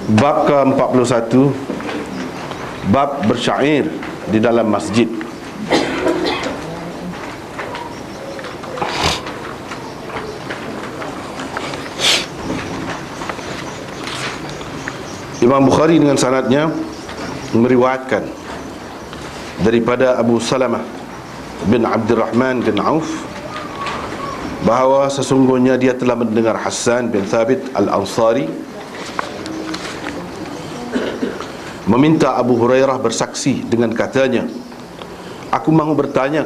Bab ke-41, bab bersyair di dalam masjid. Imam Bukhari dengan sanadnya meriwayatkan daripada Abu Salamah bin Abdurrahman bin Auf bahawa sesungguhnya dia telah mendengar Hassan bin Thabit Al-Ansari meminta Abu Hurairah bersaksi dengan katanya, aku mahu bertanya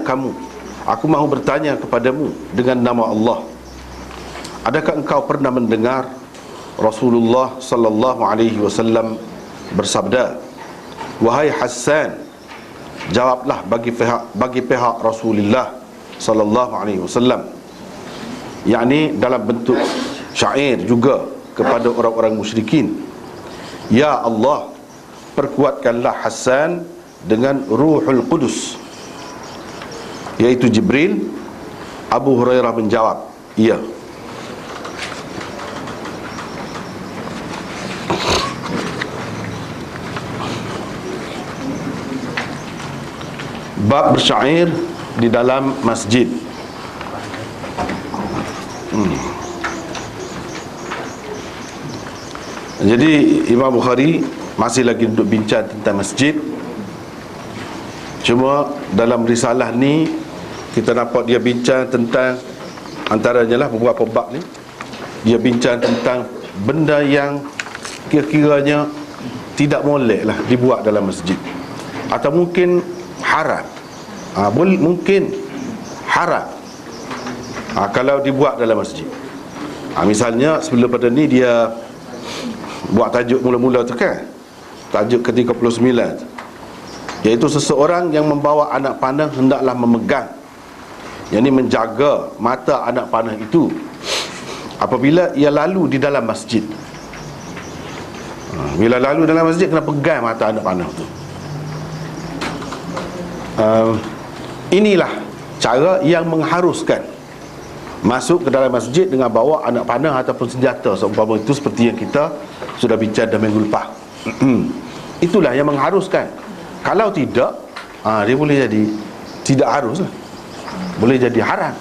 kepadamu dengan nama Allah, adakah engkau pernah mendengar Rasulullah sallallahu alaihi wasallam bersabda, wahai Hassan, jawablah bagi pihak Rasulullah sallallahu alaihi wasallam, yakni dalam bentuk syair juga kepada orang-orang musyrikin, ya Allah, perkuatkanlah Hassan dengan Ruhul Qudus, yaitu Jibril. Abu Hurairah menjawab, iya. Bab bersyair di dalam masjid. Jadi Imam Bukhari masih lagi duduk bincang tentang masjid. Cuma dalam risalah ni kita nampak dia bincang tentang, antaranya lah beberapa bab ni, dia bincang tentang benda yang kira-kiranya tidak molek lah dibuat dalam masjid, atau mungkin haram. Mungkin haram kalau dibuat dalam masjid. Misalnya sebelum pada ni dia buat tajuk mula-mula tu kan, tajuk ke-39, iaitu seseorang yang membawa anak panah hendaklah memegang, yakni menjaga mata anak panah itu apabila ia lalu di dalam masjid. Bila lalu dalam masjid kena pegang mata anak panah tu. Inilah cara yang mengharuskan masuk ke dalam masjid dengan bawa anak panah ataupun senjata seumpama itu, seperti yang kita sudah bincang dah minggu lepas. Itulah yang mengharuskan. Kalau tidak, dia boleh jadi tidak harus lah, boleh jadi haram.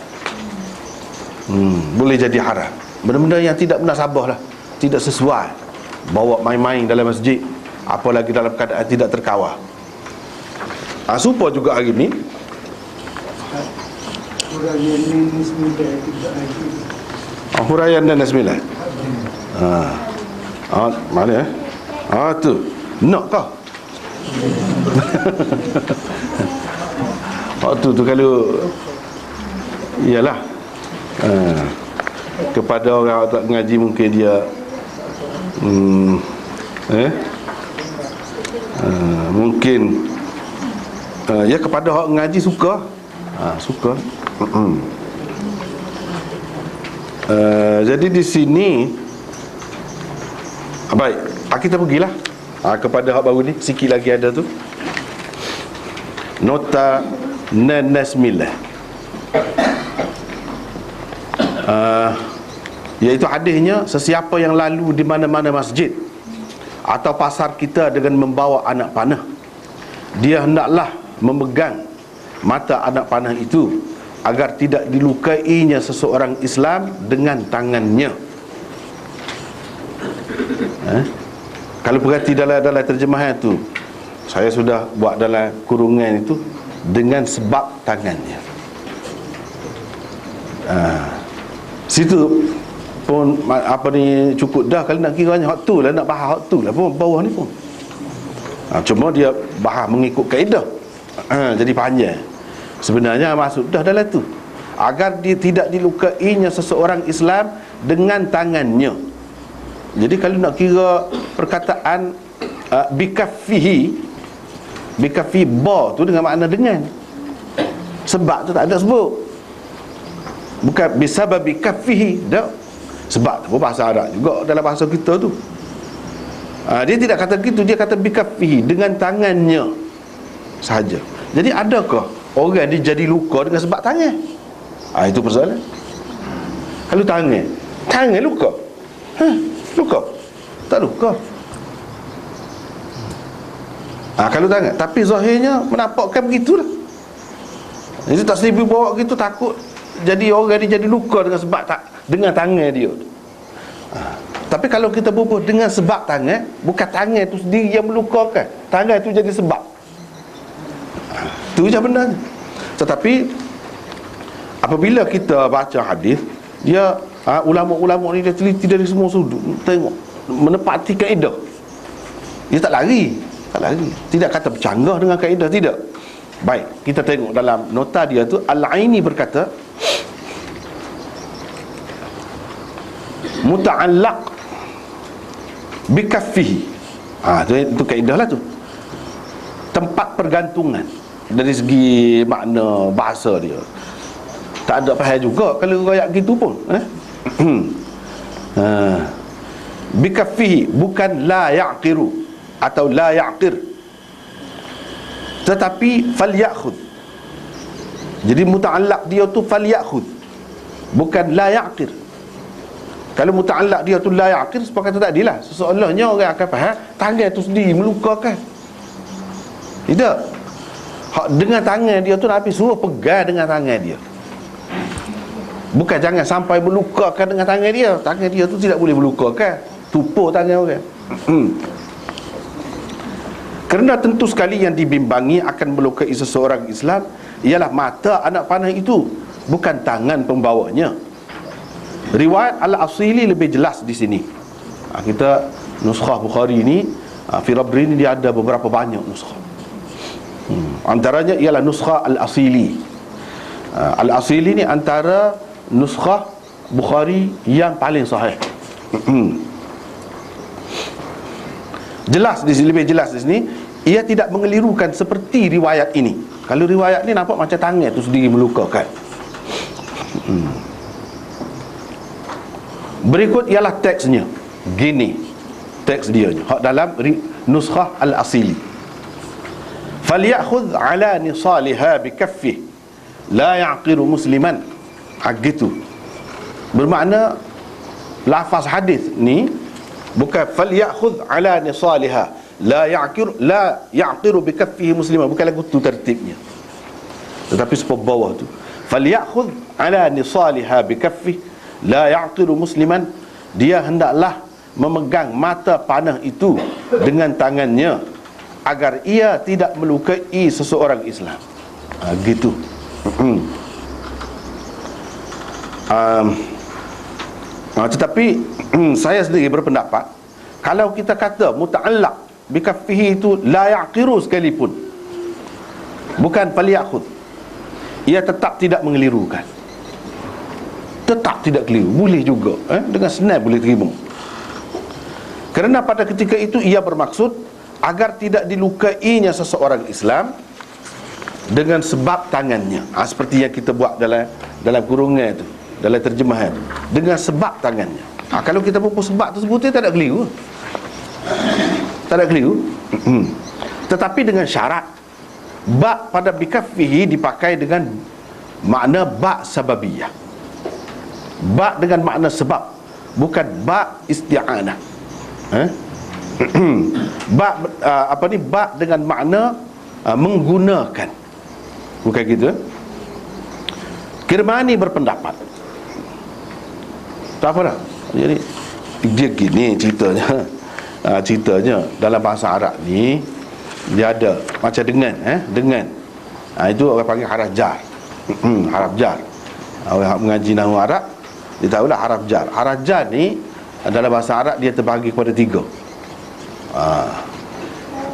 Boleh jadi haram. Benda-benda yang tidak munasabah lah, tidak sesuai, bawa main-main dalam masjid, apalagi dalam keadaan tidak terkawal. Supaya juga hari ni huraian dan Bismillah. Mana tu nak kau. Waktu tu kalau iyalah kepada orang tak mengaji mungkin dia mungkin ya kepada orang mengaji suka suka. Jadi di sini baik, kita pergilah kepada hak baru ni. Sikit lagi ada tu nota 9, iaitu hadisnya, sesiapa yang lalu di mana-mana masjid atau pasar kita dengan membawa anak panah, dia hendaklah memegang mata anak panah itu agar tidak dilukainya seseorang Islam dengan tangannya. Kalau perhati dalam terjemahan itu, saya sudah buat dalam kurungan itu, dengan sebab tangannya. Situ pun cukup dah. Kalau nak kiranya hak tu lah, nak bahas hak tu lah pun, bawah ni pun cuma dia bahas mengikut kaedah. Jadi panjang. Sebenarnya maksud dah dalam tu, agar dia tidak dilukainya seseorang Islam dengan tangannya. Jadi kalau nak kira perkataan bikaffihi ba tu dengan makna dengan, sebab tu tak ada sebut. Bukan bisababi kaffihi, dak. Sebab tu bahasa Arab juga dalam bahasa kita tu. Dia tidak kata gitu, dia kata bikaffihi, dengan tangannya sahaja. Jadi adakah orang dia jadi luka dengan sebab tangan? Itu persoalan. Kalau tangan luka, luka? Tak luka. Kalau tangan, tapi zahirnya menampakkan begitulah. Jadi tak seribu bawa gitu, takut jadi orang ni jadi luka dengan sebab dengan tangan dia. Tapi kalau kita bubuh dengan sebab tangan, bukan tangan itu sendiri yang melukakan, tangan itu jadi sebab. Itu je benarnya. Tetapi apabila kita baca hadis, dia ulama-ulama ni dia teliti dari semua sudut, tengok, menepati kaedah. Dia tak lari, tidak kata bercanggah dengan kaedah, tidak. Baik, kita tengok dalam nota dia tu, Al-Aini berkata, muta'allaq bikaffihi. Itu kaedah lah tu. Tempat pergantungan dari segi makna bahasa dia. Tak ada faham juga kalau royak gitu pun, bikaffihi, bukan la ya'qiru atau la ya'qir, tetapi falyakhud. Jadi muta'allaq dia tu falyakhud, bukan la ya'qir. Kalau muta'allaq dia tu la ya'qir, sepakat tadi lah, seseolahnya orang akan faham tangan tu sendiri melukakan. Tidak. Dengan tangan dia tu Nabi suruh pegang dengan tangan dia, bukan jangan sampai melukakan dengan tangan dia. Tangan dia tu tidak boleh melukakan, tupur tangan orang. Kerana tentu sekali yang dibimbangi akan melukai seseorang Islam ialah mata anak panah itu, bukan tangan pembawanya. Riwayat Al-Asili lebih jelas di sini. Kita nuskhah Bukhari ni, Firabri ni dia ada beberapa banyak nuskhah. Antaranya ialah nuskhah Al-Asili. Al-Asili ni antara nuskhah Bukhari yang paling sahih. Jelas di sini, lebih jelas di sini, ia tidak mengelirukan seperti riwayat ini. Kalau riwayat ni nampak macam tangan tu sendiri melukakan. Berikut ialah teksnya. Gini teks dia hak dalam nuskhah Al-Asili. Falyakhudh ala nisaliha bikaffih la ya'qiru musliman. Gitu. Bermakna lafaz hadis ni bukan falyakhudh ala nisaliha la ya'qiru bikaffihi musliman, bukan lagu tu tertibnya, tetapi sepuluh bawah tu falyakhudh ala nisaliha bikaffih la ya'qiru musliman. Dia hendaklah memegang mata panah itu dengan tangannya agar ia tidak melukai seseorang Islam. Gitu. Tetapi saya sendiri berpendapat, kalau kita kata muta'allaq bikaffihi itu la ya'qiru sekalipun, bukan falyakhudh, ia tetap tidak mengelirukan, tetap tidak keliru, boleh juga, dengan senang boleh terima. Kerana pada ketika itu ia bermaksud agar tidak dilukainya seseorang Islam dengan sebab tangannya. Seperti yang kita buat dalam kurungan itu, dalam terjemahan, dengan sebab tangannya. Kalau kita pupus sebab tersebut, dia tak ada keliru. Tak ada keliru. Tetapi dengan syarat ba' pada bikaffihi dipakai dengan makna ba' sababiyah, ba' dengan makna sebab, bukan ba' isti'anah. Ba' ba' dengan makna menggunakan, bukan gitu. Kirmani berpendapat, tak apa dah. Jadi dia gini ceritanya. Ceritanya dalam bahasa Arab ni dia ada macam dengan itu orang panggil haraf jar. Haraf jar. Orang mengaji nahwu Arab dia tahulah haraf jar. Haraf jar ni dalam bahasa Arab dia terbagi kepada tiga.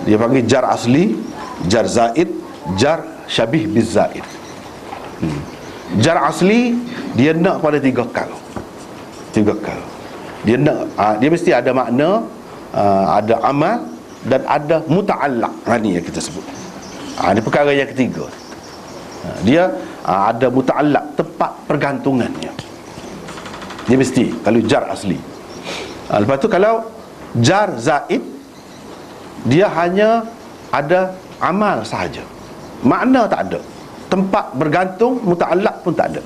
Dia panggil jar asli, jar zaid, jar syabih biz zaid. Jar asli dia nak pada tiga kal. Dia nak, dia mesti ada makna, ada amal dan ada muta'allaq. Ni yang kita sebut. Ini perkara yang ketiga. Dia ada muta'allaq, tempat pergantungannya. Dia mesti, kalau jar asli. Lepas tu kalau jar zaid, dia hanya ada amal sahaja, makna tak ada, tempat bergantung muta'allaq pun tak ada.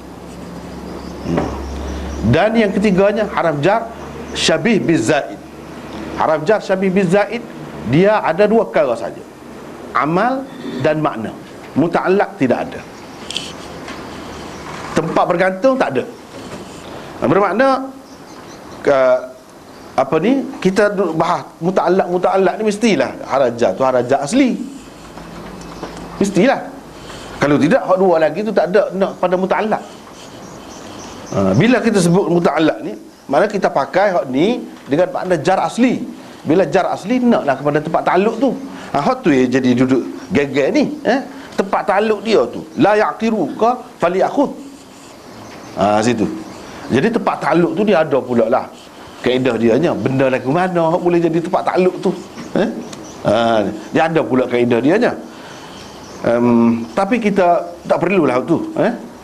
Dan yang ketiganya haraf jar syabih biz zaid. Haraf jar syabih biz zaid dia ada dua perkara saja. amal dan makna. Muta'allaq tidak ada. Tempat bergantung tak ada. Bermakna kita bahas muta'allaq ni mestilah harajat tu harajat asli. Mestilah. Kalau tidak, hak dua lagi tu tak ada nak pada muta'allaq. Bila kita sebut muta'allaq ni, mana kita pakai hak ni dengan makna jar asli. Bila jar asli naklah kepada tempat ta'alluq tu. Hak tu jadi duduk geger ni, tempat ta'alluq dia tu. La yaqiru ka falyakhudh. Situ. Jadi tempat ta'alluq tu dia ada pula lah kaedah dia nya. Benda lagu mana hak boleh jadi tempat ta'alluq tu? Dia ada pula kaedah dia nya. Tapi kita tak perlulah tu,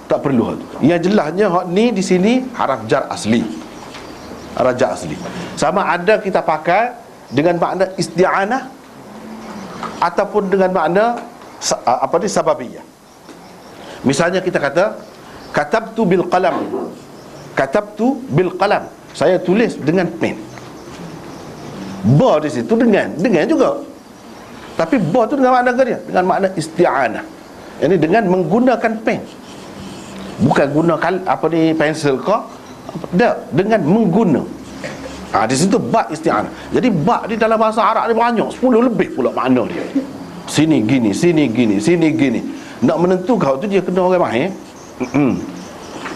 tak perlu tu. Yang jelasnya hak ni di sini haraf jar asli. Haraf jar asli. Sama ada kita pakai dengan makna isti'anah ataupun dengan makna sababiyah. Misalnya kita kata katabtu bil qalam. Katabtu bil qalam. Saya tulis dengan pen. Ba di situ dengan juga. Tapi ba tu dengan makna dia? Dengan makna isti'anah. Ini dengan menggunakan pen. Bukan guna pensel ke? Tak, dengan mengguna. Di situ ba isti'anah. Jadi ba di dalam bahasa Arab ni banyak, 10 lebih pula makna dia. Sini gini, sini gini, sini gini. Nak menentukan tu dia kena orang mahir.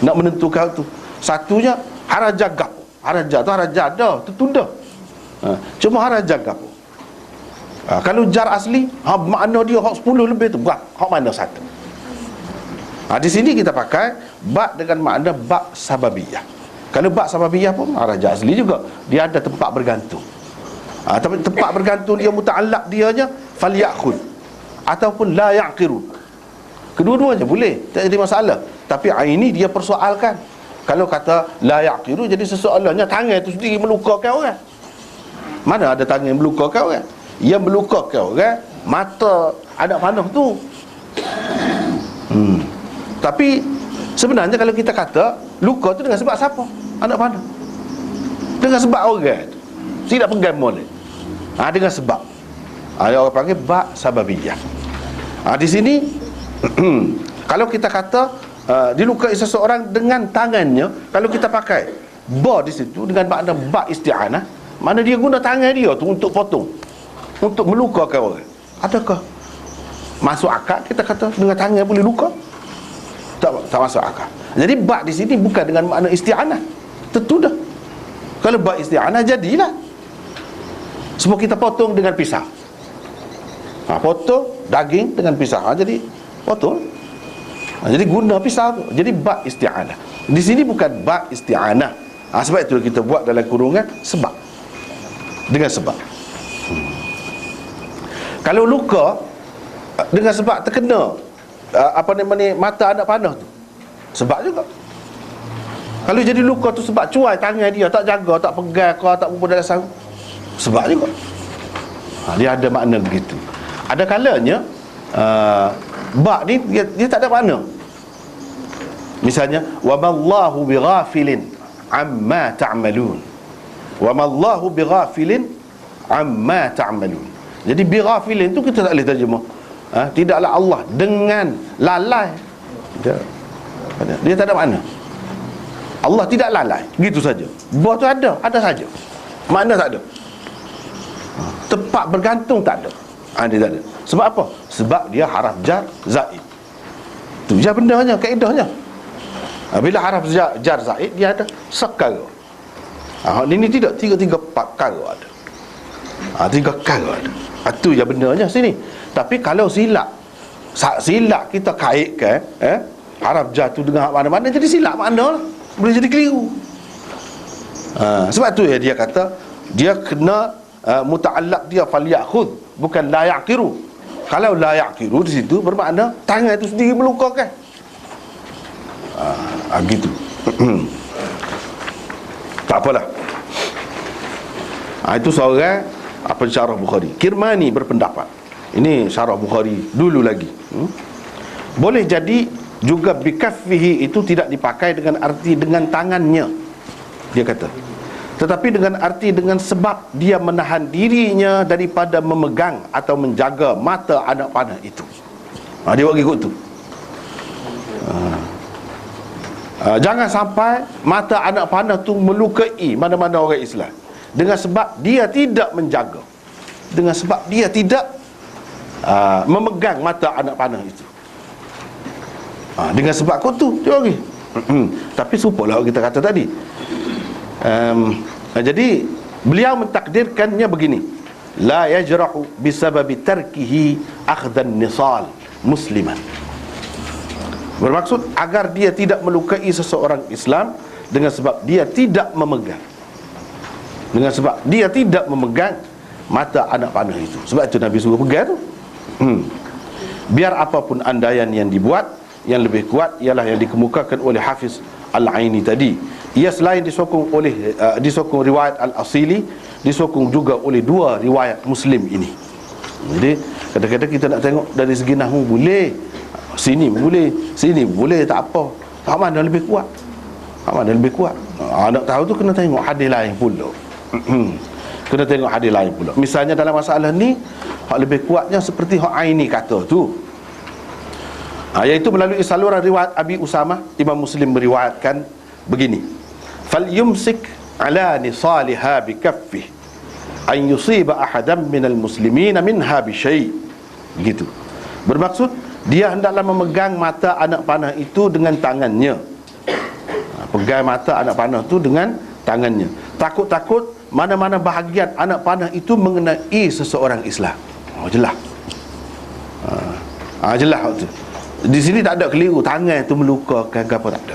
Nak menentukan tu. Satunya harajat gap. Harajat tu harajat dah, tertunda. Cuma harajat gap. Kalau jar asli, makna dia hak 10 lebih tu, hak mana satu. Di sini kita pakai ba dengan makna ba sababiyah. Kalau ba sababiyah pun harajat asli juga. Dia ada tempat bergantung. Tapi tempat bergantung dia muta'allaq dianya falyakhudh ataupun la yaqiru. Kedua-duanya boleh, tak jadi masalah. Tapi ini dia persoalkan. Kalau kata la yaqiru, jadi sesoalannya tangan itu sendiri melukakan orang. Mana ada tangan melukakan orang? Yang melukakan orang mata anak panah tu. Tapi sebenarnya kalau kita kata luka tu dengan sebab siapa? Anak panah. Dengan sebab orang tu. Tidak pegang molek. Dengan sebab. Yang orang panggil ba sababiyah. Di sini kalau kita kata dilukai seseorang dengan tangannya, kalau kita pakai ba di situ dengan makna ba isti'anah, mana dia guna tangan dia tu untuk potong, untuk melukakan orang. Adakah masuk akal kita kata dengan tangan boleh luka? Tak masuk akal. Jadi ba di sini bukan dengan makna isti'anah. Tentu dah. Kalau ba isti'anah jadilah. Semua kita potong dengan pisau. Potong daging dengan pisau. Jadi potong. Jadi guna pisau tu. Jadi ba isti'anah. Di sini bukan ba isti'anah. Sebab itu kita buat dalam kurungan sebab. Dengan sebab. Kalau luka dengan sebab terkena mata anak panah tu, sebab juga. Kalau jadi luka tu sebab cuai tangan dia, tak jaga, tak pegang kau, tak berapa dalam sarung, sebab juga. Dia ada makna begitu. Ada kalanya ba ni dia tak ada makna. Misalnya wa mallahu bighafilin amma ta'malun. Wa mallahu bighafilin amma ta'malun. Jadi bighafilin tu kita tak boleh terjemah. Tidaklah Allah dengan lalai. Dia tak ada makna. Allah tidak lalai, gitu saja. Ba tu ada saja. Makna tak ada. Tempat bergantung tak ada. Dia tak ada. Sebab apa? Sebab dia haraf jar zaid. Tu je bendanya, kaedahnya. Bila haraf jar zaid dia ada sekara. Ini tidak 3 perkara ada. 3 perkara ada. Itu je bendanya sini. Tapi kalau silap kita kaitkan haraf jar tu dengan mana-mana, jadi silap makna lah. Boleh jadi keliru. Sebab tu ya dia kata dia kena muta'allaq dia falyakhudh, bukan la yaqiru. Kalau la yaqiru di situ bermakna tangan itu sendiri melukakan. Gitu. Tak apalah. Itu seorang syarah Bukhari. Kirmani berpendapat. Ini syarah Bukhari dulu lagi. Boleh jadi juga bikaffihi itu tidak dipakai dengan arti dengan tangannya. Dia kata tetapi dengan arti dengan sebab dia menahan dirinya daripada memegang atau menjaga mata anak panah itu. Dia buat ikut tu. Jangan sampai mata anak panah tu melukai mana-mana orang Islam dengan sebab dia tidak menjaga, dengan sebab dia tidak memegang mata anak panah itu. Dengan sebab kau tu dia bagi. Tapi serupalah kita kata tadi. Jadi beliau mentakdirkannya begini: la yajrahu bisababi tarkihi akhdan nisal musliman. Bermaksud agar dia tidak melukai seseorang Islam dengan sebab dia tidak memegang, dengan sebab dia tidak memegang mata anak panah itu. Sebab itu Nabi suruh pegang tu. Biar apapun andaian yang dibuat, yang lebih kuat ialah yang dikemukakan oleh Hafiz Al-Aini tadi. Ia selain disokong oleh disokong riwayat Al-Asili, disokong juga oleh dua riwayat Muslim ini. Jadi kadang-kadang kita nak tengok dari segi nahwu boleh, sini boleh, sini boleh, tak apa. Hak mana lebih kuat? Hak mana lebih kuat? Nak tahu tu kena tengok hadis lain pula. Kena tengok hadis lain pula. Misalnya dalam masalah ni, hak lebih kuatnya seperti hak Aini kata tu, iaitu melalui saluran riwayat Abi Usamah. Imam Muslim meriwayatkan begini: fal yumsik ala nisaliha bi kaffih an yusiba ahadan minal muslimina minha bi syai'. Begitu. Bermaksud dia hendaklah memegang mata anak panah itu dengan tangannya. Pegang mata anak panah itu dengan tangannya. Takut-takut mana-mana bahagian anak panah itu mengenai seseorang Islam. Jelas. Jelas tu. Di sini tak ada keliru tangan itu melukakan ke apa, tak ada.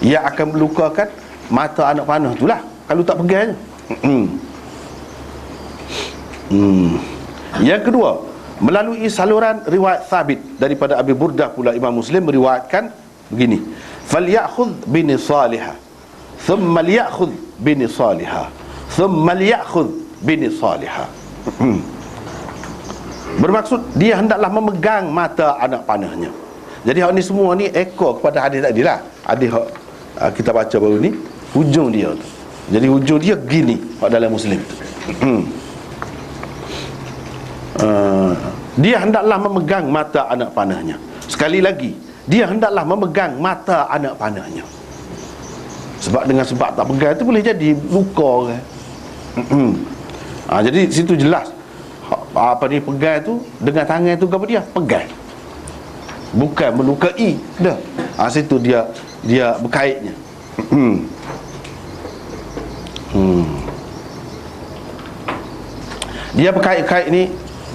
Ia akan melukakan mata anak panah itulah kalau tak pegangnya. Yang kedua, melalui saluran riwayat Thabit daripada Abi Burdah pula, Imam Muslim meriwayatkan begini: falyakhudh binisalihah thumma liyakhudh binisalihah thumma liyakhudh binisalihah. Bermaksud dia hendaklah memegang mata anak panahnya. Jadi hak ni semua ni ekor kepada hadis tadi lah. Hadis hak kita baca baru ni, hujung dia tu. Jadi hujung dia gini hak dalam Muslim tu. Dia hendaklah memegang mata anak panahnya. Sekali lagi, dia hendaklah memegang mata anak panahnya. Sebab dengan sebab tak pegang tu boleh jadi luka orang. Jadi situ jelas apa ni pegang tu dengan tangan tu apa dia? Pegang. Bukan melukai dah. Situ dia berkaitnya. Dia berkait-kait ni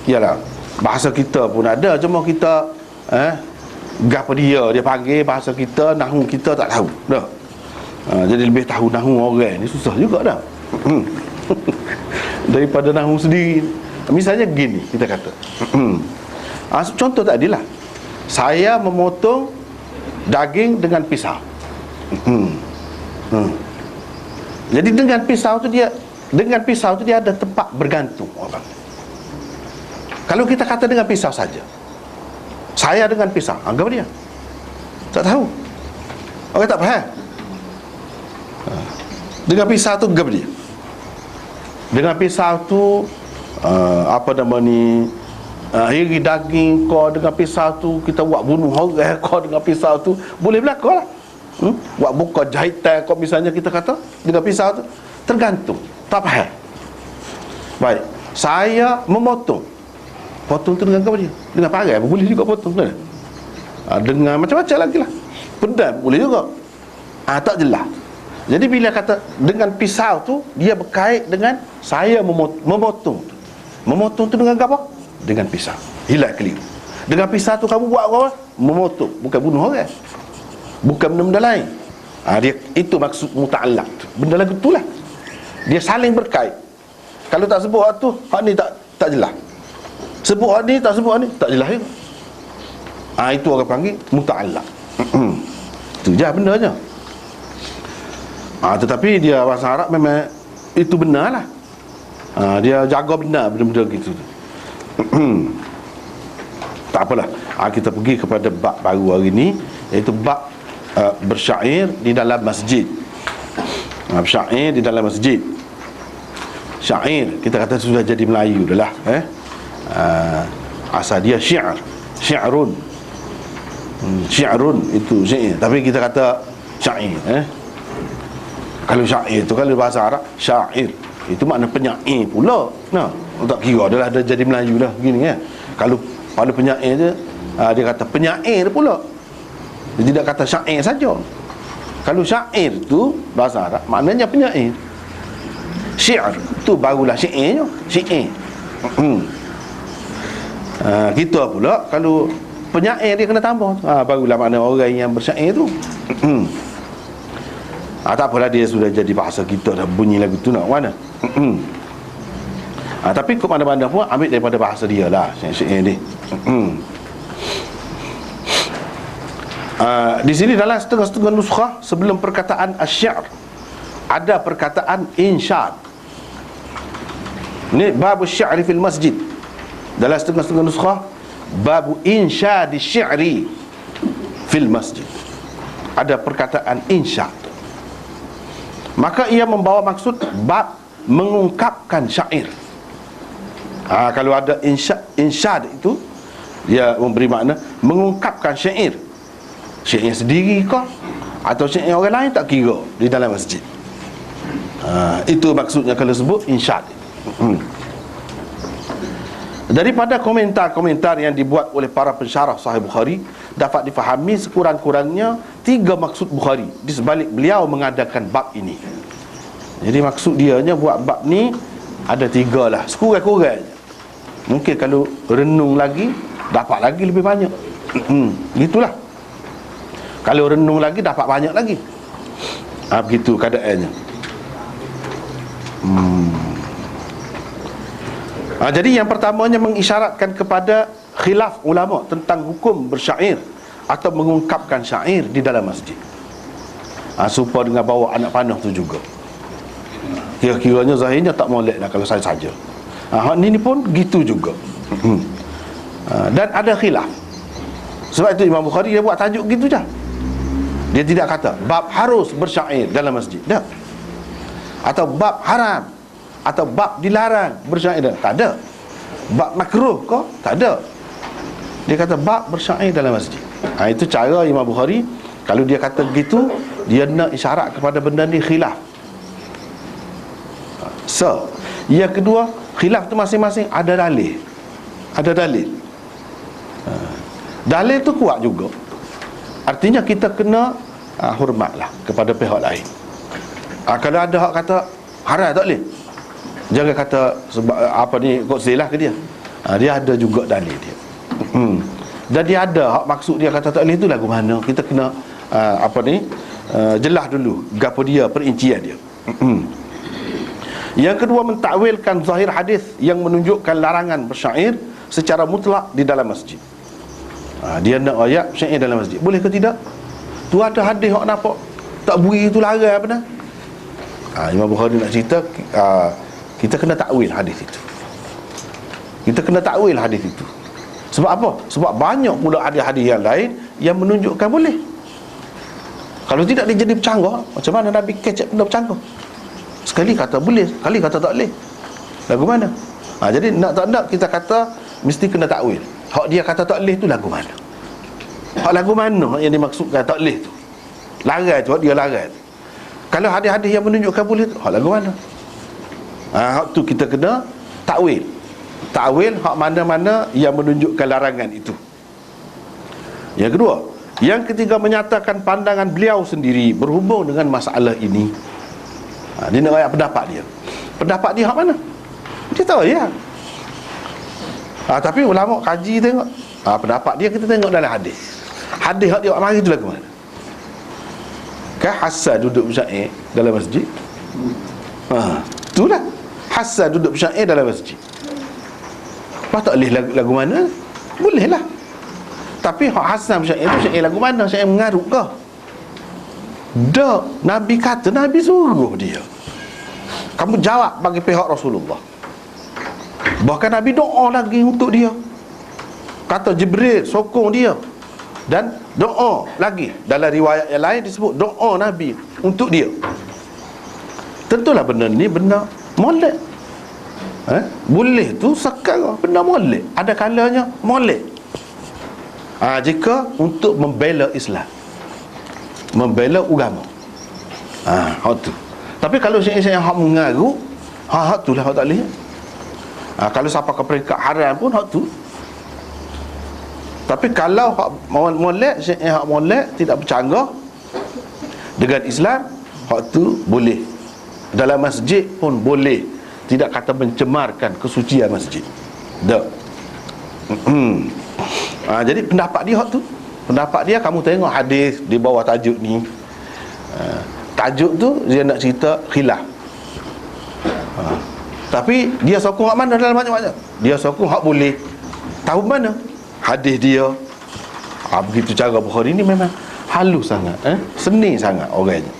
ialah bahasa kita pun ada, cuma kita gapo dia panggil bahasa kita, nahwu kita tak tahu dah. Jadi lebih tahu nahwu orang ni susah juga dah. Daripada nahwu sendiri. Misalnya gini kita kata, contoh tadilah, saya memotong daging dengan pisau. Jadi dengan pisau tu dia ada tempat bergantung orang. Kalau kita kata dengan pisau saja, saya dengan pisau, anggap dia tak tahu, orang tak faham. Dengan pisau tu anggap dia, dengan pisau tu apa nama ni, hiri daging kau dengan pisau tu, kita buat bunuh orang kau dengan pisau tu, boleh berlaku lah. Buat buka jahitan kau misalnya kita kata dengan pisau tu, tergantung, tak faham. Baik, saya memotong, potong tu dengan apa dia? Dengan parai boleh juga potong kan? Dengan macam-macam lagi lah, pedang boleh juga. Tak jelas. Jadi bila kata dengan pisau tu, dia berkait dengan saya memotong. Memotong tu dengan apa? Dengan pisau. Hilang keliru. Dengan pisau tu kamu buat apa? Memotong, bukan bunuh orang, bukan benda-benda lain. Dia itu maksud muta'allaq tu. Benda lagu itulah. Dia saling berkait. Kalau tak sebut hak tu, hak ni tak jelas. Sebut hak ni, tak sebut hak ni, tak jelas juga. Itu orang panggil muta'allaq. Itu je bendanya. Tetapi dia bahasa Arab memang itu benar lah. Dia jaga benar benda-benda gitu. Tak apalah. Kita pergi kepada bab baru hari ni, iaitu bab bersyair di dalam masjid. Syair di dalam masjid. Syair kita kata sudah jadi Melayu dah lah, asal dia syiar, syiarun. Syiarun itu syair, tapi kita kata syair. Kalau syair tu kalau bahasa Arab syair itu makna penyair pula. Nah, tak kira dah ada jadi Melayu dah gini kan. Kalau pada penyair je, dia kata penyair pula. Dia tidak kata syair saja. Kalau syair tu bahasa Arab maknanya penyair. Syiar tu barulah syairnya, syair. Kita pula kalau penyair dia kena tambah. Barulah makna orang yang bersyair tu. Tak apalah, dia sudah jadi bahasa kita dah, bunyi lagu tu nak mana. Tapi ke mana-mana pun ambil daripada bahasa dia lah syair ni. Di sini dalam setengah-setengah nuskhah sebelum perkataan asy-syi'r ada perkataan insyad. Ni bab asy-syi'ri fil masjid. Dalam setengah-setengah nuskhah bab insyad asy-syi'ri fil masjid. Ada perkataan insyad. Maka ia membawa maksud bab mengungkapkan syair. Kalau ada insyad itu dia memberi makna mengungkapkan syair. Syair sendiri ke atau syair orang lain tak kira di dalam masjid. Itu maksudnya kalau sebut insyad. Daripada komentar-komentar yang dibuat oleh para pensyarah Sahih Bukhari dapat difahami sekurang-kurangnya 3 maksud Bukhari di sebalik beliau mengadakan bab ini. Jadi maksud dia nya buat bab ni ada 3 lah, sekurang-kurangnya. Mungkin kalau renung lagi dapat lagi lebih banyak. Gitulah. Kalau renung lagi dapat banyak lagi. Begitu keadaannya. Jadi yang pertamanya mengisyaratkan kepada khilaf ulama tentang hukum bersyair atau mengungkapkan syair di dalam masjid. Supaya dengan bawa anak panah tu juga. Kira-kiranya zahirnya tak molek lah kalau saya saja. Ni pun gitu juga. Dan ada khilaf. Sebab itu Imam Bukhari dia buat tajuk gitu je. Dia tidak kata bab harus bersyair dalam masjid, tak. Atau bab haram, atau bab dilarang bersyair, tak ada. Bab makruh ke? Tak ada. Dia kata bab bersyair dalam masjid. Itu cara Imam Bukhari. Kalau dia kata begitu, dia nak isyarat kepada benda ni khilaf. Yang kedua, khilaf tu masing-masing ada dalil. Ada dalil. Dalil tu kuat juga. Artinya kita kena hormatlah kepada pihak lain. Kalau ada hak kata haram tak boleh, jangan kata sebab apa ni kok silah ke dia. Dia ada juga dalil dia. Dan dia ada hak maksud dia kata tak boleh tu lagu mana. Kita kena jelas dulu gapo dia, perincian dia. Yang kedua, mentakwilkan zahir hadis yang menunjukkan larangan bersyair secara mutlak di dalam masjid. Dia nak ayat syair dalam masjid, boleh ke tidak? Tu ada hadis hak nampak tak bui itu larang apa dah. Imam Bukhari nak cerita, kita kena takwil hadis itu. Kita kena takwil hadis itu. Sebab apa? Sebab banyak pula hadis-hadis yang lain yang menunjukkan boleh. Kalau tidak dia jadi bercanggah. Macam mana Nabi kecek benda bercanggah? Sekali kata boleh, sekali kata tak boleh. Lagu mana? Jadi nak tak nak kita kata mesti kena takwil. Hak dia kata tak boleh tu lagu mana? Hak lagu mana yang dimaksudkan tak boleh tu? Larang tu, hak dia larang. Kalau hadis-hadis yang menunjukkan boleh tu, hak lagu mana? Hak tu kita kena takwil. Takwil hak mana-mana yang menunjukkan larangan itu. Yang kedua, yang ketiga, menyatakan pandangan beliau sendiri berhubung dengan masalah ini. Dia nak ayat pendapat dia. Pendapat dia hak mana? Dia tahu ya. Tapi ulama kaji tengok. Pendapat dia kita tengok dalam hadis. Hadis hak dia buat mari tu lagu mana? Hasan duduk bersyair dalam masjid. Itulah Hasan duduk bersyair dalam masjid. Apa tak boleh lagu mana? Boleh lah. Tapi hak Hasan bersyair tu syair lagu mana? Syair mengarut ke? Tak. Nabi kata, Nabi suruh dia. Kamu jawab bagi pihak Rasulullah. Bahkan Nabi doa lagi untuk dia. Kata Jibril sokong dia. Dan doa lagi. Dalam riwayat yang lain disebut doa Nabi untuk dia. tentulah benda ni benda molek. Boleh tu sekarang benda molek, ada kalanya molek. Jika untuk membela Islam, membela agama, hak tu. Tapi kalau syiar-syiar hak mengaru, hak tu lah hak tak boleh. Kalau siapa ke peringkat haram pun hak tu. Tapi kalau hak molek, syiar hak molek tidak bercanggah dengan Islam, hak tu boleh. Dalam masjid pun boleh, tidak kata mencemarkan kesucian masjid. Tak. Jadi pendapat dia hak tu. Pendapat dia, kamu tengok hadis di bawah tajuk ni. Tajuk tu dia nak cerita khilaf. Tapi dia sokong hak mana dalam banyak-banyak? Dia sokong hak boleh. Tahu mana hadis dia? Begitu cara Bukhari ni memang halus sangat, seni sangat orangnya.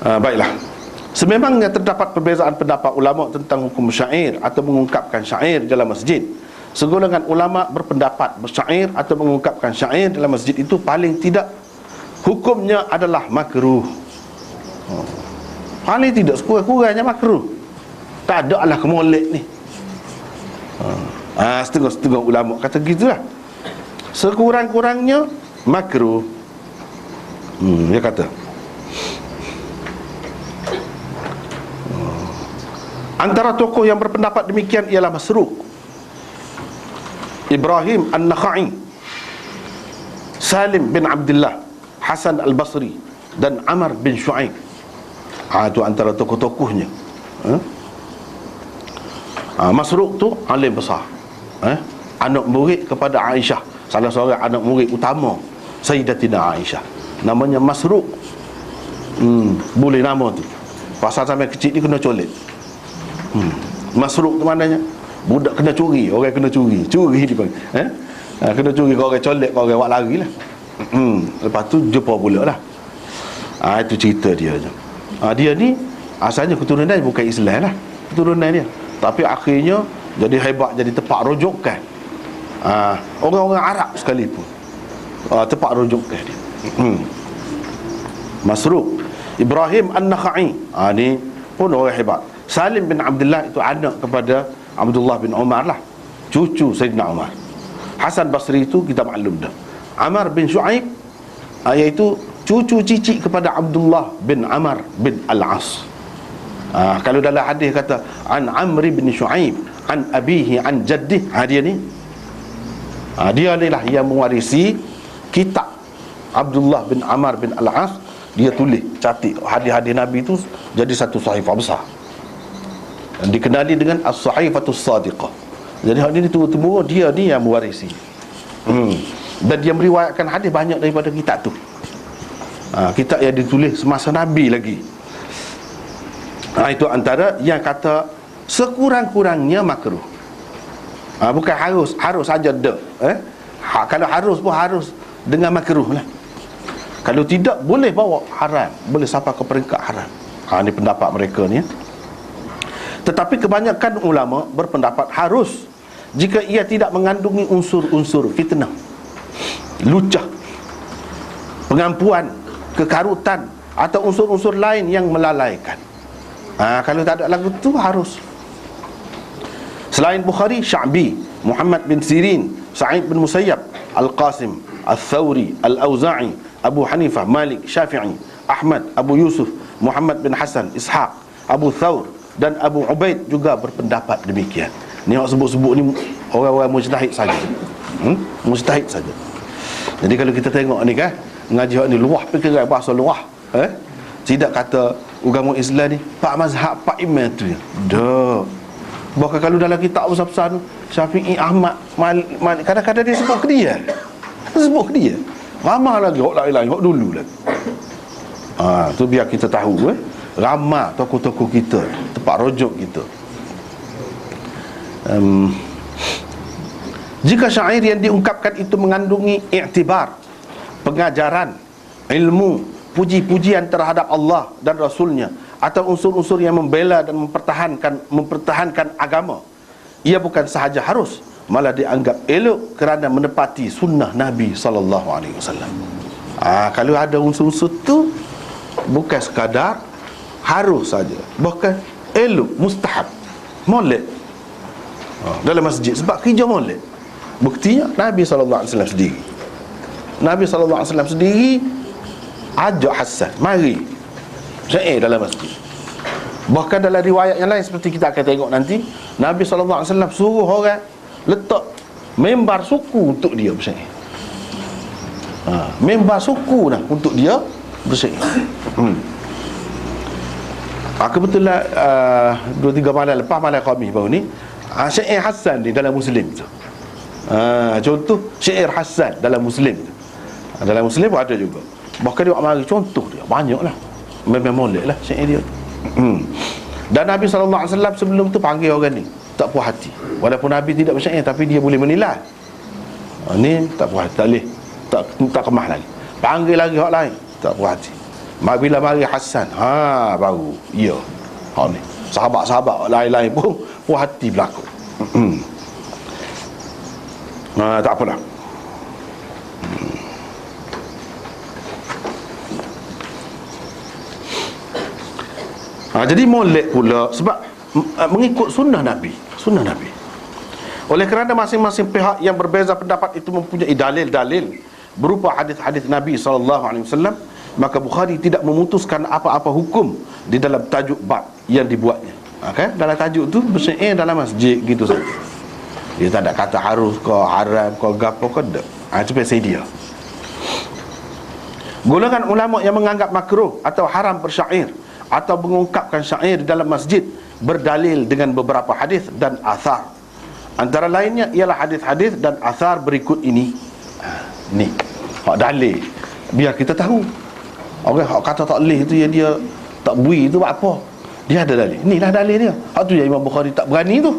Baiklah. Sememangnya terdapat perbezaan pendapat ulama tentang hukum syair atau mengungkapkan syair dalam masjid. Segolongan ulama berpendapat bersyair atau mengungkapkan syair dalam masjid itu paling tidak hukumnya adalah makruh. Paling tidak sekurang-kurangnya makruh. Tak ada lah kemolek ni. Setengah-setengah ulama kata gitulah. Sekurang-kurangnya makruh. Dia kata antara tokoh yang berpendapat demikian ialah Masruq, Ibrahim An-Nakhai, Salim bin Abdullah, Hasan Al-Basri dan Amr bin Shu'aib. Itu antara tokoh-tokohnya. Masruq tu alim besar, anak murid kepada Aisyah, salah seorang anak murid utama Sayyidatina Aisyah. Namanya Masruq. Boleh nama tu, pasal sampai kecil ni kena colek. Masruq tu maknanya budak kena curi, orang kena curi dipanggil. Kena curi kau orang colek, kau orang buat lari lah. Lepas tu jumpa pula lah. Itu cerita dia je. Dia ni asalnya keturunan dia bukan Islam lah, keturunan dia, tapi akhirnya jadi hebat, jadi tempat rujukan orang-orang Arab sekalipun. Tempat rujukan dia. Masruq Ibrahim An-Nakhai, ni pun orang hebat. Salim bin Abdullah itu anak kepada Abdullah bin Umar lah, cucu Sayyidina Umar. Hasan Basri itu kita maklum dah. Amr bin Shu'aib, iaitu cucu cicit kepada Abdullah bin Amr bin Al-As. Kalau dalam hadis kata an Amr bin Shu'aib an abihi an jaddih, dia ni dia ni lah yang mewarisi kitab Abdullah bin Amr bin Al-As. Dia tulis, catik hadis-hadis Nabi itu jadi satu sahifah besar, dikenali dengan As-Sahifatus Sadiqah. Jadi hal ini turun-temurun dia ni yang mewarisi. Dan dia meriwayatkan hadis banyak daripada kitab tu. Kitab yang ditulis semasa Nabi lagi. Itu antara yang kata sekurang-kurangnya makruh. Bukan harus saja dak. Kalau harus pun harus dengan makruh lah. Kalau tidak boleh bawa haram, boleh sampai ke peringkat haram. Ini pendapat mereka ni. Tetapi kebanyakan ulama berpendapat harus jika ia tidak mengandungi unsur-unsur fitnah, lucah, pengampuan, kekarutan atau unsur-unsur lain yang melalaikan. Kalau tak ada lagu tu harus. Selain Bukhari, Sya'bi, Muhammad bin Sirin, Sa'id bin Musayyab, Al-Qasim, Al-Thawri, Al-Auza'i, Abu Hanifah, Malik, Syafi'i, Ahmad, Abu Yusuf, Muhammad bin Hasan, Ishaq, Abu Thawr dan Abu Ubaid juga berpendapat demikian. Ni orang sebut-sebut ni orang-orang mujtahid saja. Mujtahid saja. Jadi kalau kita tengok ni kan, mengaji ni luah fikiran, bahasa luah. Tidak kata agama Islam ni pak mazhab, pak imam tu je. Dak. Bahkan kalau dalam kitab besar-besar tu Syafi'i, Ahmad, Malik, kadang-kadang dia sebut ke dia. Sebut ke dia. Ramah lagi hok lain-lain, hok dulu lagi. Tu biar kita tahu ramah tokoh-tokoh kita, tempat rujuk kita. Jika syair yang diungkapkan itu mengandungi iktibar, pengajaran, ilmu, puji-pujian terhadap Allah dan Rasulnya, atau unsur-unsur yang membela dan mempertahankan agama, ia bukan sahaja harus, malah dianggap elok kerana menepati sunnah Nabi SAW. Kalau ada unsur-unsur tu bukan sekadar harus saja, bahkan elok, mustahab, molek dalam masjid, sebab kerja molek. Buktinya Nabi SAW sendiri, Nabi SAW sendiri ajak Hassan mari syair dalam masjid. Bahkan dalam riwayat yang lain seperti kita akan tengok nanti, Nabi SAW suruh orang letak membar suku untuk dia bersyair. Membar suku dah untuk dia bersyair. Kebetulan 2-3 malam lepas, malam Khamis baru ni, syair Hassan ni dalam Muslim tu. Contoh syair Hassan dalam Muslim tu. Dalam Muslim pun ada juga. Bahkan dia mari contoh dia banyak lah, memang molek lah syair dia. Dan Nabi SAW sebelum tu panggil orang ni tak puas hati. Walaupun Nabi tidak bersyair, tapi dia boleh menilai. Ni tak puas hati, tak boleh, tak kemah lagi. Panggil lagi orang lain, tak puas hati. Bila mari Hassan, baru ya, ni sahabat-sahabat lain-lain pun puas hati berlaku. Tak apalah. Jadi molek pula sebab mengikut sunnah Nabi. Sunnah Nabi. Oleh kerana masing-masing pihak yang berbeza pendapat itu mempunyai dalil-dalil berupa hadis-hadis Nabi SAW, maka Bukhari tidak memutuskan apa-apa hukum di dalam tajuk bab yang dibuatnya. Dalam tajuk tu bersyair dalam masjid gitu saja. Dia tak ada kata harus ke haram ke gapo ke tak. Itu pasal dia. Golongan ulama yang menganggap makruh atau haram bersyair atau mengungkapkan syair di dalam masjid berdalil dengan beberapa hadis dan athar. Antara lainnya ialah hadis-hadis dan athar berikut ini. Ni hak dalil biar kita tahu. Orang hak kata tak boleh tu, yang dia tak bui tu buat apa? Dia ada dalil. Inilah dalil dia. Hak tu yang Imam Bukhari tak berani tu.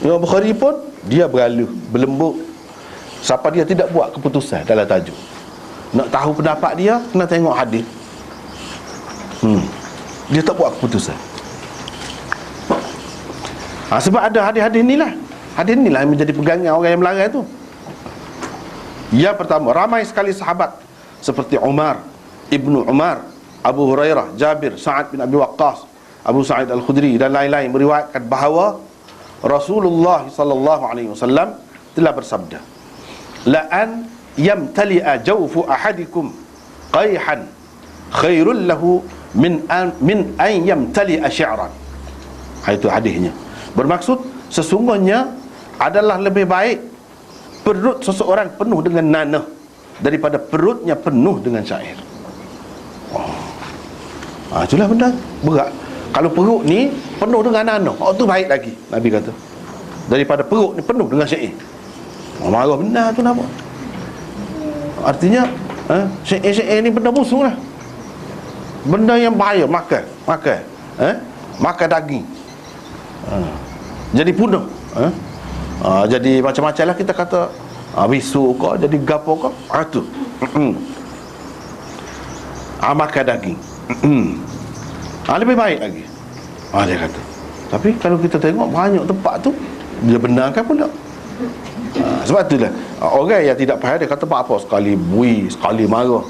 Imam Bukhari pun dia berlalu, berlembut. Siapa dia tidak buat keputusan dalam tajuk. Nak tahu pendapat dia, kena tengok hadis. Dia tak buat keputusan. Sebab ada hadis-hadis inilah. Hadis inilah yang menjadi pegangan orang yang melarang tu. Yang pertama, ramai sekali sahabat seperti Umar, Ibnu Umar, Abu Hurairah, Jabir, Sa'ad bin Abi Waqqas, Abu Sa'id Al-Khudri dan lain-lain meriwayatkan bahawa Rasulullah SAW telah bersabda, la'an yamtali'a jawfu ahadikum qayhan khairul lahu min an yamtali'a syi'ran. Itu hadisnya. Bermaksud sesungguhnya adalah lebih baik perut seseorang penuh dengan nanah daripada perutnya penuh dengan syair. Itulah benda berat. Kalau perut ni penuh dengan nanah, tu baik lagi, Nabi kata, daripada perut ni penuh dengan syair. Marah benar tu nampak. Artinya syair-syair ni benda busuk lah, benda yang bahaya. Makan daging, jadi punah, jadi macam-macam lah kita kata, bisu ke, jadi gapo ke, tu makan daging. Lebih baik lagi, dia kata. Tapi kalau kita tengok banyak tempat tu dia benarkan pula. Sebab itulah orang yang tidak faham dia kata apa sekali bui, sekali marah.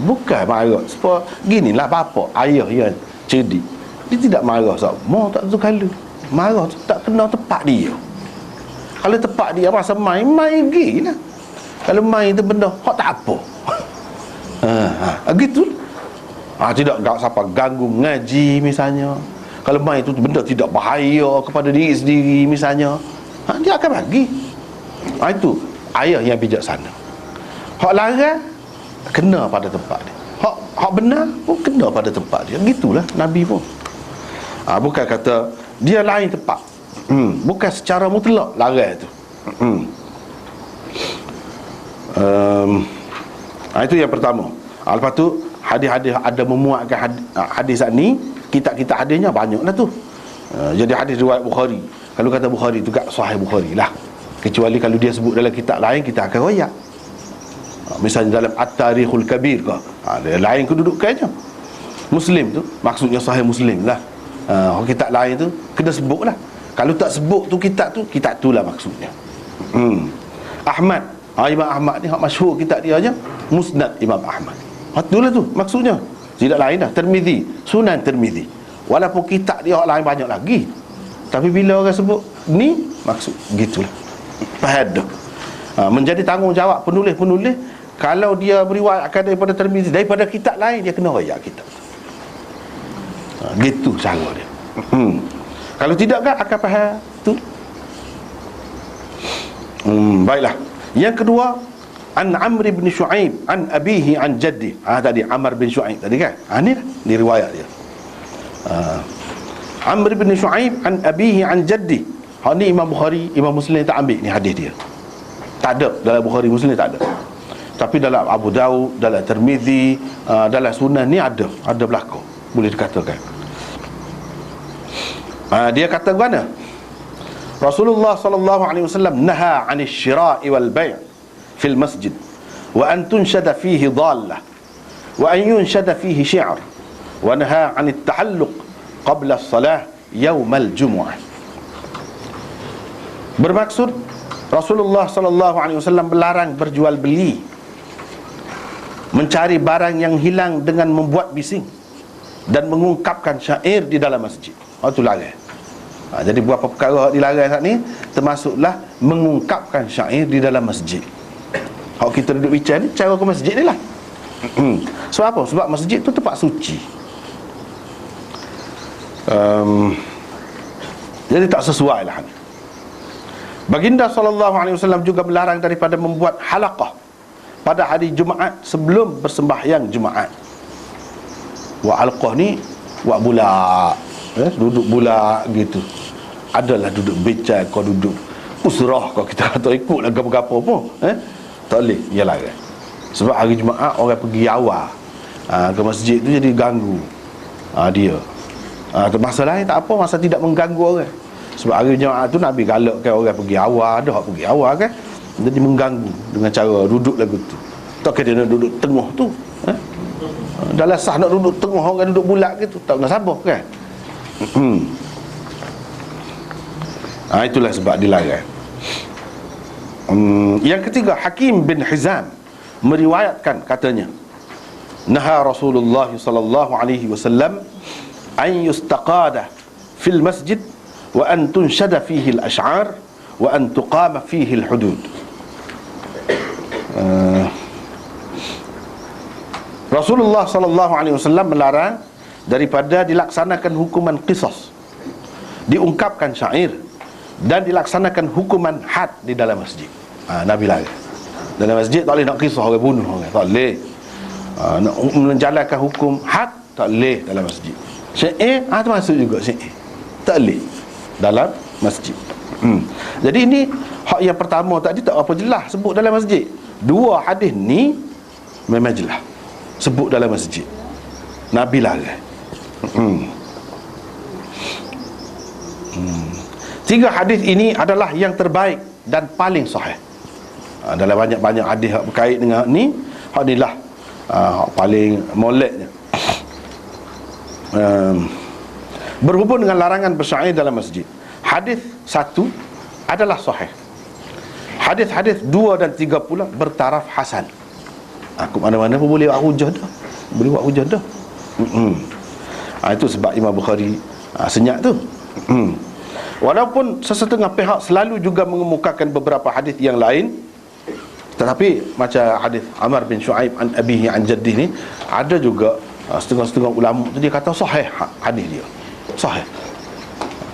Bukan marah sebab ginilah bapa ayah yang cerdik, dia tidak marah sebab mau tak tu kala marah tu tak kena tepat dia. Kalau tepat dia masa main gila. Kalau main tu benda hak tak apa. Gitu. Tidak siapa ganggu ngaji misalnya. Kalau main itu benda tidak bahaya kepada diri sendiri misalnya, dia akan bagi. Itu ayah yang bijaksana. Hak larang kena pada tempat dia. Hak benar pun kena pada tempat dia. Gitulah Nabi pun. Bukan kata dia lain tempat. Bukan secara mutlak larang itu. Itu yang pertama. Lepas tu hadis-hadis ada memuatkan hadis ni, kitab-kitab hadisnya banyaklah tu. Jadi hadis riwayat Bukhari, kalau kata Bukhari tu kat Sahih Bukhari lah, kecuali kalau dia sebut dalam kitab lain kita akan royak. Misalnya dalam At-Tarikhul Kabir ke, lain kedudukannya. Muslim tu maksudnya Sahih Muslim lah. Kitab lain tu kena sebut lah. Kalau tak sebut tu kitab tu lah maksudnya. Ahmad, Imam Ahmad ni hak masyhur kitab dia aja. Musnad Imam Ahmad. Itulah tu maksudnya. Tidak lain dah, Tirmizi, Sunan Tirmizi. Walaupun kitab dia orang lain banyak lagi, tapi bila orang sebut ni, maksud gitulah. Faham dah. Menjadi tanggungjawab penulis-penulis, kalau dia meriwayatkan daripada Tirmizi, daripada kitab lain, dia kena riwayat kitab tu. Gitu cara dia. Kalau tidak kan akan faham tu. Baiklah. Yang kedua, an Amr bin Shu'aib an abihi an jaddi. Tadi Amr bin Shu'aib tadi kan. Ni dah di riwayat dia. Amr bin Shu'aib an abihi an jaddi. Ni Imam Bukhari, Imam Muslim tak ambil ni hadis dia. Tak ada dalam Bukhari, Muslim tak ada. Tapi dalam Abu Daud, dalam Tirmizi, dalam Sunan ni ada berlaku. Boleh dikatakan. Dia kata mana? Rasulullah sallallahu alaihi wasallam naha 'anil syira'i wal bai' fil masjid wa an tunshada fihi dhallah wa an yunshada fihi syi'r wa naha 'anit tahalluq qabla as-salah yaumal jumu'ah. Bermaksud Rasulullah sallallahu alaihi wasallam melarang berjual beli, mencari barang yang hilang dengan membuat bising, dan mengungkapkan syair di dalam masjid. Itu larang. Jadi beberapa perkara dilarang saat ni termasuklah mengungkapkan syair di dalam masjid. Kalau kita duduk bincang ni, cara ke masjid ni lah. Sebab apa? Sebab masjid tu tempat suci. Jadi tak sesuai lah. Baginda SAW juga melarang daripada membuat halaqah pada hari Jumaat sebelum bersembahyang Jumaat. Buat halaqah ni buat bulak, duduk bulak gitu. Adalah duduk bincang, kau duduk usrah, kau kita kata ikutlah gapo-gapo pun, tak boleh, dia larang. Sebab hari Jumaat orang pergi awal ke masjid tu, jadi ganggu dia. Masa lain tak apa, masa tidak mengganggu orang. Sebab hari Jumaat tu Nabi galakkan orang pergi awal, ada orang pergi awal kan, jadi mengganggu dengan cara duduk lagu tu. Tak kira dia nak duduk tengah tu, dalam sah nak duduk tengah, orang duduk bulat gitu, tak nak sabar kan. Itulah sebab dilarang. Yang ketiga, Hakim bin Hizam meriwayatkan katanya, naha Rasulullah sallallahu alaihi wasallam an yustaqada fil masjid wa an tunshada fihi al-ash'ar wa an tuqama fihi al-hudud. Rasulullah sallallahu alaihi wasallam melarang daripada dilaksanakan hukuman qisas, diungkapkan syair, dan dilaksanakan hukuman had di dalam masjid. Nabi larang. Dalam masjid tak boleh nak qisas orang bunuh orang, tak boleh. Nak menjalankan hukum had tak boleh dalam masjid. Syair termasuk juga syair, tak boleh dalam masjid. Jadi ini hak yang pertama tadi tak apa jelas sebut dalam masjid. Dua hadis ni memang jelas sebut dalam masjid. Nabi larang. Tiga hadis ini adalah yang terbaik dan paling sahih. Dalam banyak-banyak hadis yang berkait dengan ni, hak inilah hak paling moleknya. Berhubung dengan larangan bersyair dalam masjid, hadis 1 adalah sahih. Hadis-hadis 2 dan 3 pula bertaraf hasan. Aku mana-mana pun boleh buat hujah dah. Boleh buat hujah dah. Itu sebab Imam Bukhari senyap tu. Walaupun sesetengah pihak selalu juga mengemukakan beberapa hadis yang lain, tetapi macam hadis Amr bin Shu'aib an abihi an jaddi ni, ada juga setengah-setengah ulama tu dia kata sahih hadis dia. Sahih.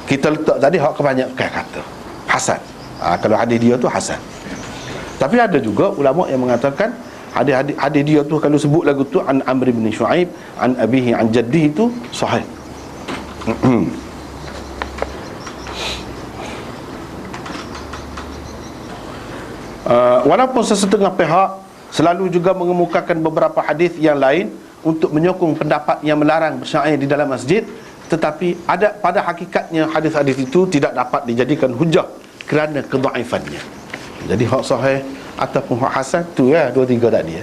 Kita letak tadi hak kebanyakan kata hasan. Kalau hadis dia tu hasan. Tapi ada juga ulama yang mengatakan hadis dia tu kalau sebut lagu tu an Amr bin Shu'aib an abihi an jaddi itu sahih. Walaupun sesetengah pihak selalu juga mengemukakan beberapa hadis yang lain untuk menyokong pendapat yang melarang bersyair di dalam masjid, tetapi pada hakikatnya hadis-hadis itu tidak dapat dijadikan hujah kerana kedhaifannya. Jadi hak sahih ataupun hak hasan tu dua tiga tadi.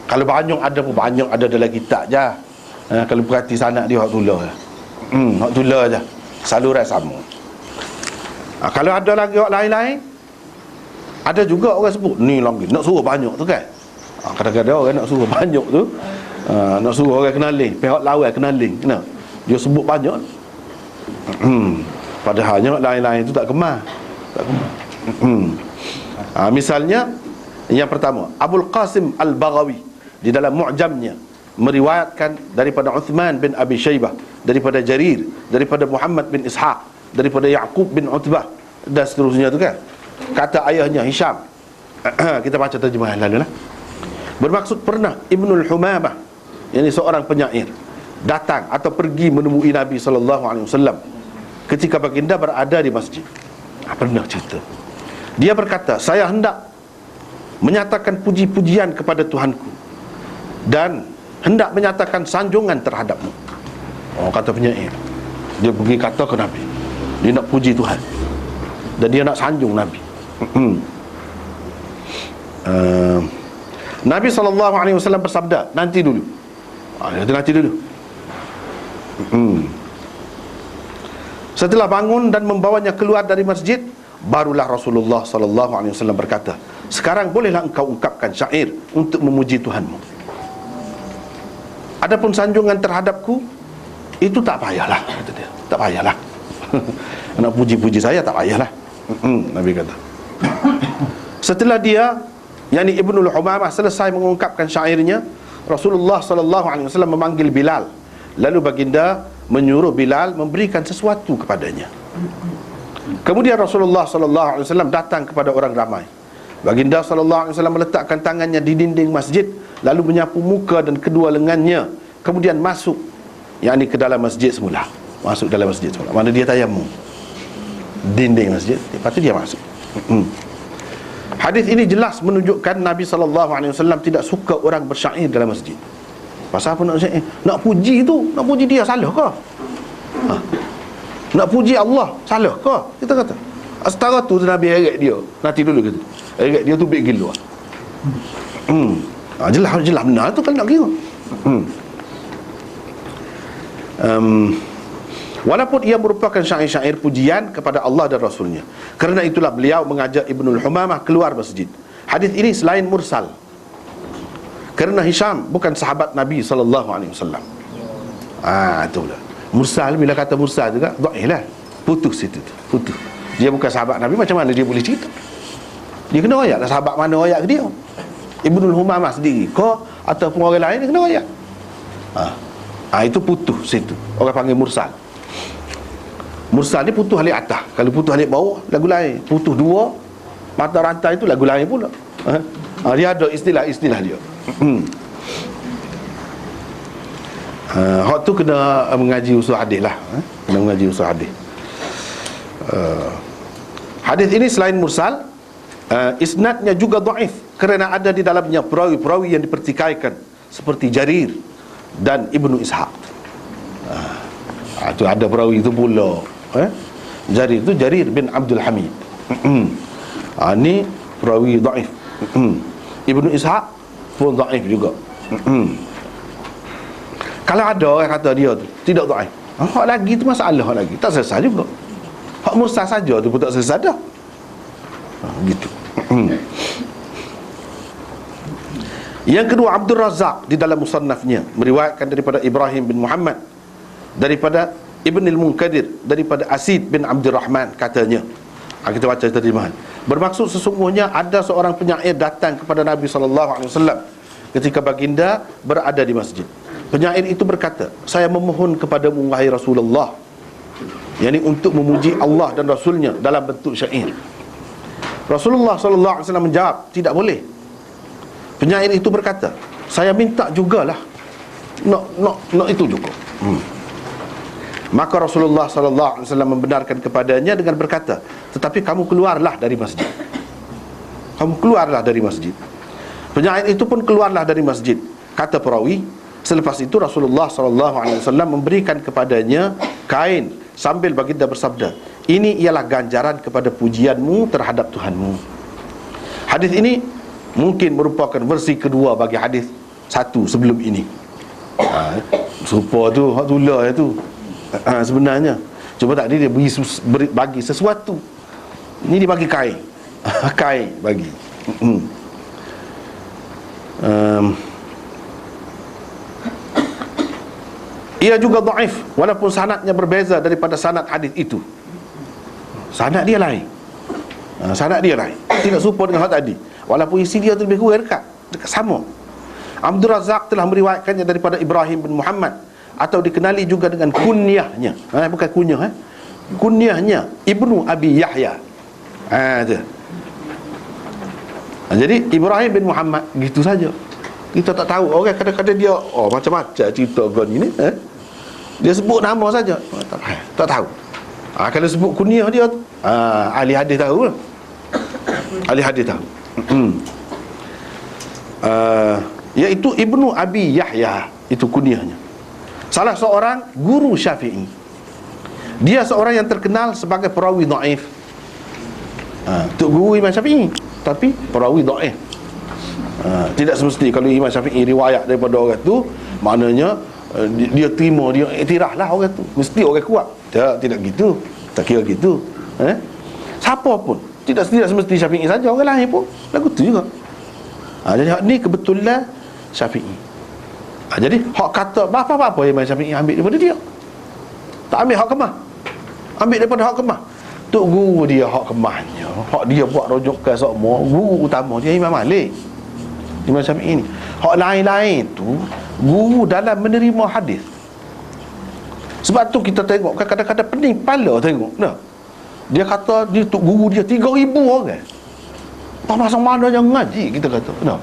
Kalau banyak ada pun banyak ada dalam kitab je. Kalau perhati sanad dia hak tulah. Hak tulah je. Saluran sama. Kalau ada lagi hak lain-lain, ada juga orang sebut ni lagi nak suruh banyak tu kan. Kadang-kadang orang nak suruh banyak tu, nak suruh orang kenaling, pihak lawan kenaling, kena dia sebut banyak. Padahalnya lain-lain tu tak kemar. Tak kemar. Misalnya yang pertama, Abul Qasim Al-Baghawi di dalam Mu'jamnya meriwayatkan daripada Uthman bin Abi Shaybah, daripada Jarir, daripada Muhammad bin Ishaq, daripada Ya'qub bin Utbah dan seterusnya tu kan. Kata ayahnya Hisham. Kita baca terjemahan lalu lah. Bermaksud pernah Ibnul Humamah, yang ini seorang penyair, datang atau pergi menemui Nabi SAW ketika baginda berada di masjid. Pernah cerita. Dia berkata, saya hendak menyatakan puji-pujian kepada Tuhanku dan hendak menyatakan sanjungan terhadapmu. Kata penyair. Dia pergi kata ke Nabi, dia nak puji Tuhan dan dia nak sanjung Nabi. Nabi SAW bersabda, nanti dulu. Nanti dulu. Setelah bangun dan membawanya keluar dari masjid, barulah Rasulullah SAW berkata, sekarang bolehlah engkau ungkapkan syair untuk memuji Tuhanmu. Adapun sanjungan terhadapku, itu tak payahlah, kata dia. Tak payahlah. Nak puji-puji saya tak payahlah. Nabi kata. Setelah dia, yakni Ibnul Humamah, selesai mengungkapkan syairnya, Rasulullah SAW memanggil Bilal. Lalu baginda menyuruh Bilal memberikan sesuatu kepadanya. Kemudian Rasulullah SAW datang kepada orang ramai. Baginda SAW meletakkan tangannya di dinding masjid, lalu menyapu muka dan kedua lengannya, kemudian masuk, yakni ke dalam masjid semula. Masuk dalam masjid semula. Mana dia tayamum dinding masjid, lepas tu dia masuk. Hadis ini jelas menunjukkan Nabi SAW tidak suka orang bersyair dalam masjid. Pasal apa nak syair? Nak puji tu, nak puji dia salah ke? Nak puji Allah salah ke? Kita kata setara tu Nabi heret dia. Nanti dulu kata heret dia tu baik gila. Jelas benar tu kalau nak kira. Walaupun ia merupakan syair-syair pujian kepada Allah dan Rasulnya. Kerana itulah beliau mengajak Ibnul Humamah keluar masjid. Hadis ini selain mursal, kerana Hisham bukan sahabat Nabi SAW. Itulah mursal. Bila kata mursal juga dhaif lah, putus itu tu. Putus. Dia bukan sahabat Nabi, macam mana dia boleh cerita? Dia kena royak lah. Sahabat mana royak ke dia? Ibnul Humamah sendiri ko ataupun orang lain dia kena royak. Itu putus situ. Orang panggil mursal. Mursal ni putus alik atas. Kalau putus alik bawah, lagu lain. Putus dua, mata rantai itu lagu lain pula. Dia ada istilah-istilah dia. Hak tu kena mengaji usul hadis lah. Kena mengaji usul hadis. Hadis ini selain mursal, isnadnya juga dhaif, kerana ada di dalamnya perawi-perawi yang dipertikaikan seperti Jarir dan Ibnu Ishaq. Itu ada perawi itu pula. Jarir itu Jarir bin Abdul Hamid. Ini perawi dhaif. Ibnu Ishaq pun dhaif juga. Kalau ada orang kata dia tu tidak dhaif, hak lagi tu masalah, hak lagi tak selesai juga. Hak mursal saja tu pun tak selesai dah. Gitu. Yang kedua, Abdul Razak di dalam musannafnya meriwayatkan daripada Ibrahim bin Muhammad, daripada Ibn al-Munkadir, daripada Asid bin Abdul Rahman, katanya, kita baca terjemahan. Bermaksud sesungguhnya ada seorang penyair datang kepada Nabi SAW ketika baginda berada di masjid. Penyair itu berkata, saya memohon kepadamu wahai Rasulullah, yakni untuk memuji Allah dan Rasulnya dalam bentuk syair. Rasulullah SAW menjawab, tidak boleh. Penyair itu berkata, saya minta jugalah nak itu juga. Maka Rasulullah SAW membenarkan kepadanya dengan berkata, tetapi kamu keluarlah dari masjid. Kamu keluarlah dari masjid. Penyair itu pun keluarlah dari masjid. Kata perawi, selepas itu Rasulullah SAW memberikan kepadanya kain sambil baginda bersabda, ini ialah ganjaran kepada pujianmu terhadap Tuhanmu. Hadis ini mungkin merupakan versi kedua bagi hadis satu sebelum ini. Serupa tu, hak tulah itu. Sebenarnya cuma tadi dia bagi sesuatu, ini dia bagi kain. Kain bagi. ia juga dhaif walaupun sanadnya berbeza daripada sanad hadis itu. Sanad dia lain. Sanad dia lain. Tidak serupa dengan hal tadi. Walaupun isi dia tu lebih kurang dekat sama. Abdul Razak telah meriwayatkannya daripada Ibrahim bin Muhammad, atau dikenali juga dengan kunyahnya. Bukan kunyah, kunyahnya Ibnu Abi Yahya. Tu. Jadi Ibrahim bin Muhammad gitu saja. Kita tak tahu. Orang kadang-kadang dia macam-macam cerita kau ni. Dia sebut nama saja. Tak tahu. Kalau sebut kunyah dia, ahli hadis tahu lah. Ahli hadis tahu. Iaitu Ibnu Abi Yahya, itu kunyahnya. Salah seorang guru Syafi'i. Dia seorang yang terkenal sebagai perawi dhaif. Tok guru Imam Syafi'i, tapi perawi dhaif. Tidak semesti kalau Imam Syafi'i riwayat daripada orang tu, maknanya dia terima, dia iktiraf lah orang tu, mesti orang kuat. Tidak gitu. Tak kira gitu. Siapa pun, tidak semesti Syafi'i saja, orang lain pun lagu tu juga. Jadi hak ni kebetulan Syafi'i. Jadi hak kata apa-apa Imam Syafi'i ambil daripada dia. Tak ambil hak kemah. Ambil daripada hak kemah. Tok guru dia hak kemahnya. Hak dia buat rujukan semua, guru utama dia Imam Malik. Imam Syafi'i ni. Hak lain-lain tu guru dalam menerima hadis. Sebab tu kita tengok kadang-kadang pening kepala tengok. Nah. Dia kata dia tok guru dia 3,000 orang. Tak pasang mana yang ngaji, kita kata. Nah.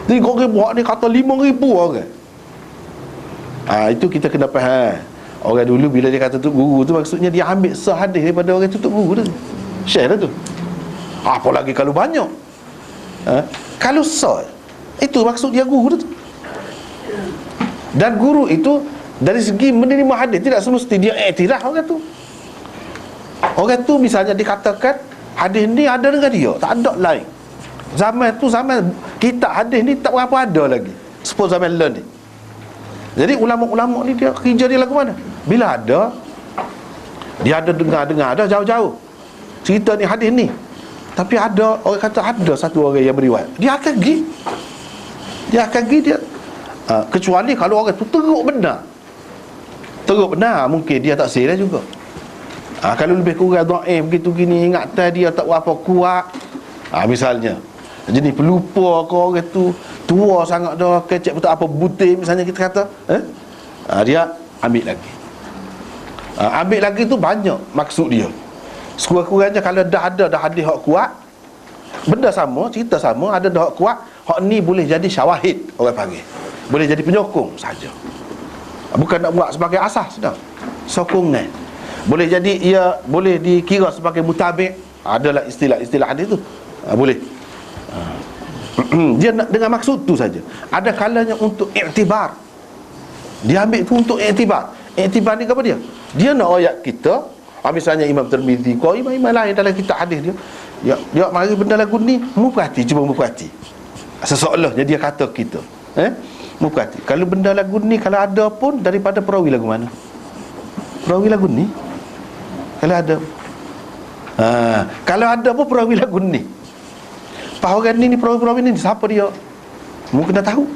3,000 orang ni kata 5,000 orang. Itu kita kena faham. Orang dulu bila dia kata tok guru tu, maksudnya dia ambil sehadis daripada orang tu tok guru tu. Share dah tu. Apalagi kalau banyak. Kalau sah, itu maksud dia guru tu. Dan guru itu dari segi menerima hadis, tidak semesti dia iktiraf orang tu. Orang tu misalnya dikatakan hadis ni ada dengan dia, tak ada lain. Zaman tu zaman kitab hadis ni tak berapa ada lagi. Sepuluh zaman lain ni. Jadi ulama-ulama ni dia kerja dia lagu mana? Bila ada, dia ada dengar-dengar, ada jauh-jauh cerita ni hadis ni. Tapi ada orang kata ada satu orang yang beriwayat, dia akan pergi dia kecuali kalau orang tu teruk benar. Mungkin dia tak silap juga. Kalau lebih kurang dhaif begitu gini, ingatan dia tak berapa kuat, misalnya jenis pelupa ke orang tu, tua sangat dah, kecek betul apa butir misalnya kita kata, dia ambil lagi. Ambil lagi tu banyak maksud dia. Sekurang-kurangnya kalau dah ada hadis hak kuat, benda sama, cerita sama, ada dah hak kuat, hak ni boleh jadi syawahid, orang panggil. Boleh jadi penyokong saja. Bukan nak buat sebagai asas dah. Sokongan. Boleh jadi ia boleh dikira sebagai mutabi'. Adalah istilah hadis tu. Boleh. Dia nak dengan maksud tu saja. Ada kalanya untuk iktibar. Dia ambil tu untuk iktibar. Iktibar ni apa dia? Dia nak ayat kita. Misalnya Imam Tirmizi, kau imam lain dalam kitab hadis dia mari benda lagu ni, cuba perhati. Seseolahnya dia kata kita. Perhati. Kalau benda lagu ni kalau ada pun daripada perawi lagu mana? Perawi lagu ni. Kalau ada. Kalau ada pun perawi lagu ni. Orang ni perawi ni siapa dia? Mungkin dah tahu.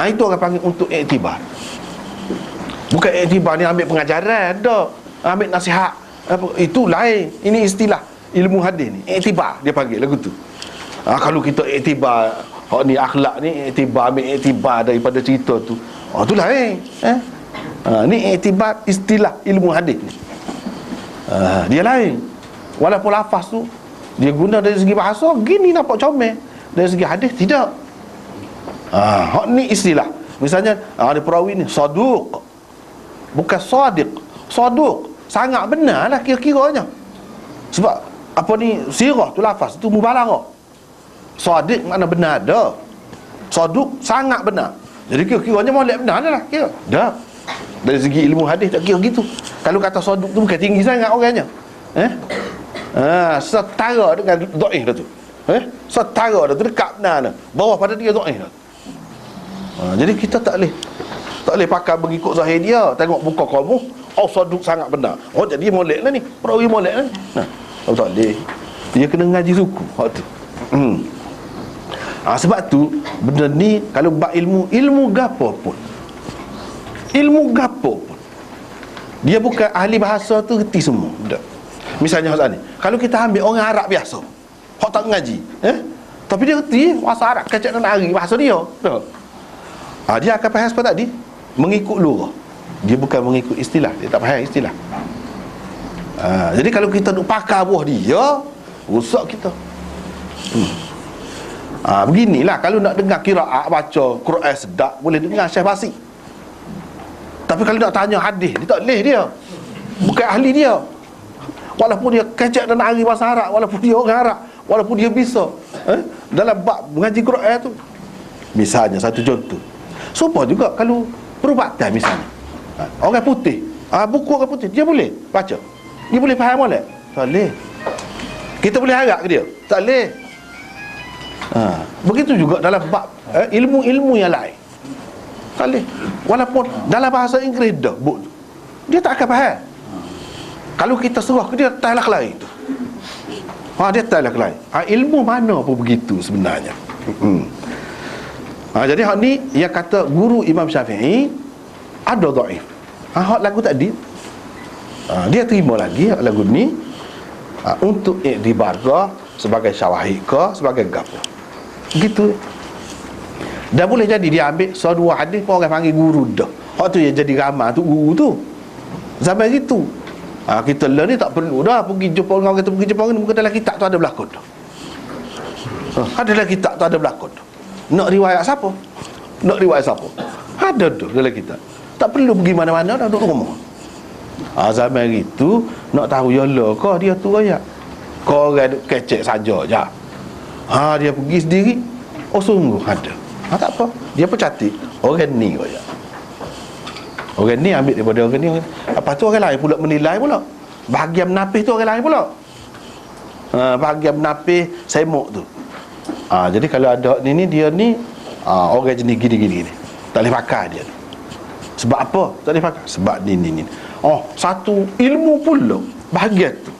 Itu orang panggil untuk iktibar. Bukan iktibar ni ambil pengajaran dah. Ambil nasihat. Itu lain. Ini istilah ilmu hadis ni. Iktibar dia panggil lagu tu. Kalau kita iktibar ni akhlak ni, ambil iktibar daripada cerita tu, tu lain. Ni iktibar istilah ilmu hadis ni. Dia lain. Walaupun lafaz tu dia guna dari segi bahasa gini nampak comel, dari segi hadis tidak. Ni istilah. Misalnya ada perawi ni saduq, bukan sadiq. Saduq sangat benar lah kira-kiranya. Sebab apa ni sirah tu lafaz tu mubalaghah. Sadiq makna benar dah. Saduq sangat benar. Jadi kira-kiranya molek benar dah kira. Dah. Dari segi ilmu hadis tak kira gitu. Kalau kata saduq tu bukan tinggi sangat orangnya. Setara dengan dhaif dah tu. Setara dah tu dekat benar dah. Bawah pada dia dhaif dah. Jadi kita tak boleh pakai mengikut zahir dia. Tengok muka kamu, saduq sangat benar. Jadi molek lah ni. Perawi molek lah ni. Tak boleh. Dia kena ngaji suku hak tu. Sebab tu benda ni kalau bab ilmu gapo pun, ilmu gapo pun, dia bukan ahli bahasa tu reti semua. Tak. Misalnya Ustaz ni, kalau kita ambil orang Arab biasa, hok tak ngaji, tapi dia reti bahasa Arab, kacak dan hari bahasa dia. Tak. Dia akan faham seperti tadi, mengikut lurah. Dia bukan mengikut istilah, dia tak faham istilah. Jadi kalau kita nak pakar buah dia, rusak kita. Beginilah kalau nak dengar qiraat baca Quran sedap, boleh dengar Syekh Basri. Tapi kalau nak tanya hadis, dia tak boleh dia. Bukan ahli dia. Walaupun dia kecek dan ahli bahasa Arab, walaupun dia orang Arab, walaupun dia bisa dalam bab mengaji Quran tu. Misalnya satu contoh. Supaya juga kalau perubatan misalnya, orang putih, buku orang putih, dia boleh baca, dia boleh faham boleh? Tak boleh. Kita boleh harap ke dia? Tak boleh. Begitu juga dalam bab ilmu-ilmu yang lain. Tak boleh. Walaupun dalam bahasa Inggeris dah buk, dia tak akan faham. Kalau kita suruh ke dia, tak lah lain tu. Dia tak lah lain. Ilmu mana pun begitu sebenarnya. Jadi hak ni yang kata guru Imam Syafi'i ada dhaif. Hak lagu tadi dia terima lagi hak lagu ni untuk iktibar ke, sebagai syawahid ke, sebagai gapo. Gitu. Dah boleh jadi dia ambil dua hadis pun orang panggil guru dah. Hak tu yang jadi ramai tu guru tu. Sampai gitu. Kita learn ni tak perlu dah pergi jumpa orang, kita pergi jumpa orang, muka dalam kitab tu ada berlakon dah. Ada dalam kitab tu ada berlakon dah. Nak riwayat siapa? Nak riwayat siapa? Ada tu dalam kitab. Tak perlu pergi mana-mana dah, duduk rumah. Zaman itu nak tahu yalah ke dia tu ayat. Kau orang duk kecek saja je. Dia pergi sendiri. Oh sungguh ada. Tak apa. Dia pun catik. Orang ni ayat. Orang ni ambil daripada orang ni. Lepas tu orang lain pula menilai pula. Bahagian menapis tu orang lain pula. Bahagian menapis semok tu. Jadi kalau ada ni dia ni orang jenis gini. Tak boleh pakai dia. Sebab apa? Tak boleh pakai. Sebab ni. Satu ilmu pula bahagian tu.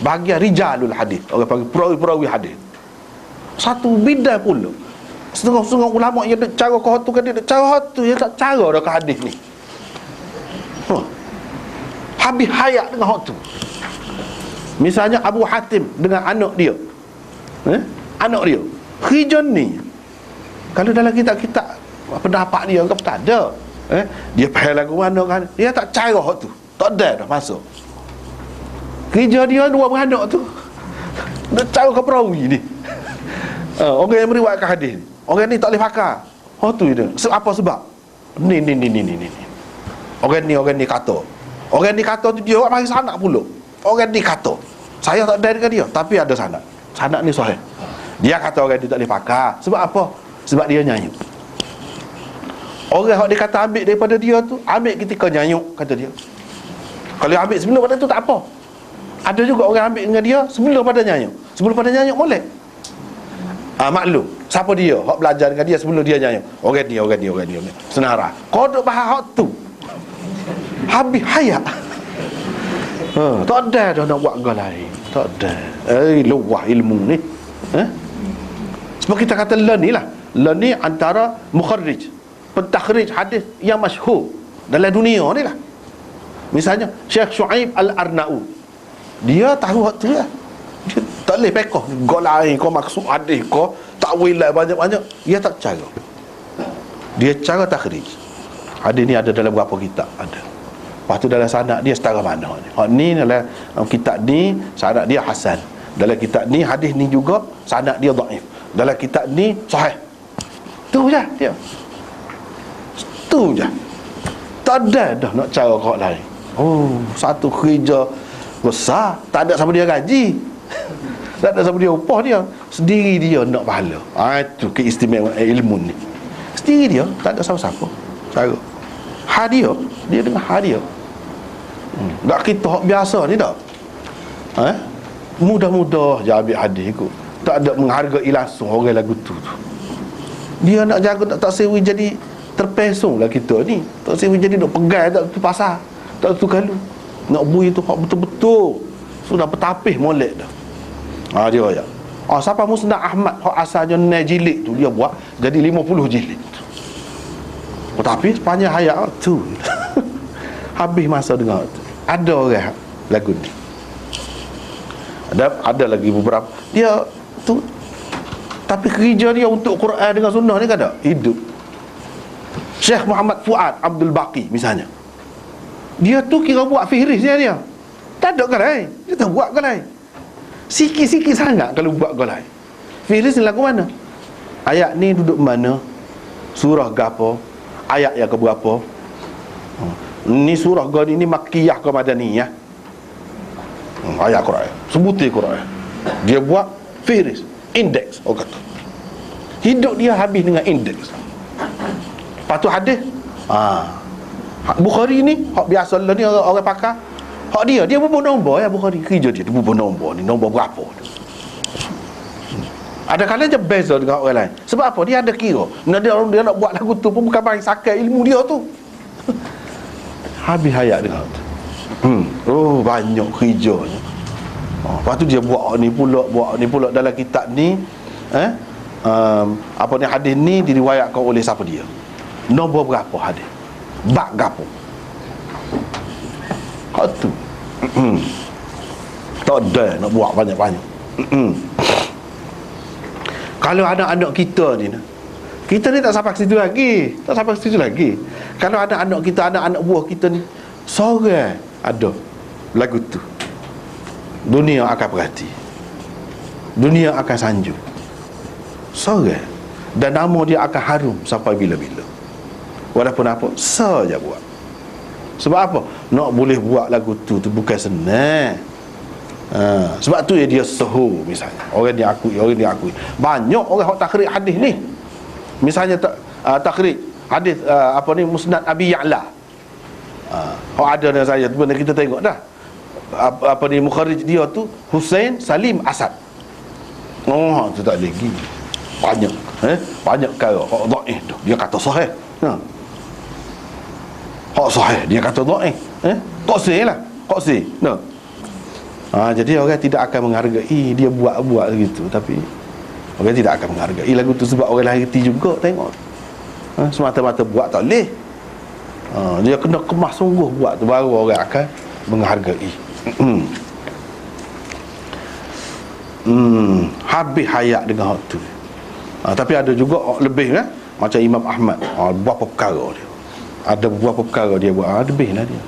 Bahagian rijalul hadis. Orang panggil perawi-perawi hadis. Satu bidang pula. Setengah-setengah ulama yang ada cara kau tu kan dia ada cara tu, dia tak cara dah ke hadis ni. Habis hayat dengan hak tu. Misalnya Abu Hatim dengan anak dia. Anak dia Khijan ni, kalau dalam kitab-kitab pendapat dia ke tak ada. Dia faham lagu mana kan, dia tak cara hak tu. Tak ada dah masuk. Kerja dia dua beranak tu. Dia cara ke perawi ni. Orang yang meriwayatkan hadis ni, orang ni tak boleh pakai. Tu dia. Apa sebab? Ni. Orang ni kata. Orang ni kata tu dia mari sanak pula. Orang ni kata. Saya tak ada dengan dia, tapi ada sanak. Sanak ni sahih. Dia kata orang ni tak boleh pakai. Sebab apa? Sebab dia nyanyuk. Orang yang dia kata ambil daripada dia tu, ambil ketika nyanyuk, kata dia. Kalau ambil sebelum pada tu tak apa. Ada juga orang ambil dengan dia sebelum pada nyanyuk. Sebelum pada nyanyuk boleh. Maklum siapa dia hak belajar dengan dia sebelum dia nyanyuk. Orang ni senara. Kau duk bahas hak tu, habis hayat. Tak ada dah nak buat gol lain. Tak ada. Luah ilmu ni. Sebab kita kata learn ni lah. Learn ni antara mukharrij, pentakhrij hadis yang masyhur dalam dunia ni lah. Misalnya Syekh Shu'aib Al-Arnaud, dia tahu hak tu lah. Dia tak boleh pekoh gol lain kau maksud hadis kau takwilah banyak-banyak. Dia tak cara. Dia cara takhrij. Hadis ni ada dalam berapa kitab ada. Lepas tu dalam sanad dia setara mana ni. Hak ni dalam kitab ni sanad dia hasan. Dalam kitab ni hadis ni juga sanad dia dhaif. Dalam kitab ni sahih. Tu je dia. Tu je. Tak ada dah nak cara kau lain. Satu kerja besar, tak ada siapa dia gaji. Tak ada siapa dia upah dia. Sendiri dia nak pahala. Itu keistimewaan ilmu ni. Sendiri dia, tak ada siapa-siapa. Cara dia dengan dia. Tak kita hak biasa ni tak. Mudah-mudah je ambil hadis ikut. Tak ada menghargai langsung orang lagu tu. Dia nak jaga tak sewi jadi terpesong lah kita ni. Tak sewi jadi nak pegang tak tu pasar. Tak tu kalu. Nak bui tu hak betul-betul. Sudah bertapis molek dah. Dia ya. Siapa Musnad Ahmad hak asalnya 9 jilid tu dia buat jadi 50 jilid. Tapi sepanjang hayat tu habis masa dengar tu. Ada orang lagu ni. Ada lagi beberapa dia tu, tapi kerja dia untuk Quran dengan sunnah ni kan tak hidup. Syekh Muhammad Fuad Abdul Baqi misalnya, dia tu kira buat fihris dia. Tak ada galai, dia tak buat galai. Sikit-sikit sangat kalau buat galai. Fihris ni lagu mana? Ayat ni duduk mana? Surah gapo? Ayat yang ke berapa? Ni surah gani ni Makkiyah ke Madaniyah? Ayat Quran, sebutir Quran. Dia buat fihris, indeks, orang kata. Hidup dia habis dengan indeks. Lepas tu hadis, Bukhari ni hak biasa lah ni orang pakar. Hak dia bubuh nombor ya Bukhari. Kerja dia bubuh nombor ni, nombor berapa tu. Ada kalanya beza dengan orang lain. Sebab apa? Dia ada kira. Dia nak buat lagu tu pun bukan main sakai ilmu dia tu. Habis hayat dengan tu. Banyak kerjanya. Lepas tu dia buat ni pula dalam kitab ni. Apa ni hadis ni diriwayatkan oleh siapa dia? Nombor berapa hadis? Bab gapo? Hak tu. Tak ada nak buat banyak-banyak. Kalau anak-anak kita ni tak sampai ke situ lagi. Kalau ada anak kita, anak-anak buah kita ni seorang ada lagu tu, dunia akan perhati, dunia akan sanjung seorang, dan nama dia akan harum sampai bila-bila. Walaupun apa saja buat. Sebab apa? Nak boleh buat lagu tu bukan senang. Sebab tu dia suhu misalnya. Orang dia akui. Banyak orang hak takhrij hadis ni. Misalnya takhrij hadis Musnad Abi Ya'la. Hak ada dengan saya tu, kita tengok dah. Mukharrij dia tu Husain Salim Asad. Tu tak lagi. Banyak banyak perkara hak dhaif tu dia kata sahih. Hak sahih dia kata dhaif. Qasih lah. Jadi orang tidak akan menghargai dia buat begitu. Tapi orang tidak akan menghargai lagu tu sebab orang lain reti juga tengok. Semata-mata buat tak boleh. Dia kena kemas sungguh buat tu, baru orang akan menghargai. Habis hayat dengan hak tu. Tapi ada juga lebih macam Imam Ahmad, berapa perkara dia. Ada beberapa perkara dia buat, lebih lah dia.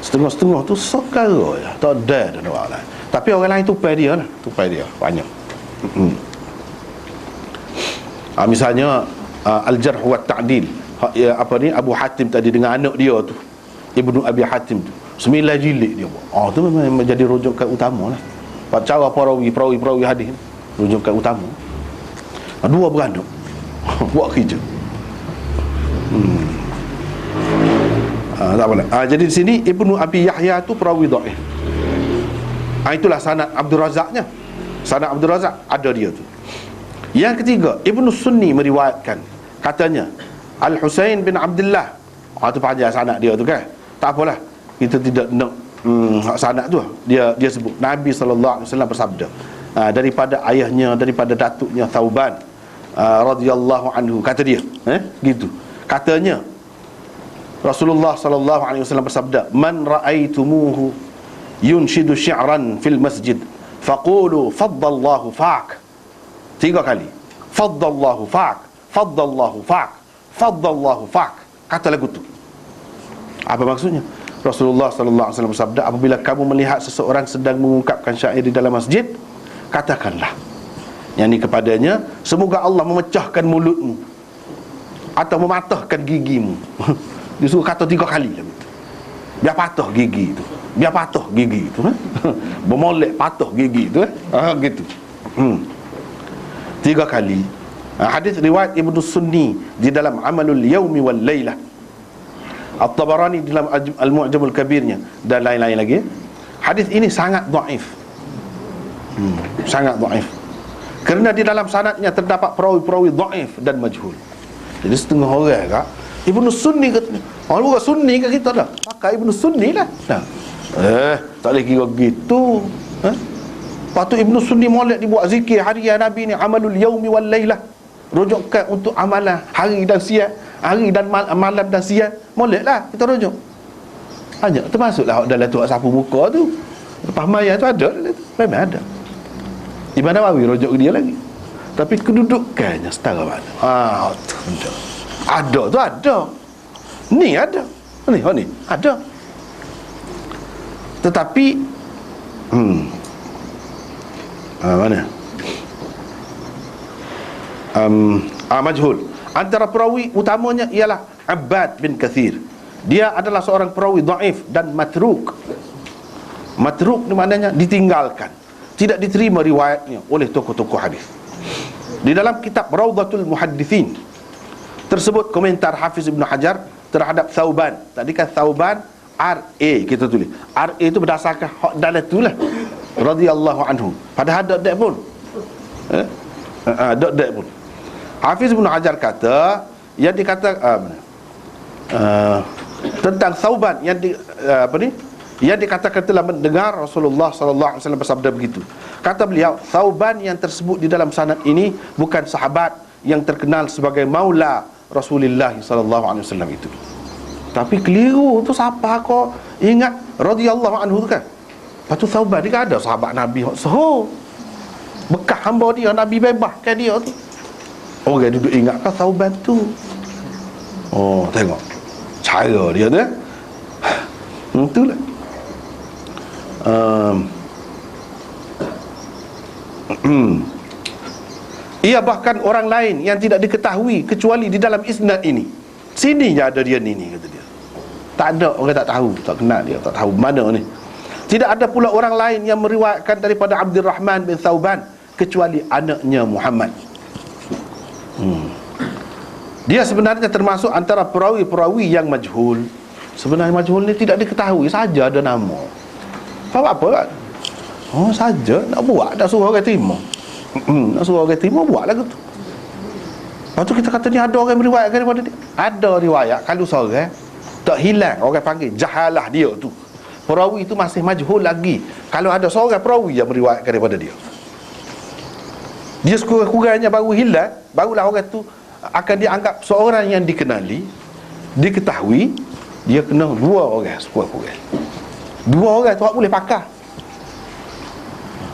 Setengah-setengah tu sekara je, tak ada orang lain. Tapi orang lain tupai dia banyak. Misalnya Al-Jarh wa Ta'dil, Abu Hatim tadi dengan anak dia tu, Ibnu Abi Hatim tu, 9 jilid dia buat. Tu memang menjadi rujukan utama lah. Cara perawi hadis, rujukan utama. Dua beranak buat kerja. Tak boleh. Jadi di sini Ibnu Abi Yahya tu perawi dhaif. Itulah sanad Abdul Razaknya. Sanad Abdul Razak ada dia tu. Yang ketiga, Ibnu Sunni meriwayatkan, katanya Al-Husain bin Abdullah. Tu panjang sanad dia tu kan. Tak apalah, kita tidak nak sanad tu. Dia sebut Nabi SAW bersabda, daripada ayahnya, daripada datuknya Thauban radhiyallahu anhu, kata dia gitu. Katanya Rasulullah sallallahu alaihi wasallam bersabda, "Man ra'aitumuhu yunshidu syi'ran fil masjid faqulu faddallahu fa'ak." 3 kali. Faddallahu fa'ak, faddallahu fa'ak, faddallahu fa'ak. Kata lagu tu. Apa maksudnya? Rasulullah sallallahu alaihi wasallam bersabda, apabila kamu melihat seseorang sedang mengungkapkan syair di dalam masjid, katakanlah yang ni kepadanya, semoga Allah memecahkan mulutmu atau mematahkan gigimu. Dia suruh kata 3 kali lah begitu. Biar patah gigi tu. Biar patah gigi tu. Bermolek patah gigi tu. Gitu. 3 kali. Hadis riwayat Ibnu Sunni di dalam Amalul Yaumi wal Lailah, At-Tabarani di dalam Al-Mu'jamul Kabirnya, dan lain-lain lagi. Hadis ini sangat dhaif. Sangat dhaif. Kerana di dalam sanadnya terdapat perawi-perawi dhaif dan majhul. Jadi setengah orang kak Ibnu Sunni katanya, bukan Sunni ke kita dah, pakai Ibnu Sunni lah. Tak boleh kira gitu. Lepas tu Ibnu Sunni molek dibuat zikir harian Nabi ni, amalul yaumi wal lailah, rujukkan untuk amalan hari dan siang, hari dan malam dan siang. Moleklah kita rujuk. Hanya termasuklah dalam tu sapu muka tu. Lepas maya tu ada, memang ada. Imam Nawawi rujuk dia lagi. Tapi kedudukannya setara mana? Tu benda. Ada tu ada. Ni ada. Ni ada. Tetapi mana? Majhul. Antara perawi utamanya ialah Abbad bin Kathir. Dia adalah seorang perawi dhaif dan matruk. Matruk ni maknanya ditinggalkan, tidak diterima riwayatnya oleh tokoh-tokoh hadis. Di dalam kitab Rawdatul Muhaddithin tersebut komentar Hafiz Ibn Hajar terhadap Thauban. Tadi kan Thauban RA kita tulis. RA itu berdasarkan hak dalam itulah radhiyallahu anhu. Padahal dek pun. Dek pun. Hafiz Ibn Hajar kata yang dikata tentang Thauban yang yang dikatakan telah mendengar Rasulullah sallallahu alaihi wasallam bersabda begitu. Kata beliau, Thauban yang tersebut di dalam sanad ini bukan sahabat yang terkenal sebagai maula Rasulullah sallallahu alaihi wasallam itu. Tapi keliru tu, siapa kau ingat radhiyallahu anhu tu kan? Lepas tu Thauban dia kan ada sahabat Nabi bekas hamba dia, Nabi bebaskan dia tu. Orang duduk ingat kan Thauban tu. Tengok cara dia tu. Itulah. Ia bahkan orang lain yang tidak diketahui kecuali di dalam isnad ini. Sininya ada dia ni kata dia. Tak ada orang tak tahu, tak kenal dia, tak tahu mana ni. Tidak ada pula orang lain yang meriwayatkan daripada Abdurrahman bin Thauban kecuali anaknya Muhammad. Dia sebenarnya termasuk antara perawi-perawi yang majhul. Sebenarnya majhul ni tidak diketahui, saja ada nama. Faham apa kan? Saja nak buat, nak suruh orang terima. Nak suruh orang terima, buat lagu tu. Lepas tu kita kata ni ada orang meriwayatkan daripada dia. Ada riwayat, kalau seorang tak hilang, orang panggil jahalah dia tu, perawi itu masih majhul lagi. Kalau ada seorang perawi yang meriwayatkan daripada dia, dia sekurang-kurangnya baru hilang, barulah orang tu akan dianggap seorang yang dikenali, diketahui. Dia kena dua orang sekurang-kurang. Dua orang tu tak boleh pakai.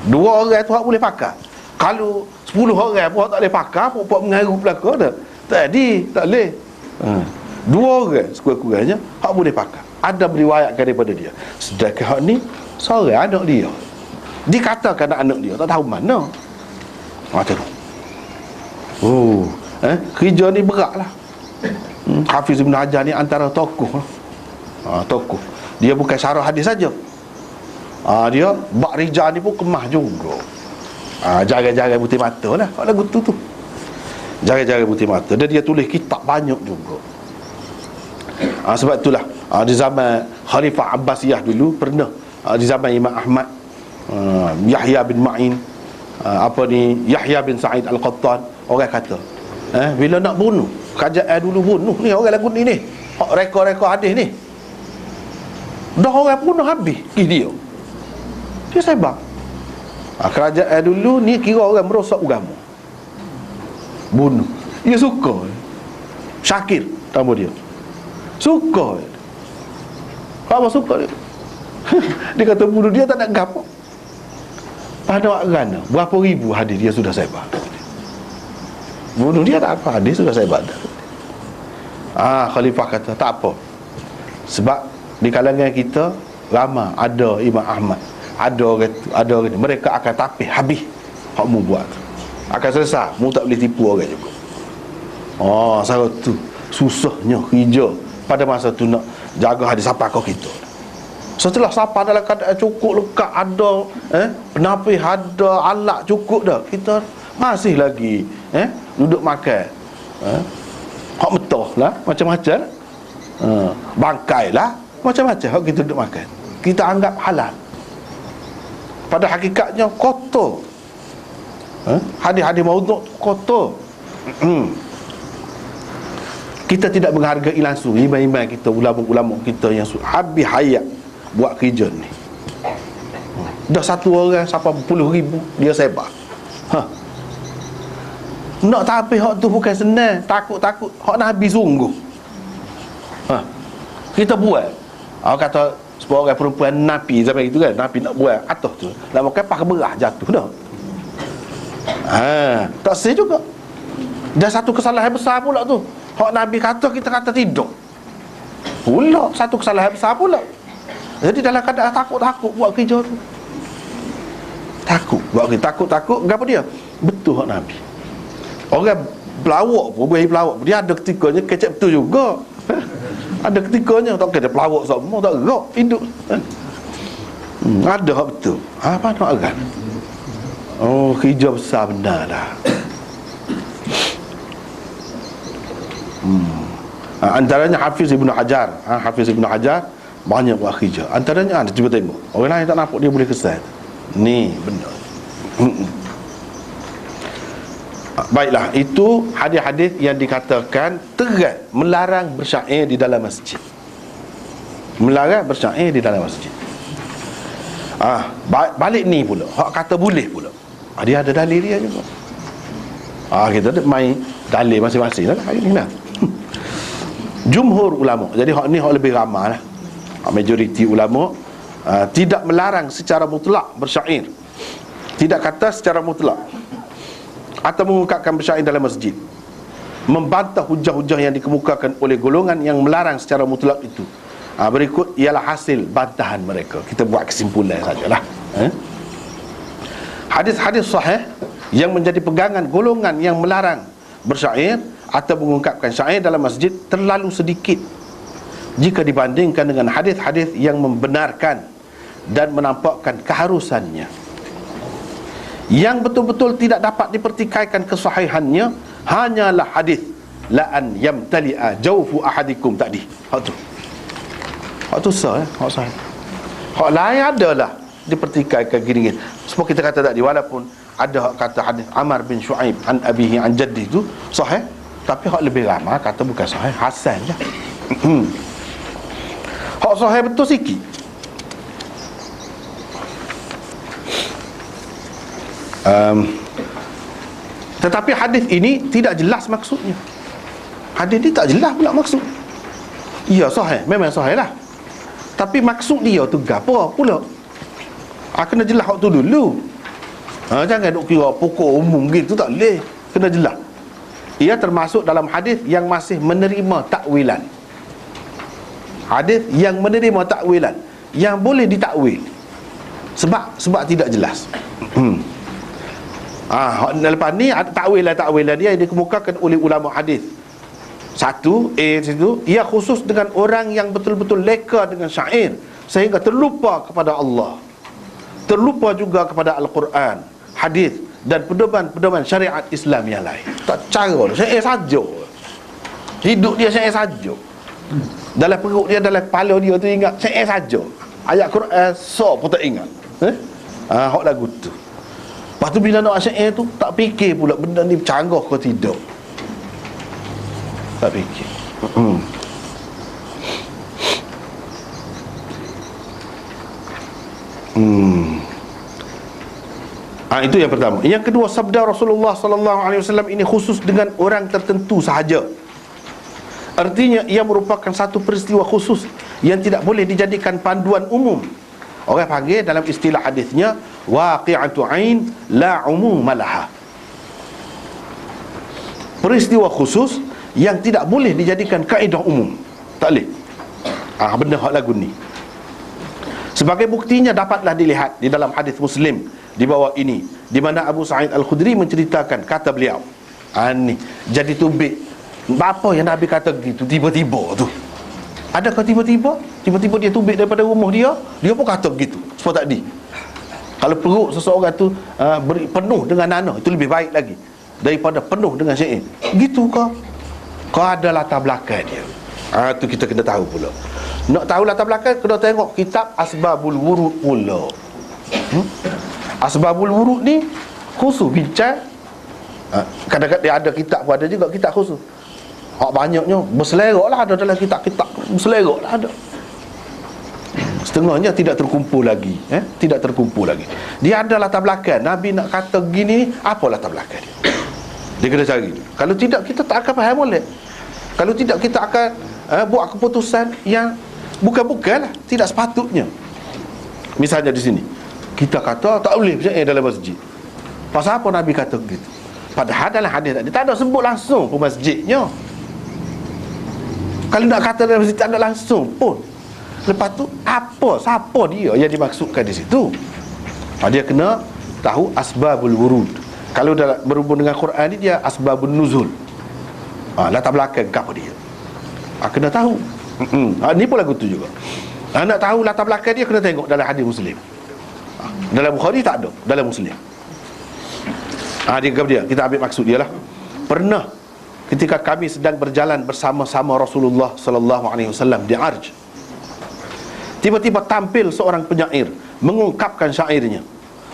Dua orang tu tak boleh pakai. Kalau 10 orang pun tak boleh pakai, puak mengaruh belakang dah. Tadi tak boleh. Dua orang sekurang-kurangnya hak boleh pakai. Ada beriwayatkan daripada dia. Sedangkan hak ni seorang anak dia. Dikatakan anak dia, tak tahu mana. Macam tu. Kerja ni beratlah. Hafiz Ibn Hajar ni antara tokoh lah. Tokoh. Dia bukan syarah hadis saja. Dia bak rijal ni pun kemah juga. Jaga-jaga putih mata lah kalau lagu tu. Jaga-jaga putih mata. Dan dia tulis kitab banyak juga. Sebab itulah di zaman Khalifah Abbasiyah dulu pernah, di zaman Imam Ahmad, Yahya bin Ma'in, Yahya bin Sa'id Al-Qattan, orang kata bila nak bunuh, kerajaan dulu bunuh ni orang lagu ni rekod-rekod hadis ni, dah orang bunuh habis dia sebab kerajaan dulu ni kira orang merosak agama, bunuh. Dia suka Syakir nama dia, suka apa suka dia. Dia kata bunuh dia tak nak gapo. Pada waktu berapa ribu hadis dia sudah sebar. Bunuh dia tak apa, hadis sudah sebar dah. Khalifah kata tak apa, sebab di kalangan kita ramai ada Imam Ahmad, ada orang mereka akan tapis habis hak mu buat, akan selesai, mu tak boleh tipu orang juga. Sebab tu susahnya kerja pada masa tu nak jaga hadis siapa kau kita. Setelah siapa dalam keadaan cukup lekat, ada penapis, ada alat cukup dah, kita masih lagi duduk makan hak metah lah, macam-macam bangkai lah, macam-macam hak kita duduk makan, kita anggap halal, pada hakikatnya kotor. Hadis-hadis maudhu' kotor. Kita tidak menghargai langsung imam-imam kita, ulama-ulama kita yang habis hayat buat kerja ni. Dah satu orang sampai puluh ribu dia sebar. Nak tapi hak tu bukan senang. Takut-takut hak Nabi sungguh. Kita buat. Kata sebuah orang perempuan Nabi sampai itu kan, Nabi nak buat atas tu. Lama kepah berah jatuh dah. Tak sah juga. Dah satu kesalahan besar pula tu. Hak Nabi kata kita kata tidak. Pula satu kesalahan besar pula. Jadi dalam keadaan takut-takut buat kerja tu. Takut buat kerja, takut-takut apa dia? Betul hak Nabi. Orang pelawak pun, boleh pelawak pun, dia ada ketikanya kecek betul juga. Ada ketikanya tak kena pelawak semua tak gerak hidup. Ada hak betul. Apa nak agak? Oh, kerja besar benar dah. Antaranya Hafiz Ibn Hajar. Hafiz Ibn Hajar banyak buat kerja. Antaranya cuba tengok. Orang lain tak nampak dia boleh kesal. Ni benar. Baiklah, itu hadis-hadis yang dikatakan terang melarang bersyair di dalam masjid. Melarang bersyair di dalam masjid. Balik ni pula, hak kata boleh pula. Dia ada dalil dia juga. Kita ada main dalil masing-masing lah hari ni lah. Jumhur ulama. Jadi hak ni hak lebih ramai lah. Majoriti ulama tidak melarang secara mutlak bersyair. Tidak kata secara mutlak atau mengungkapkan bersyair dalam masjid, membantah hujah-hujah yang dikemukakan oleh golongan yang melarang secara mutlak itu. Berikut ialah hasil bantahan mereka. Kita buat kesimpulan sajalah. Hadis-hadis sahih yang menjadi pegangan golongan yang melarang bersyair atau mengungkapkan syair dalam masjid terlalu sedikit jika dibandingkan dengan hadis-hadis yang membenarkan dan menampakkan keharusannya. Yang betul-betul tidak dapat dipertikaikan kesahihannya hanyalah hadis la an yamtali'a jawfu ahadikum tadi. Hak tu sah hak sahih. Hak lain adalah dipertikaikan gini-gini. Seperti kita kata tadi, walaupun ada hak kata hadis Amr bin Shu'aib an abihi an jaddi tu sahih, tapi hak lebih ramai kata bukan sahih, hasan je. Hak sahih betul sikit. Tetapi hadis ini tidak jelas maksudnya. Hadis ini tak jelas pula maksud. Ya sahih, memang sahih lah, tapi maksud dia tu apa pula? Kena jelas hak tu dulu. Jangan duk kira pokok umum gitu, tak boleh. Kena jelas. Ia termasuk dalam hadis yang masih menerima takwilan. Hadis yang menerima takwilan, yang boleh ditakwil. Sebab tidak jelas. Lepas ni takwilan dia yang dikemukakan oleh ulama hadis. Satu, situ, ia khusus dengan orang yang betul-betul leka dengan syair sehingga terlupa kepada Allah, terlupa juga kepada Al-Quran, hadis dan pedoman-pedoman syariat Islam yang lain. Tak cara syair saja. Hidup dia syair saja. Dalam perut dia, dalam kepala dia tu ingat syair saja. Ayat Quran pun tak ingat. Hak lagu tu. Lepas tu bila nak syair tu tak fikir pula benda ni canggah ke tidak. Tak fikir. Itu yang pertama. Yang kedua, sabda Rasulullah sallallahu alaihi wasallam ini khusus dengan orang tertentu sahaja. Artinya ia merupakan satu peristiwa khusus yang tidak boleh dijadikan panduan umum. Orang panggil dalam istilah hadisnya waqi'atu ain la umum malaha. Peristiwa khusus yang tidak boleh dijadikan kaedah umum. Tak boleh. Benda hak lagu ni. Sebagai buktinya dapatlah dilihat di dalam hadis Muslim di bawah ini, di mana Abu Sa'id Al-Khudri menceritakan, kata beliau, ni jadi tubik. Apa yang Nabi kata gitu tiba-tiba tu? Adakah tiba-tiba dia tubik daripada rumah dia pun kata begitu. Sebab tadi kalau perut seseorang tu penuh dengan nanah, itu lebih baik lagi daripada penuh dengan syair. Gitu ke? Kau ada latar belakang dia. Tu kita kena tahu pula. Nak tahu latar belakang, kena tengok kitab Asbabul Wurud pula. Asbabul Wurud ni khusus bincang. Kadang-kadang dia ada kitab pun ada juga kitab khusus. Hak banyaknya berselerak lah ada dalam kitab-kitab. Berselerak lah ada. setengahnya tidak terkumpul lagi, tidak terkumpul lagi. Dia ada latar belakang. Nabi nak kata gini, apa latar belakang dia? Dia kena cari. Kalau tidak, kita tak akan faham boleh. Kalau tidak, kita akan buat keputusan yang bukan-bukan lah, tidak sepatutnya. Misalnya di sini kita kata tak boleh syair dalam masjid. Pasal apa Nabi kata begitu? Padahal dalam hadis tadi tak ada sebut langsung pun masjidnya. Kalau nak kata dalam masjid, tak ada langsung pun. Lepas tu siapa dia yang dimaksudkan di situ? Dia kena tahu asbabul wurud. Kalau dah berhubung dengan Quran ni, dia asbabun nuzul. Latar belakang apa dia? Kena tahu. Ni pun lagu tu juga. Nak tahu latar belakang dia, kena tengok dalam hadis Muslim. Dalam Bukhari tak ada, dalam Muslim. Dia kita ambil maksud dia lah. Pernah ketika kami sedang berjalan bersama-sama Rasulullah sallallahu alaihi wasallam di Arj, tiba-tiba tampil seorang penyair mengungkapkan syairnya.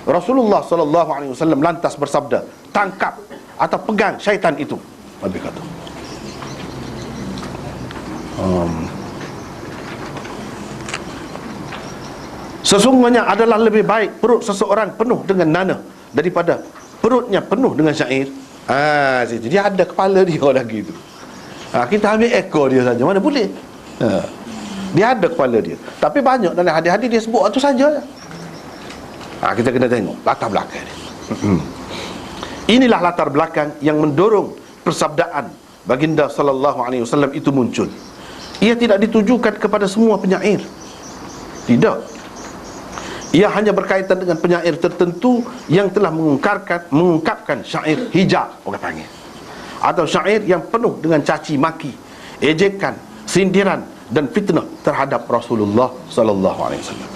Rasulullah sallallahu alaihi wasallam lantas bersabda, "Tangkap atau pegang syaitan itu." Nabi kata. Sesungguhnya adalah lebih baik perut seseorang penuh dengan nanah daripada perutnya penuh dengan syair. Situ dia ada kepala dia lagi tu. Kita ambil ekor dia saja, mana boleh. Dia ada kepala dia. Tapi banyak dalam hadis-hadis dia sebut itu saja. Kita kena tengok latar belakang dia. Inilah latar belakang yang mendorong persabdaan baginda sallallahu alaihi wasallam itu muncul. Ia tidak ditujukan kepada semua penyair. Tidak. Ia hanya berkaitan dengan penyair tertentu yang telah mengungkapkan syair hijab, orang panggil, atau syair yang penuh dengan caci maki, ejekan, sindiran dan fitnah terhadap Rasulullah sallallahu alaihi wasallam.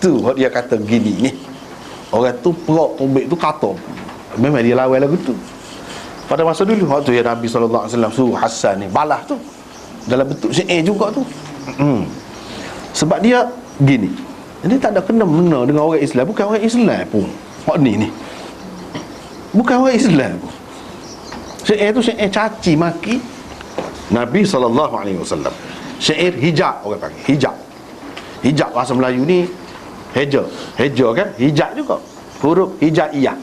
Tu dia kata gini ni. Orang tu perok tobek tu kata. Memang dia lawan lagu tu. Pada masa dulu waktu yang Nabi sallallahu alaihi wasallam suruh Hasan ni balas tu dalam bentuk syair juga tu. Sebab dia gini. Ini tak ada kena-mena dengan orang Islam. Bukan orang Islam pun hak ni bukan orang Islam pun. Syair tu syair caci maki Nabi sallallahu alaihi wasallam. Syair hijab, orang panggil hijab. Hijab bahasa Melayu ni heja kan, hijab juga. Huruf hijaiyah.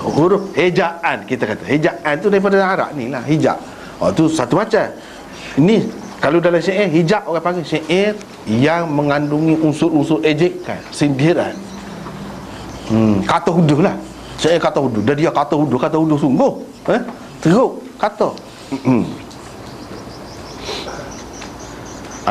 Huruf hejaan kita kata. Hejaan tu daripada Arab ni lah, hijab. Tu satu macam. Ini kalau dalam syair hijab, orang panggil syair yang mengandungi unsur-unsur ejekan, sindiran. Kata huduh lah. Syair kata huduh. Dan dia kata huduh sungguh. Teruk kata.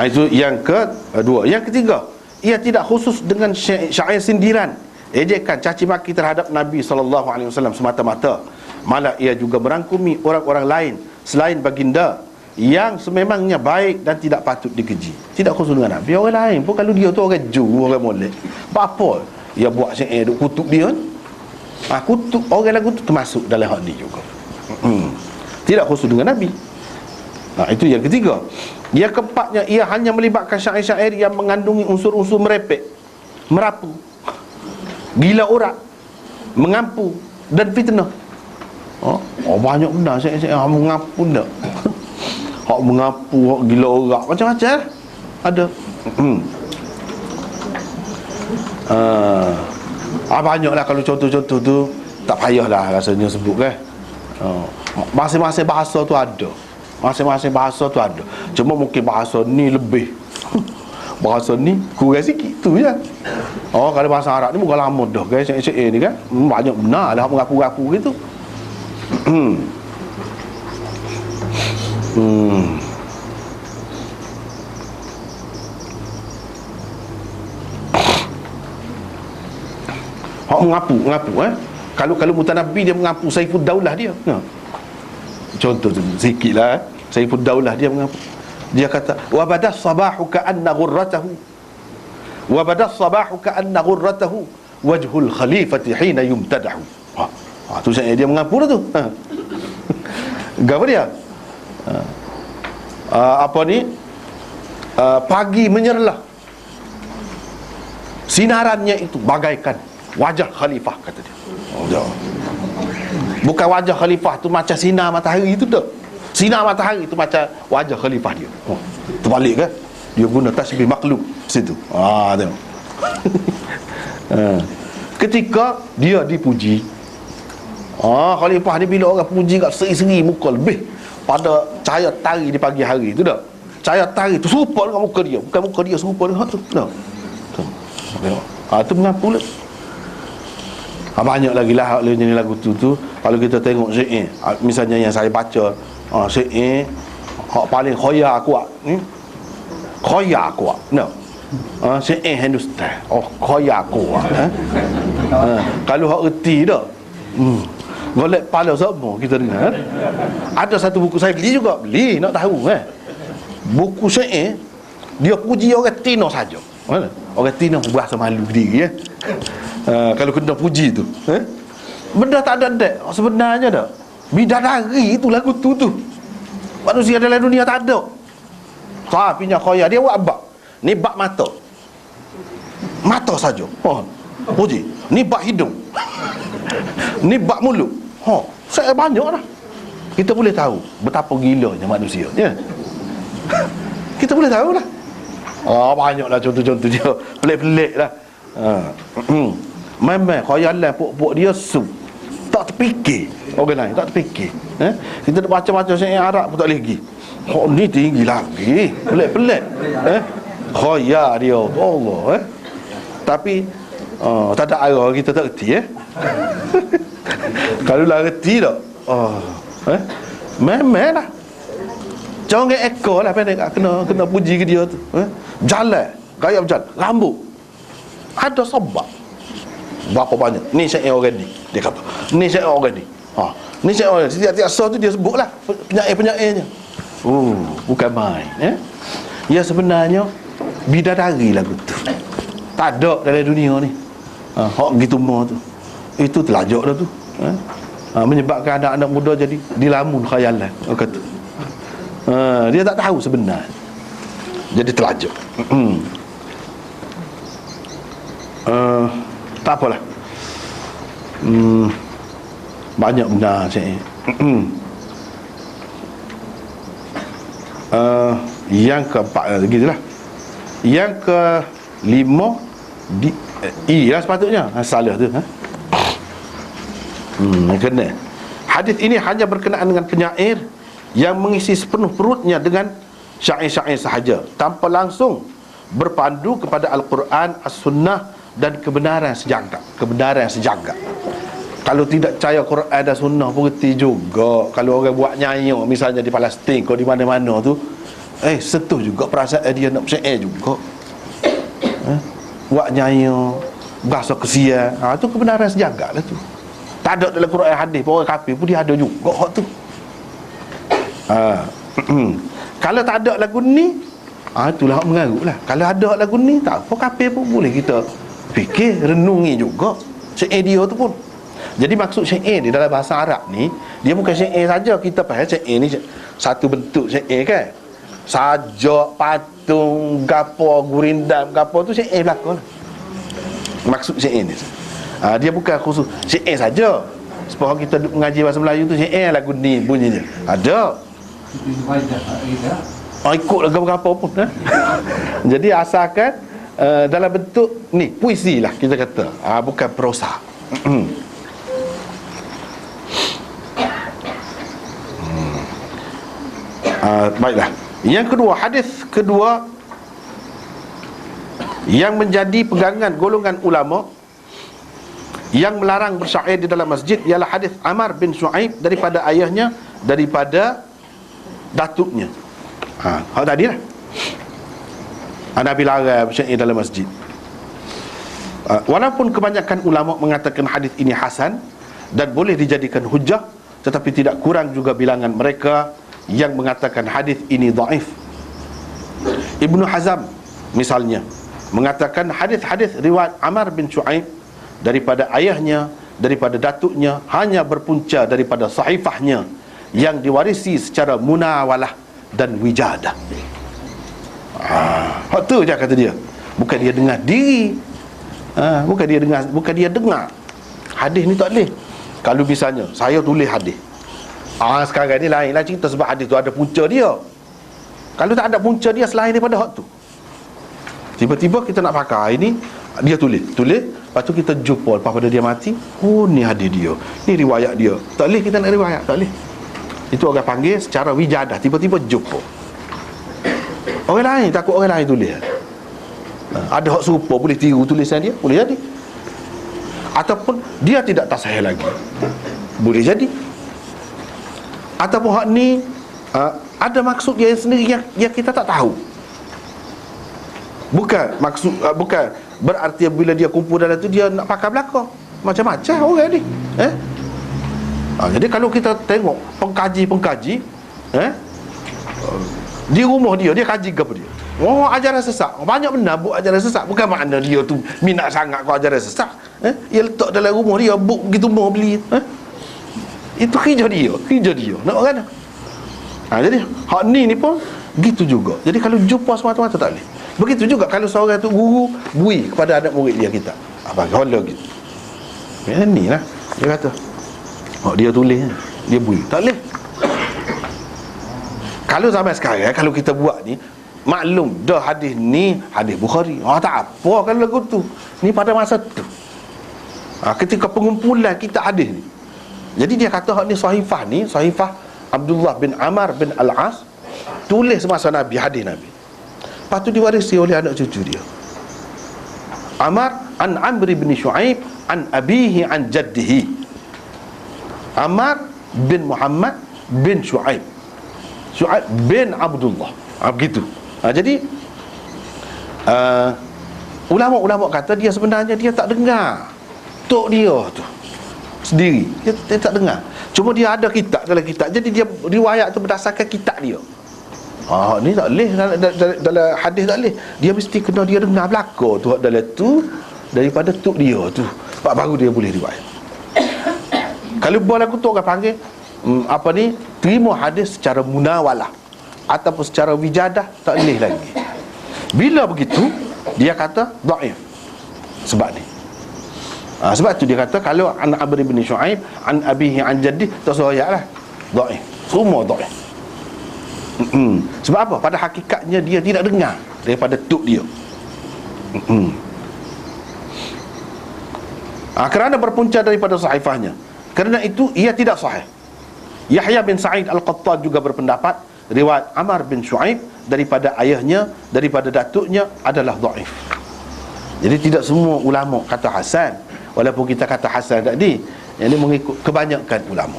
Itu yang kedua. Yang ketiga, ia tidak khusus dengan syair sindiran, ejekan, caci maki terhadap Nabi SAW semata-mata. Malah ia juga merangkumi orang-orang lain selain baginda yang sememangnya baik dan tidak patut dikeji. Tidak khusus dengan Nabi, orang lain pun kalau dia tu orang Ju, orang molek, apa dia buat syair duk kutuk dia kan? Kutuk orang lagu tu termasuk dalam hal ni juga. Tidak khusus dengan Nabi. Itu yang ketiga. Yang keempatnya, ia hanya melibatkan syair-syair yang mengandungi unsur-unsur merepek, merapu, gila orak, mengampu dan fitnah. Banyak benda syair-syair yang mengampu dah. Hak mengapu, hak gila orak, macam-macam ada. Banyaklah kalau contoh-contoh tu tak payahlah rasanya sebut kan. Masing-masing bahasa tu ada. Masing-masing bahasa tu ada. Cuma mungkin bahasa ni lebih bahasa ni kurang sikit tu je. Kalau bahasa Arab ni bukan lama dah kan, syair ni kan banyak benar lah mengapu-ngapu gitu. Hak mengapu kalau Mutanabbi dia mengapu Saifud Daulah dia. Contoh tu sikitlah. Saifud Daulah dia mengapu. Dia kata wa badas sabahu ka'anna ghurratahu wa badas sabahu ka'anna ghurratahu wajhul khalifati hina yumtadahu. Tu saya dia mengapu dah tu. Apa dia? Pagi menyerlah, sinarannya itu bagaikan wajah khalifah, kata dia. Bukan wajah khalifah tu macam sinar matahari itu tak. Sinar matahari itu macam wajah khalifah dia. Terbalik kan? Dia guna tasbih makhluk situ. Tengok. Ketika dia dipuji, khalifah ni bila orang puji kat seri-seri muka lebih pada cahaya tari di pagi hari tu dah. Cahaya tari tu serupa dengan muka dia, bukan muka dia serupa dengan tu dah. Tu mengapa pula? Banyak lagi lah jenis lagu tu. Kalau kita tengok syair, misalnya yang saya baca, syair hak paling khoya kuat ni, khoya kuat no. Syair Hindustan, khoya kuat. Kalau hak erti dah, golek kepala semua kita dengar. Ada satu buku saya beli juga, nak tahu buku syair, dia puji orang Tino saja. Orang Tino berasa malu diri kalau kena puji tu, benda tak ada dek sebenarnya dah. Bidadari itu lagu tu. Manusia dalam dunia tak ada. Tapi khoya dia buat bak. Ni bak mata. Mata saja. Puji. Ni bak hidung. Ni bak mulut. Saya banyak dah. Kita boleh tahu betapa gilanya manusia, Kita boleh tahu lah. Banyaklah contoh-contoh dia. Pelik-pelik lah. Memang khayalan pok-pok dia tak terfikir. Orang lain tak terfikir. Kita nak baca-baca syair Arab pun tak boleh pergi. Ni tinggi lagi. Pelik-pelik. Khayal dia Allah. Tapi tak ada arah kita tak reti. Kalau lah reti tak, memang lah. Jangan ekor lah pendek kena puji ke dia tu. Jalan, gaya berjalan, rambut ada sebab. Berapa banyak ni syair orang ni, dia kata ni syair orang ni, ni syair orang ni. Setiap asal tu dia sebut lah penyair-penyairnya. Bukan main. Ya sebenarnya bidadari lagu tu tak ada dalam dunia ni. Hak gitu mau tu, itu telajak dah tu. Menyebabkan anak-anak muda jadi dilamun khayalan, kata. Dia tak tahu sebenarnya, jadi telajak. Tak apalah. Banyak benar saya. Yang keempat gitulah. Yang kelima lah sepatutnya. Salah tu. Kena. Hadis ini hanya berkenaan dengan penyair yang mengisi sepenuh perutnya dengan syair-syair sahaja, tanpa langsung berpandu kepada Al-Quran, As-Sunnah dan kebenaran sejagat. Kalau tidak percaya Quran dan Sunnah pun reti juga. Kalau orang buat nyanyi misalnya di Palestin, kalau di mana-mana tu, sentuh juga perasaan dia nak bersyai juga. Buat nyanyi bahasa kesian, tu kebenaran sejagat lah tu. Tak ada dalam Quran hadis pun, orang kafir pun dia ada juga hak tu. Kalau tak ada lagu ni, itulah hak mengarut lah. Kalau ada lagu ni, tak apa, kafir pun boleh kita fikir, renungi juga syair dia tu pun. Jadi maksud syair ni dalam bahasa Arab ni, dia bukan syair saja. Kita faham syair ni satu bentuk syair kan. Sajak, patung, gapo, gurindam, gapo tu syair belaka lah. Maksud syair ni dia bukan khusus syair saja. Sebab kita mengaji bahasa Melayu tu syair lagu ni bunyinya. Ada ikut lagu berapa pun. Jadi asalkan dalam bentuk ni puisi lah kita kata, bukan prosa. Baiklah. Yang kedua, hadis kedua yang menjadi pegangan golongan ulama yang melarang bersyair di dalam masjid ialah hadis Amar bin Shu'aib daripada ayahnya, daripada datuknya. Hak tadi lah, Nabi larang bersyair dalam masjid. Walaupun kebanyakan ulama mengatakan hadis ini hasan dan boleh dijadikan hujah, tetapi tidak kurang juga bilangan mereka yang mengatakan hadis ini dhaif. Ibnu Hazm misalnya mengatakan hadis-hadis riwayat Amar bin Shu'aib daripada ayahnya, daripada datuknya, hanya berpunca daripada sahifahnya yang diwarisi secara munawalah dan wijadah. Hak tu je kata dia. Bukan dia dengar diri. Bukan dia dengar. Hadis ni tak boleh. Kalau misalnya saya tulis hadis, sekarang ni lainlah cerita, sebab hadis tu ada punca dia. Kalau tak ada punca dia selain daripada hak tu, Tiba-tiba kita nak pakai ni, dia tulis. Lepas tu kita jumpa lepas pada dia mati, oh ni hadis dia, ni riwayat dia. Tak boleh kita nak riwayat, tak boleh. Itu orang panggil secara wijadah. Tiba-tiba jumpa. Orang lain, takut orang lain tulis. Ada hak serupa, boleh tiru tulisan dia, boleh jadi. Ataupun dia tidak tasahih lagi, boleh jadi. Ataupun hak ni ada maksud dia sendiri yang kita tak tahu. Bukan maksud, bukan berarti bila dia kumpul dalam tu dia nak pakai belakang. Macam-macam orang ni. Jadi kalau kita tengok pengkaji di rumah dia kaji ke apa dia? Oh, ajaran sesat. Banyak benar buat ajaran sesat. Bukan makna dia tu minat sangat kau ajaran sesat. Dia letak dalam rumah dia, buk begitu mau beli. Itu kerja dia. Nak orang. Jadi hak ni pun gitu juga. Jadi kalau jumpa semata-mata tak boleh. Begitu juga kalau seorang tu guru bui kepada anak murid dia kita. Bagaimana gitu. Ni lah dia kata. Dia tulis, dia bui. Tak boleh. Kalau zaman sekarang, kalau kita buat ni, maklum dah hadis ni hadis Bukhari. Tak apa kalau lagu tu. Ni pada masa tu. Ketika pengumpulan kita hadis ni. Jadi dia kata hak ni sahifah Abdullah bin Amr bin Al-As, tulis semasa Nabi, hadis Nabi. Lepas tu diwarisi oleh anak cucu dia. Amr an Amr bin Shu'aib an abihi an jaddihi. Amr bin Muhammad bin Shu'aib bin Abdullah. Begitu. Jadi ulama-ulama kata dia sebenarnya dia tak dengar tok dia tu sendiri. Dia tak dengar. Cuma dia ada kitab dalam kitab. Jadi dia riwayat tu berdasarkan kitab dia. Ni tak boleh dalam hadis tak boleh. Dia mesti kena dia dengar belaka tu dalam tu daripada tok dia tu. Baru dia boleh riwayat. Kalau boleh aku tu orang panggil terima hadis secara munawalah ataupun secara wijadah, tak boleh lagi. Bila begitu dia kata dhaif. Sebab ni sebab tu dia kata kalau an Amr bin Shu'aib an abihi an jaddi, tak soyak lah, dhaif. Semua dhaif. Sebab apa? Pada hakikatnya dia tidak dengar daripada tok dia. Kerana berpunca daripada sahifahnya. Kerana itu ia tidak sahih. Yahya bin Sa'id Al-Qattan juga berpendapat riwayat Amr bin Shu'aib daripada ayahnya, daripada datuknya adalah dhaif. Jadi tidak semua ulama kata hasan. Walaupun kita kata hasan tadi, yang ini mengikut kebanyakan ulama.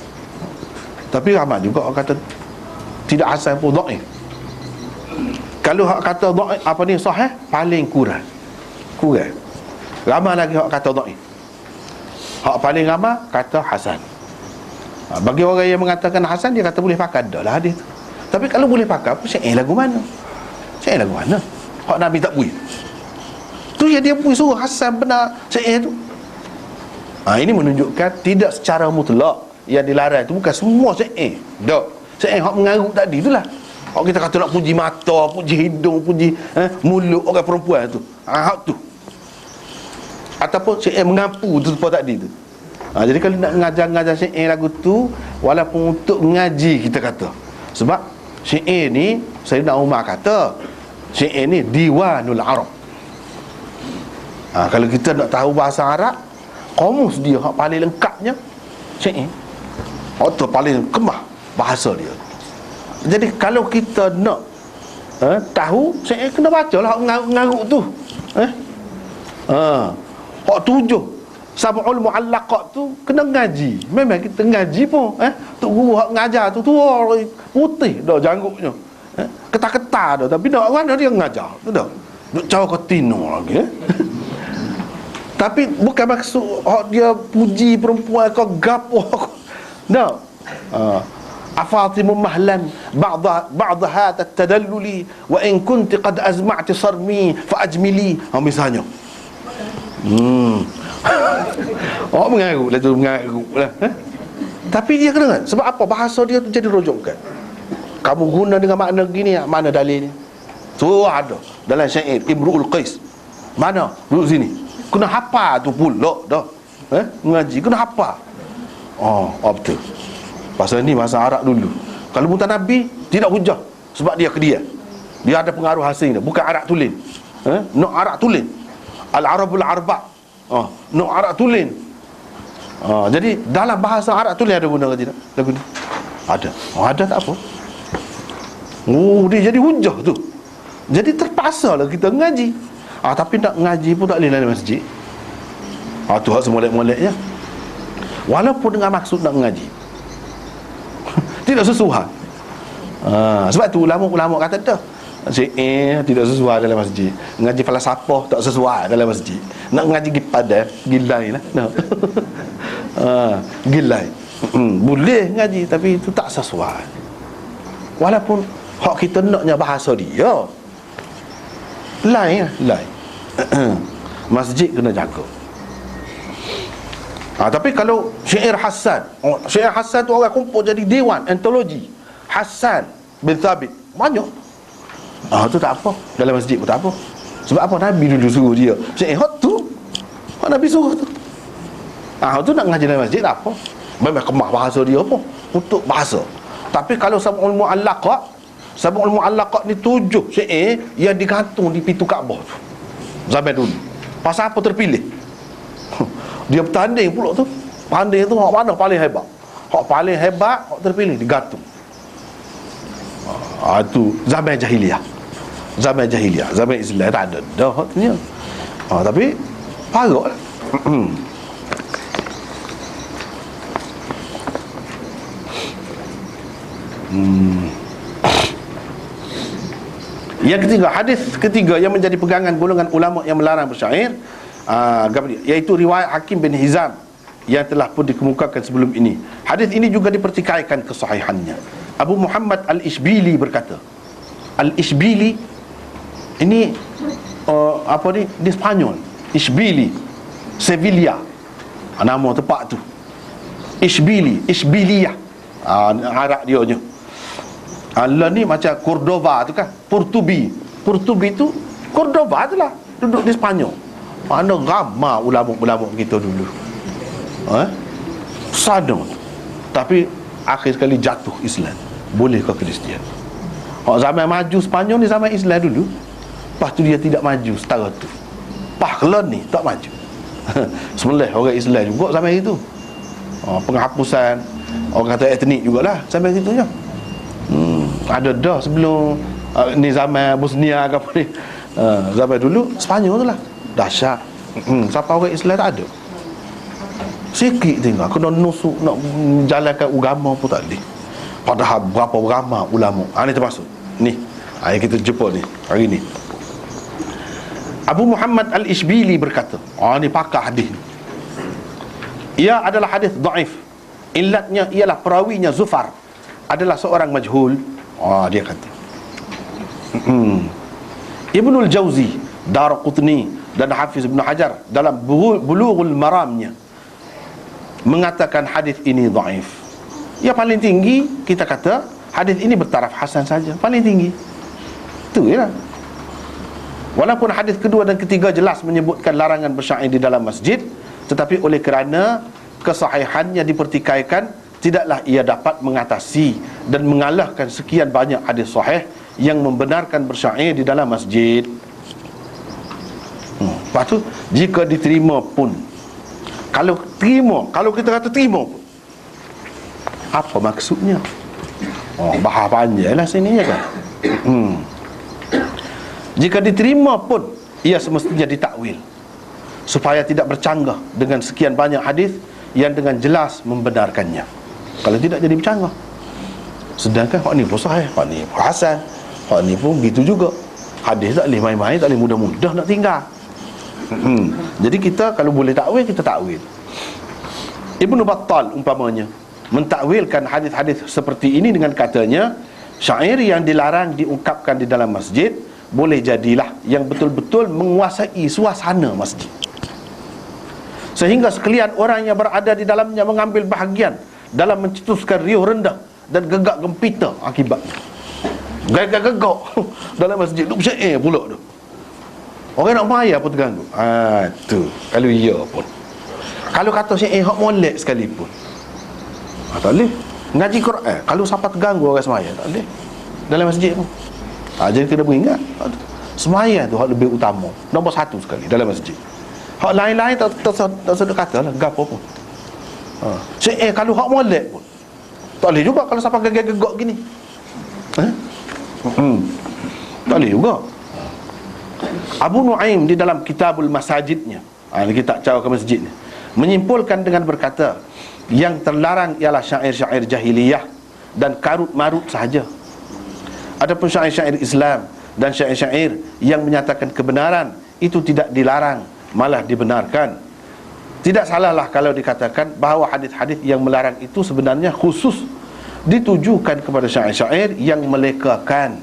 Tapi ramai juga orang kata tidak hasan pun dhaif. Kalau hak kata dhaif sahih, paling kurang. Ramai lagi hak kata dhaif. Hak paling ramai kata hasan. Bagi orang yang mengatakan hasan, dia kata boleh pakai dah lah hadis tu. Tapi kalau boleh pakai, apa syair lagu mana? Hak Nabi tak boleh. Tu yang dia boleh suruh hasan benar syair tu. Ini menunjukkan tidak secara mutlak yang dilarang itu bukan semua syair. Dak. Syair hak mengarut tadi itulah. Hak kita kata nak puji mata, puji hidung, puji mulut orang perempuan tu. Hak tu. Ataupun syair mengapu tu seperti tadi tu. Jadi kalau nak ngajar syair lagu tu, walaupun untuk ngaji kita kata. Sebab syair ni Sayyidina Umar kata syair ni Diwanul Arab. Kalau kita nak tahu bahasa Arab, kamus dia hak paling lengkapnya syair. Atau paling kemah bahasa dia. Jadi kalau kita nak tahu syair, kena bacalah hak ngarut tu. Hak tujuh Sab'ul Mu'allaqat tu kena ngaji. Memang kita ngaji pun tok guru hak ngajar tu tua putih dah janggutnya. Ketar-ketar dah, tapi dak mana dia ngajar. Tu dah. Duk caw ketino lagi. Tapi bukan maksud dia puji perempuan kau gapo. Dak. Afatimu mahlan ba'd hadha at-tadalluli wa in kunti qad azma'ti sarmi fa ajmili. Misalnya. Mengarut lah tu, mengarut lah. Tapi dia kena, sebab apa? Bahasa dia tu jadi rujukan. Kamu guna dengan makna gini, mana dalilnya? Tu ada dalam syair Imru'ul Qais. Mana? Duduk sini. Kena hafal tu pula dah. Mengaji kena hafal. Betul. Pasal ni bahasa Arab dulu. Kalau mutan Nabi tidak hujah sebab dia ke dia. Dia ada pengaruh asing dia, bukan Arab tulis. Nak arak tulen. Al-Arabul Arba'. Nak arak tulen. Jadi dalam bahasa Arab tulen ada guna ke tidak? Lagu ni ada. Ada tak apa. Dia jadi hujah tu. Jadi terpaksa lah kita ngaji. Tapi nak ngaji pun tak boleh dalam masjid. Tu hak semolek-moleknya. Walaupun dengan maksud nak ngaji, tidak sesuai. Sebab tu ulama-ulama kata dah, tidak sesuai dalam masjid. Ngaji falsafah tak sesuai dalam masjid. Nak ngaji gipadan, gilai lah. Gilai. Boleh ngaji tapi itu tak sesuai. Walaupun hak kita naknya bahasa dia lain. Masjid kena jaga. Tapi kalau syair Hasan, syair Hasan tu orang kumpul jadi dewan antologi Hasan bin Thabit, banyak. Tu tak apa, dalam masjid pun tak apa. Sebab apa? Nabi dulu suruh dia syair tu, Nabi suruh tu. Tu nak ngaji dalam masjid tak apa. Memang kemah bahasa dia apa, untuk bahasa. Tapi kalau Sab'ul Mu'allaqah ni 7 syair yang digantung di pintu Kaabah tu zaman dulu. Pasal apa terpilih? Dia bertanding pula tu. Pandai tu hak mana paling hebat. Hak paling hebat, hak terpilih digantung. Tu zaman jahiliah. Zaman Islam tak ada dah haknya. Tapi parah lah. Yang ketiga, hadis ketiga yang menjadi pegangan golongan ulama yang melarang bersyair, iaitu riwayat Hakim bin Hizam yang telah pun dikemukakan sebelum ini. Hadis ini juga dipertikaikan kesahihannya. Abu Muhammad Al-Ishbili berkata, Al-Ishbili ini di Spanyol. Ishbili, Sevilla, nama tempat tu. Ishbiliyah, Arab dia je. Allah ni macam Cordova tu kan, Portubi tu Cordova tu lah, duduk di Spanyol. Mana ramai ulama-ulama kita dulu sana. Tapi akhir sekali jatuh Islam. Boleh ke Kristian? Zaman maju Spanyol ni zaman Islam dulu. Lepas tu dia tidak maju setara tu. Pahlon ni tak maju. Sebelah orang Islam juga zaman itu. Penghapusan orang kata etnik jugalah sampai situ je. Ada dah sebelum ni zaman Bosnia ke apa ni. Zaman dulu Sepanyol tu lah dahsyat. Siapa orang Islam tak ada. Sikit tinggal kena nusuk nak jalankan agama pun tak boleh. Padahal berapa ramai ulama. Ni termasuk ni yang kita jumpa ni hari ni. Abu Muhammad Al-Ishbili berkata, ni pakar hadis. Ia adalah hadis dhaif. Illatnya ialah perawinya Zufar adalah seorang majhul. Dia kata. Ibnul Jauzi, Daraqutni dan Hafiz Ibn Hajar dalam Bulughul Maramnya mengatakan hadis ini dhaif. Yang paling tinggi kita kata hadis ini bertaraf hasan saja, paling tinggi. Tu ya. Walaupun hadis kedua dan ketiga jelas menyebutkan larangan bersyair di dalam masjid, tetapi oleh kerana kesahihannya dipertikaikan, tidaklah ia dapat mengatasi dan mengalahkan sekian banyak hadis sahih yang membenarkan bersyair di dalam masjid. Lepas tu, jika diterima pun, kalau kita kata terima pun, apa maksudnya? Bahas panjang lah sini ya kan. Jika diterima pun, ia semestinya ditakwil supaya tidak bercanggah dengan sekian banyak hadis yang dengan jelas membenarkannya. Kalau tidak jadi bercanggah. Sedangkan hak ni pun sahih, hak ni pun hasan, hak ni pun gitu juga. Hadis tak boleh main-main, tak boleh mudah-mudah nak tinggal. Jadi kita kalau boleh takwil, kita takwil. Ibnu Battal umpamanya mentakwilkan hadis-hadis seperti ini dengan katanya, syair yang dilarang diungkapkan di dalam masjid boleh jadilah yang betul-betul menguasai suasana masjid, sehingga sekalian orang yang berada di dalamnya mengambil bahagian dalam mencetuskan riuh rendah dan gegak gempita akibatnya. Gegak-gegak dalam masjid tu syair pula tu. Orang nak bayar pun terganggu. Tu kalau iya pun. Kalau kata syair hak molek sekalipun, tak boleh. Ngaji Quran kalau siapa terganggu orang semaya, tak boleh dalam masjid pun. Jadi kena beringat. Sembahyang tu hak lebih utama, nombor satu sekali dalam masjid. Hak lain-lain tak sedek kata lah, gapo pun. Kalau hak molek pun tak boleh juga kalau siapa gegak gini. Tak boleh juga. Abu Nuaim di dalam Kitabul Masajidnya, ini kitab cara ke masjid ni, menyimpulkan dengan berkata, yang terlarang ialah syair-syair jahiliyah dan karut-marut sahaja. Adapun syair-syair Islam dan syair-syair yang menyatakan kebenaran, itu tidak dilarang, malah dibenarkan. Tidak salahlah kalau dikatakan bahawa hadis-hadis yang melarang itu sebenarnya khusus ditujukan kepada syair-syair yang melekakan,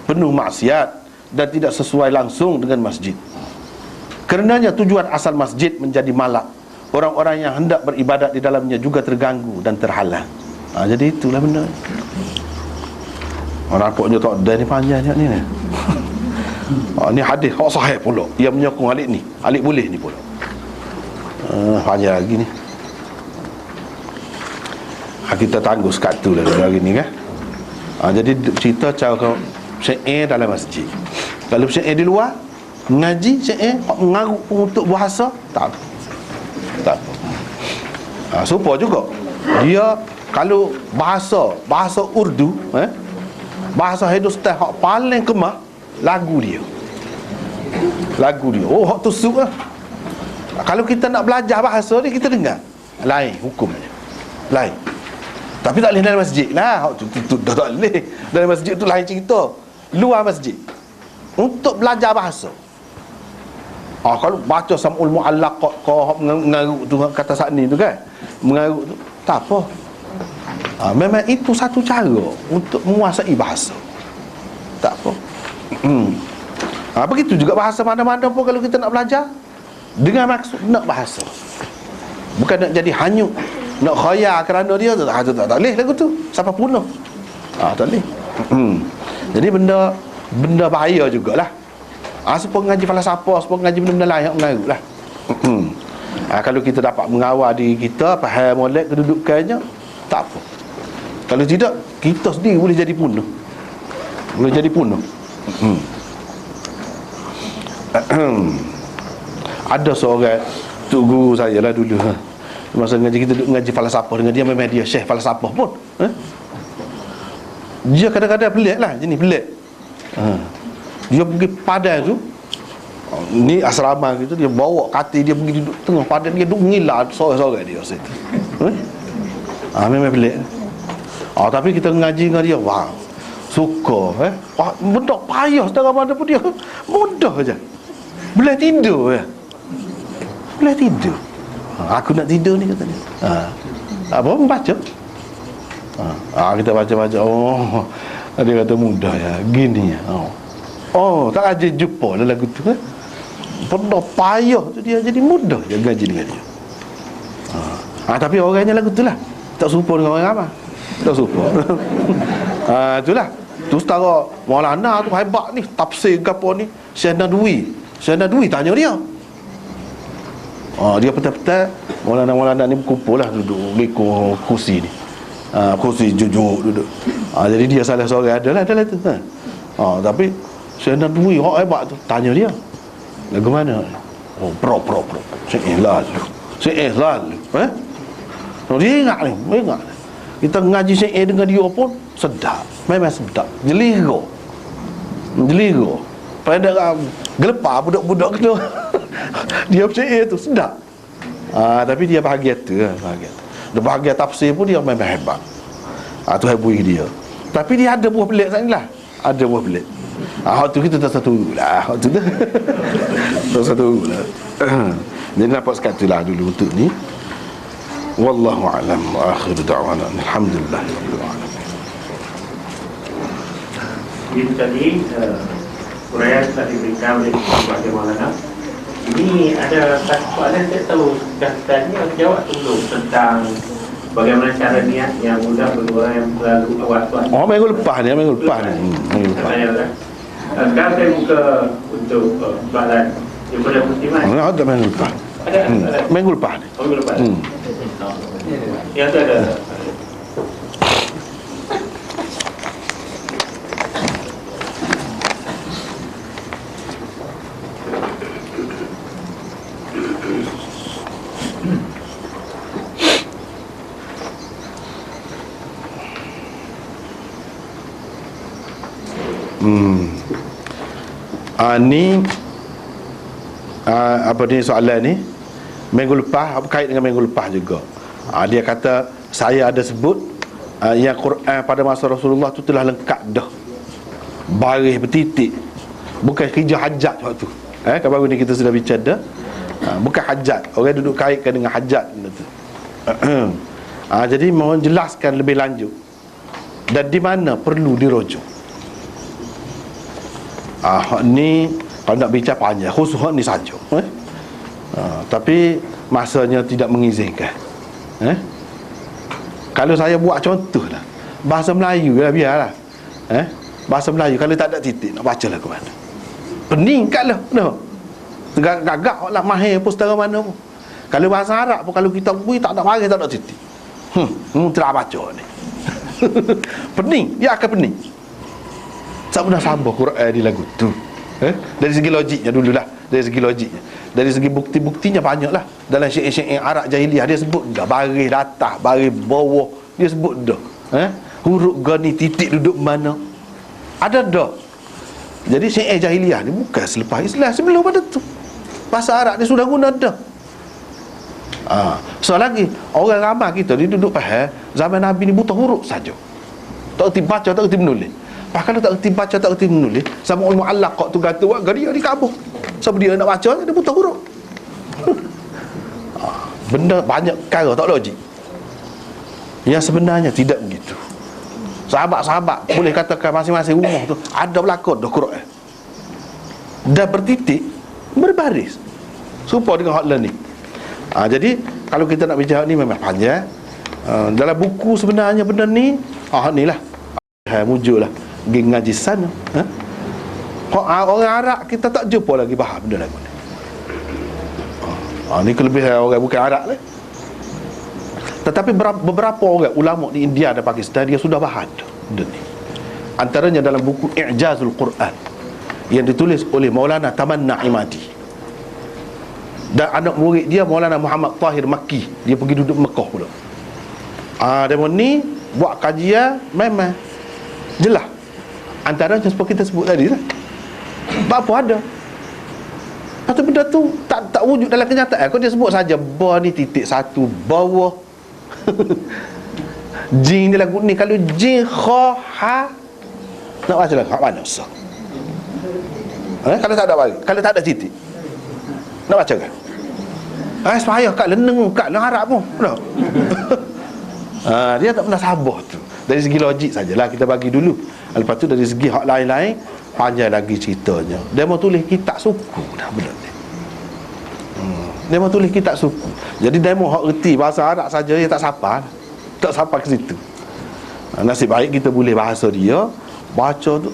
penuh maksiat dan tidak sesuai langsung dengan masjid. Karenanya tujuan asal masjid menjadi malak. Orang-orang yang hendak beribadat di dalamnya juga terganggu dan terhalang. Jadi itulah benda. Nampaknya tak ada ni panjang ni. Ni hadis hak sahih pula yang menyokong alik ni, alik boleh ni pula. Panjang lagi ni. Kita tangguh sekat tu lah hari ni kan. Jadi cerita cara syair dalam masjid. Kalau syair di luar, ngaji syair mengarut untuk bahasa, tak apa. Serupa juga. Dia kalau bahasa Urdu, bahasa Hindustan hak paling kemah, lagu dia. Oh, hak tusuk lah. Kalau kita nak belajar bahasa ni, kita dengar lain hukumnya, lain. Tapi tak boleh dalam masjid lah. Hak tu dah tak boleh. Dalam masjid tu lain cerita. Luar masjid untuk belajar bahasa. Kalau baca Sam'ul Mu'allaqat kau mengarut tu kata Sa'ni tu kan, mengarut tu tak apa. Memang itu satu cara untuk menguasai bahasa. Tak apa. Begitu juga bahasa mana-mana pun kalau kita nak belajar dengan maksud nak bahasa. Bukan nak jadi hanyut, nak khayal kerana dia tak boleh lagu tu. Siapa punah. Tak boleh. Jadi benda bahaya jugalah. Supaya ngaji falsafah, supaya ngaji benda-benda lain yang mengarut lah. Kalau kita dapat mengawal diri kita, faham molek kedudukannya, tak apa. Kalau tidak, kita sendiri boleh jadi punah. Ada seorang tok guru saya lah dulu, masa ngaji kita duduk ngaji falsafah dengan dia, memang dia syekh falsafah pun. Dia kadang-kadang pelik lah, jenis pelik. Dia pergi padang tu, ni asrama gitu, dia bawa katil dia pergi duduk tengah padang, dia duduk ngilat sore-sore dia situ. Memang pelik. Tapi kita ngaji dengan dia, wah, suka. Benda payah setengah mana pun dia mudah je. Boleh tidur ya. Boleh tidur. Aku nak tidur ni kata dia. Apa membaca? Kita baca-baca. Dia kata mudah ya, gini ya. Tak aja jumpa dalam lagu tu kan. Benda payah tu dia jadi mudah je ngaji dengan dia. Tapi orangnya lagu tu lah, tak serupa dengan orang ramai. Tak serupa. Itulah. Tu setara Maulana tu hebat ni, tafsir ke apa ni, Syekh Nadwi tanya dia. Dia petang-petang Maulana ni berkumpul lah, duduk lekor kursi ni. Kursi jujur duduk. Jadi dia salah seorang adalah tu. Tapi Syekh Nadwi hak hebat tu, tanya dia, lagu mana? Pro. Syekh lalu. Dia ingat ni. Kita ngaji Syekh dengan dia pun sedap. Memang sedap. Jeligo. Pada gelepar budak-budak tu. Dia Syekh tu sedap. Tapi dia bahagia tu. Dia bahagia tafsir pun dia memang hebat. Tu hebui dia. Tapi dia ada buah pelik sana lah. Ada buah pelik. Hak tu kita tak satu lah. Hak tu dah. Tak satu lah. Jadi nampak sekali lah dulu untuk ni. Wallahu a'lam wa akhiru da'wana alhamdulillahirabbil alamin. Ini tadi uraian telah diberikan oleh Pak Maulana. Ini ada satu soalan saya tahu dah tadi ada jawab dulu tentang bagaimana cara niat yang mudah bagi orang yang terlalu was-was. Minggu lepas ni. Sekarang saya buka untuk soalan daripada Muslimat. Ada minggu lepas. Minggu lepas ni. Minggu lepas. Yang tu ada. Ni apa ni soalan ni minggu lepas, berkait dengan minggu lepas juga. Dia kata saya ada sebut yang Quran pada masa Rasulullah tu telah lengkap dah, baris bertitik, bukan kerja hajat waktu. Kan baru ni kita sudah bicara dah. Bukan hajat, orang duduk kaitkan dengan hajat benda tu. Jadi mohon jelaskan lebih lanjut dan di mana perlu dirujuk. Ni kalau nak bicara panjang, khusus ni saja. Tapi masanya tidak mengizinkan. Kalau saya buat contoh lah, bahasa Melayu lah, biarlah. Bahasa Melayu kalau tak ada titik, nak baca lah ke mana? Pening kat lah, no. Gagak lah, mahir pun setara mana pun. Kalau bahasa Arab pun, kalau kita bui tak ada baris, tak ada titik. Telah baca ni. Pening, dia akan pening. Tak pernah sabar Quran di lagu tu. Dari segi logiknya dululah, dari segi logiknya. Dari segi bukti-buktinya banyaklah. Dalam syair-syair Arab jahiliah dia sebut dah baris atas, baris bawah, dia sebut dah. Huruf gani titik duduk mana. Ada dah. Jadi syair jahiliah ni bukan selepas Islam, sebelum pada tu. Bahasa Arab dia sudah guna dah. So lagi orang ramai kita dia duduk faham zaman Nabi ni buta huruf saja. Tak erti baca, tak erti menulis. Kalau tak erti baca, tak erti menulis, sama ulama muallaq tu kata wah dia di kabuh. Sebab dia nak baca dia buta huruf. Benda banyak perkara tak logik. Yang sebenarnya tidak begitu. Sahabat-sahabat boleh katakan masing-masing rumah tu ada berlakon dah Quran. Dah bertitik, berbaris. Serupa dengan hotline ni. Jadi kalau kita nak bicara ni memang panjang. Dalam buku sebenarnya benda ni ni lah mujur lah pergi ngaji sana. Orang Arab kita tak jumpa lagi faham benda lagu ni. Ni kelebihan orang bukan Arab lah. Tetapi beberapa orang ulama di India dan Pakistan dia sudah faham benda ni. Antaranya dalam buku I'jazul Quran yang ditulis oleh Maulana Tamanna Imadi dan anak murid dia Maulana Muhammad Tahir Makki. Dia pergi duduk Mekah pula. Demo ni buat kajian memang jelas. Antaranya seperti kita sebut tadi lah. Apa ada. Lepas tu benda tu tak wujud dalam kenyataan. Kau dia sebut saja ba ni titik satu bawah. Jin dia lagu ni. Kalau jin kha ha nak baca lagu mana sah. Kalau tak ada bagi, kalau tak ada titik nak baca kan? Supaya kat leneng kat harap pun. Dia tak pernah sabar tu. Dari segi logik sajalah kita bagi dulu. Lepas tu dari segi hak lain-lain panjang lagi ceritanya. Dia mau tulis kitab suku dah benda ni. Dia mau tulis kitab suku. Jadi dia mau hak reti bahasa Arab saja dia tak sapa. Tak sapa ke situ. Nasib baik kita boleh bahasa dia, baca tu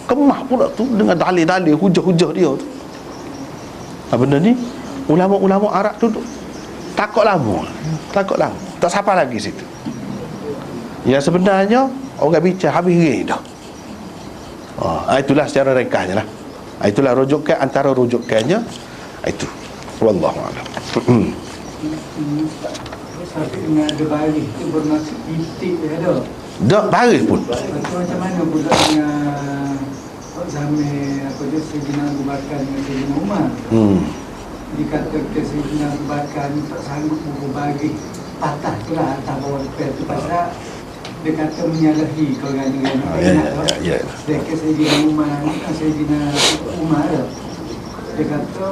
kemah pula tu dengan dalil-dalil hujah-hujah dia tu. Benda ni ulama-ulama Arab duduk takut lama. Tak sapa lagi situ. Yang sebenarnya orang bicara habis ring dah. Itulah secara ringkasnya lah. Itulah rujukan, antara rujukannya itu. Wallahu a'lam. Sampai dengan ada baris itu bermaksud titik dia ada. Tak baris pun. Macam mana pula dengan zaman apa dia Sayyidina Abu Bakar dengan Sayyidina Umar. Dikatakan Sayyidina Abu Bakar ni tak sanggup berbaris patah tu lah atas bawah lepas tu pasal dia kata menyalahi golongan Ya. Dia kata Sayyidina Umar ni kan Sayyidina Umar dia kata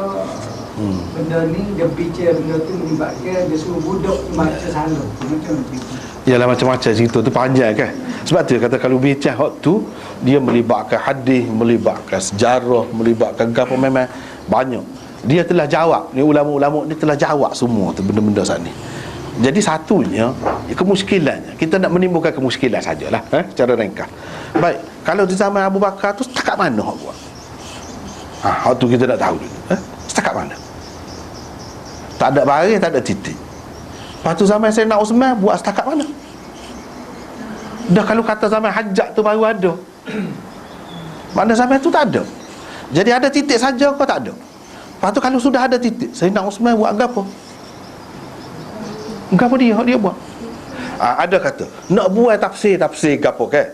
benda ni dia bicara benda tu melibatkan dia suruh budak baca salah macam tu. Yalah macam-macam cerita tu panjang kan. Sebab tu dia kata kalau bincang hak tu dia melibatkan hadis, melibatkan sejarah, melibatkan apa memang banyak. Dia telah jawab, ni ulama-ulama ni telah jawab semua tu benda-benda saat ni. Jadi satunya kemuskilannya, kita nak menimbulkan kemuskilan sajalah secara ringkas. Baik, kalau di zaman Abu Bakar tu setakat mana hak buat? Hak tu kita nak tahu dulu. Setakat mana? Tak ada baris, tak ada titik. Lepas tu zaman Sayyidina Osman buat setakat mana? Dah kalau kata zaman hajat tu baru ada. Mana zaman tu tak ada. Jadi ada titik saja kau tak ada. Lepas tu kalau sudah ada titik, Sayyidina Osman buat apa? Apa dia buat? Ada kata nak buat tafsir gapo kan?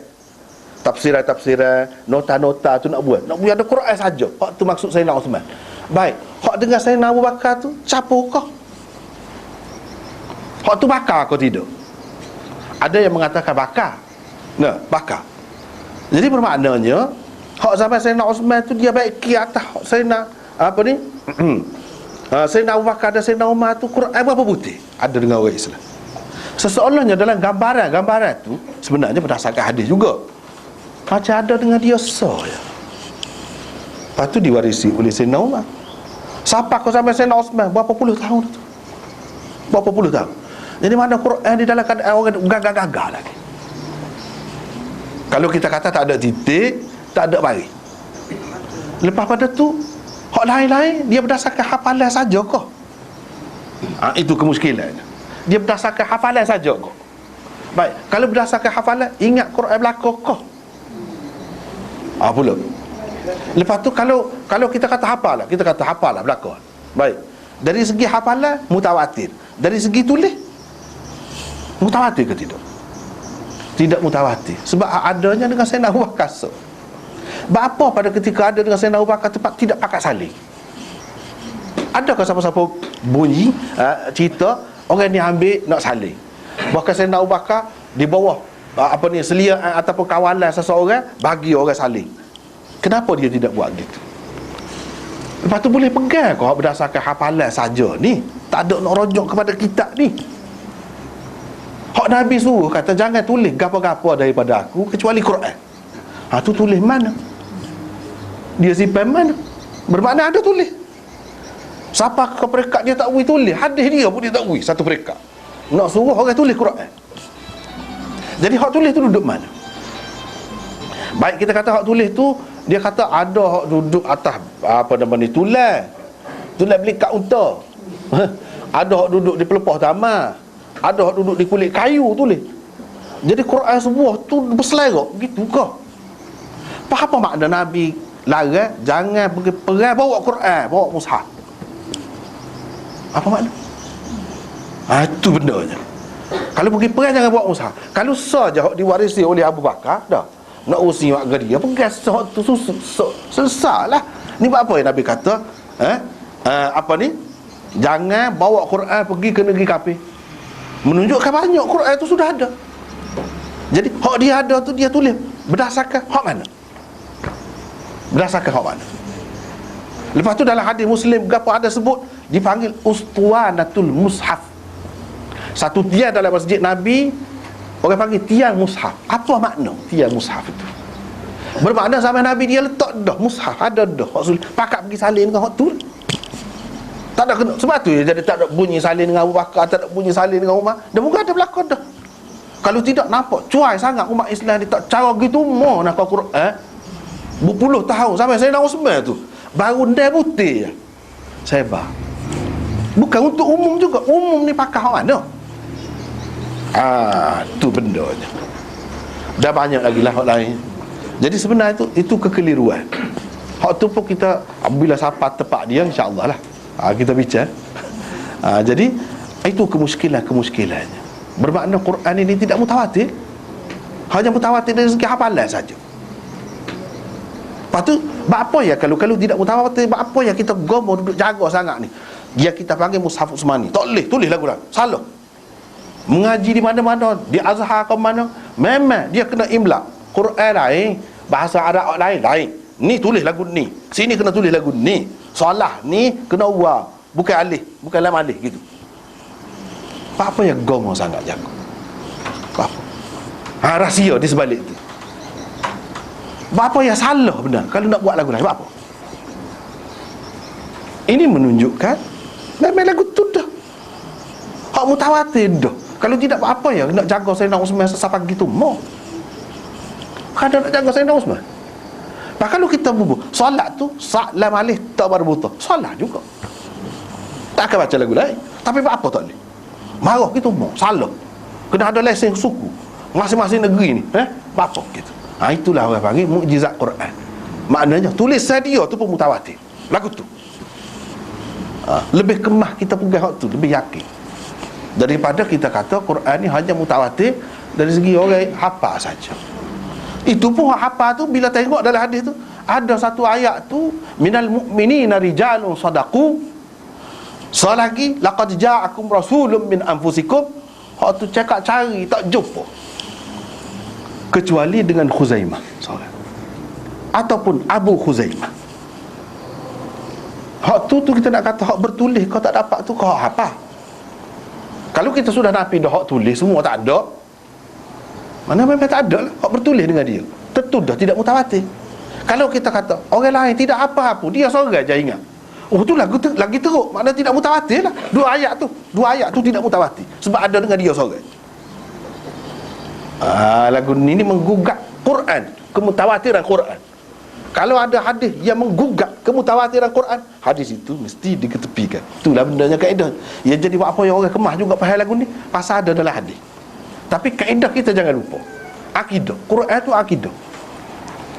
tafsiran, nota-nota tu nak buat ada Quran saja. Hak tu maksud Sayyidina Uthman. Baik, hak dengar Sayyidina Abu Bakar tu capo kau. Hak tu bakar kau tidak? Ada yang mengatakan bakar. Nah, bakar. Jadi bermaknanya hak zaman Sayyidina Uthman tu dia baik ke atas hak Sayyidina apa ni? Sayyidina Abu Bakar dan Sayyidina Umar tu Quran berapa putih? Ada dengan orang Islam. Seseolahnya dalam gambaran tu sebenarnya berdasarkan hadis juga. Macam ada dengan dia ya. Lepas tu diwarisi oleh Sayyidina Umar. Siapa kau sampai Sayyidina Uthman berapa puluh tahun tu? Berapa puluh tahun. Jadi mana Quran di dalam keadaan orang gagah-gagah lagi. Kalau kita kata tak ada titik, tak ada baris. Lepas pada tu hak lain-lain dia berdasarkan hafalan saja kau. Itu kemuskilan. Dia berdasarkan hafalan saja kau. Baik, kalau berdasarkan hafalan, ingat Quran belakang kau. Pula. Lepas tu kalau kita kata hafal lah belakang. Baik. Dari segi hafalan mutawatir. Dari segi tulis mutawatir ke tidak? Tidak mutawatir. Sebab adanya dengan Sayyidina Abu Bakar. Bapa pada ketika ada dengan Sayyidina Abu Bakar tempat tidak pakat salin. Adakah siapa-siapa bunyi cerita orang ni ambil nak salin? Bahkan Sayyidina Abu Bakar di bawah selia ataupun kawalan seseorang bagi orang salin. Kenapa dia tidak buat gitu? Lepas tu boleh pegang kau berdasarkan hafalan saja ni. Tak ada nak rujuk kepada kitab ni. Hak Nabi suruh kata jangan tulis gapo-gapo daripada aku kecuali Quran. Tu tulis mana? Dia simpan mana? Bermakna ada tulis. Siapa ke perekat dia tak boleh tulis. Hadis dia pun dia tak boleh satu perekat. Nak suruh orang tulis Quran. Jadi hak tulis tu duduk mana? Baik kita kata hak tulis tu, dia kata ada hak duduk atas tulang beli kat unta. Ada hak duduk di pelepah taman. Ada hak duduk di kulit kayu tulis. Jadi Quran sebuah tu berselerak gitu ke? Apa makna Nabi larang jangan pergi perang bawa Quran, bawa mushaf? Apa makna? Itu bendanya. Kalau pergi perang jangan bawa mushaf. Kalau saja hak diwarisi oleh Abu Bakar dah. Nak urusi mak dia pegang hak tu selesailah. Ni buat apa yang Nabi kata? Apa ni? Jangan bawa Quran pergi ke negeri kafir. Menunjukkan banyak Quran itu sudah ada. Jadi hak dia ada tu dia tulis berdasarkan hak mana? Berdasarkan hak mana? Lepas tu dalam hadis Muslim gapo ada sebut dipanggil ustuwanatul mushaf. Satu tiang dalam masjid Nabi orang panggil tiang mushaf. Apa makna tiang mushaf itu? Bermakna zaman Nabi dia letak dah mushaf ada dah. Pakat pergi salin dengan hak tu. Tak ada kena. Sebab tu jadi tak ada bunyi salin dengan Abu Bakar, tak ada bunyi salin dengan Umar. Dah mungkin ada berlaku dah. Kalau tidak nampak cuai sangat umat Islam ni tak cara gitu mau nak Quran. Berpuluh tahun sampai saya nak Uthman tu. Baru dah putih je. Sebar. Bukan untuk umum juga. Umum ni pakai hak mana? Tu benda je. Dah banyak lagi lah hak lain. Jadi sebenarnya itu kekeliruan. Hak tu pun kita bila siapa tepat dia insya-Allah lah. Kita bincang. Jadi itu kemuskilannya. Bermakna Quran ini tidak mutawatir. Hanya mutawatir dari segi hafalan saja. Lepas tu apa ya kalau tidak mutawatir, apa ya kita gomo duduk jaga sangat ni. Dia kita panggil mushaf Utsmani. Tak boleh tulis lagu dah. Salah. Mengaji di mana-mana, di Azhar ke mana, memang dia kena imla. Quran lain, bahasa Arab lain. Ni tulis lagu ni. Sini kena tulis lagu ni. Salah ni kena wa, bukan alif, bukan lam alif gitu. Apa yang gomo sangat jaga? Apa? Rahsia di sebalik tu. Apa yang salah benar kalau nak buat lagu lain? Apa? Ini menunjukkan memang lagu tu dah hak mutawatir dah. Kalau tidak apa ya nak jaga Sayyidina Uthman sampai gitu mau. Kada nak jaga Sayyidina Uthman. Kalau kita bubuh solat tu lam alif tak berbuta, solat juga. Tak akan baca lagu lain. Tapi apa tak boleh? Marah gitu mau, salah. Kena ada lesen suku. Masing-masing negeri ni, apa gitu. Itulah orang panggil mukjizat Quran. Maknanya tulisan dia tu pun mutawatir. Lagu tu. Lebih kemah kita pegang hak tu, lebih yakin. Daripada kita kata Quran ni hanya mutawatir dari segi orang hafal saja. Itu pun apa tu bila tengok dalam hadis tu ada satu ayat tu, minal mu'minina rijalun sadaqu, selagi laqad ja'akum rasulun min anfusikum. Hak tu cakap cari tak jumpa kecuali dengan Khuzaimah seorang ataupun Abu Khuzaimah. Hak tu kita nak kata hak bertulis kau tak dapat tu, kau hak apa? Kalau kita sudah nafi dah hak tulis semua tak ada, mana memang tak ada lah hak bertulis dengan dia, tentu dah tidak mutawatir. Kalau kita kata orang lain tidak apa-apa, dia seorang je ingat, oh tu lagi teruk, makna tidak mutawatir lah. Dua ayat tu tidak mutawatir sebab ada dengan dia seorang. Lagu ni menggugat Quran, kemutawatiran Quran. Kalau ada hadis yang menggugat kemutawatiran Quran, hadis itu mesti diketepikan. Itulah bendanya kaedah. Ya, jadi buat apa yang orang kemah juga faham lagu ni, pasal ada dalam hadis. Tapi kaedah kita jangan lupa, akidah Quran tu akidah,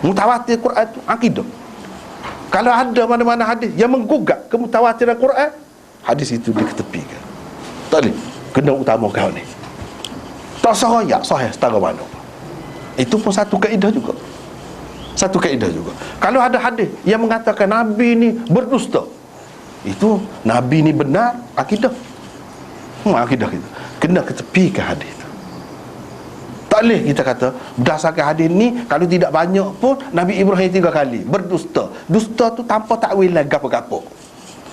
mutawatir Quran tu akidah. Kalau ada mana-mana hadis yang menggugat kemutawatiran Quran, hadis itu diketepikan. Tak boleh, kena utama kau ni. Tak sahaya, sahih setara mana. Itu pun satu kaedah juga. Satu kaedah juga. Kalau ada hadis yang mengatakan Nabi ni berdusta, itu Nabi ni benar, akidah. Akidah kita kena ketepikan hadis itu. Tak boleh kita kata berdasarkan hadis ni, kalau tidak banyak pun Nabi Ibrahim 3 kali berdusta. Dusta tu tanpa takwil lah gapo-gapo.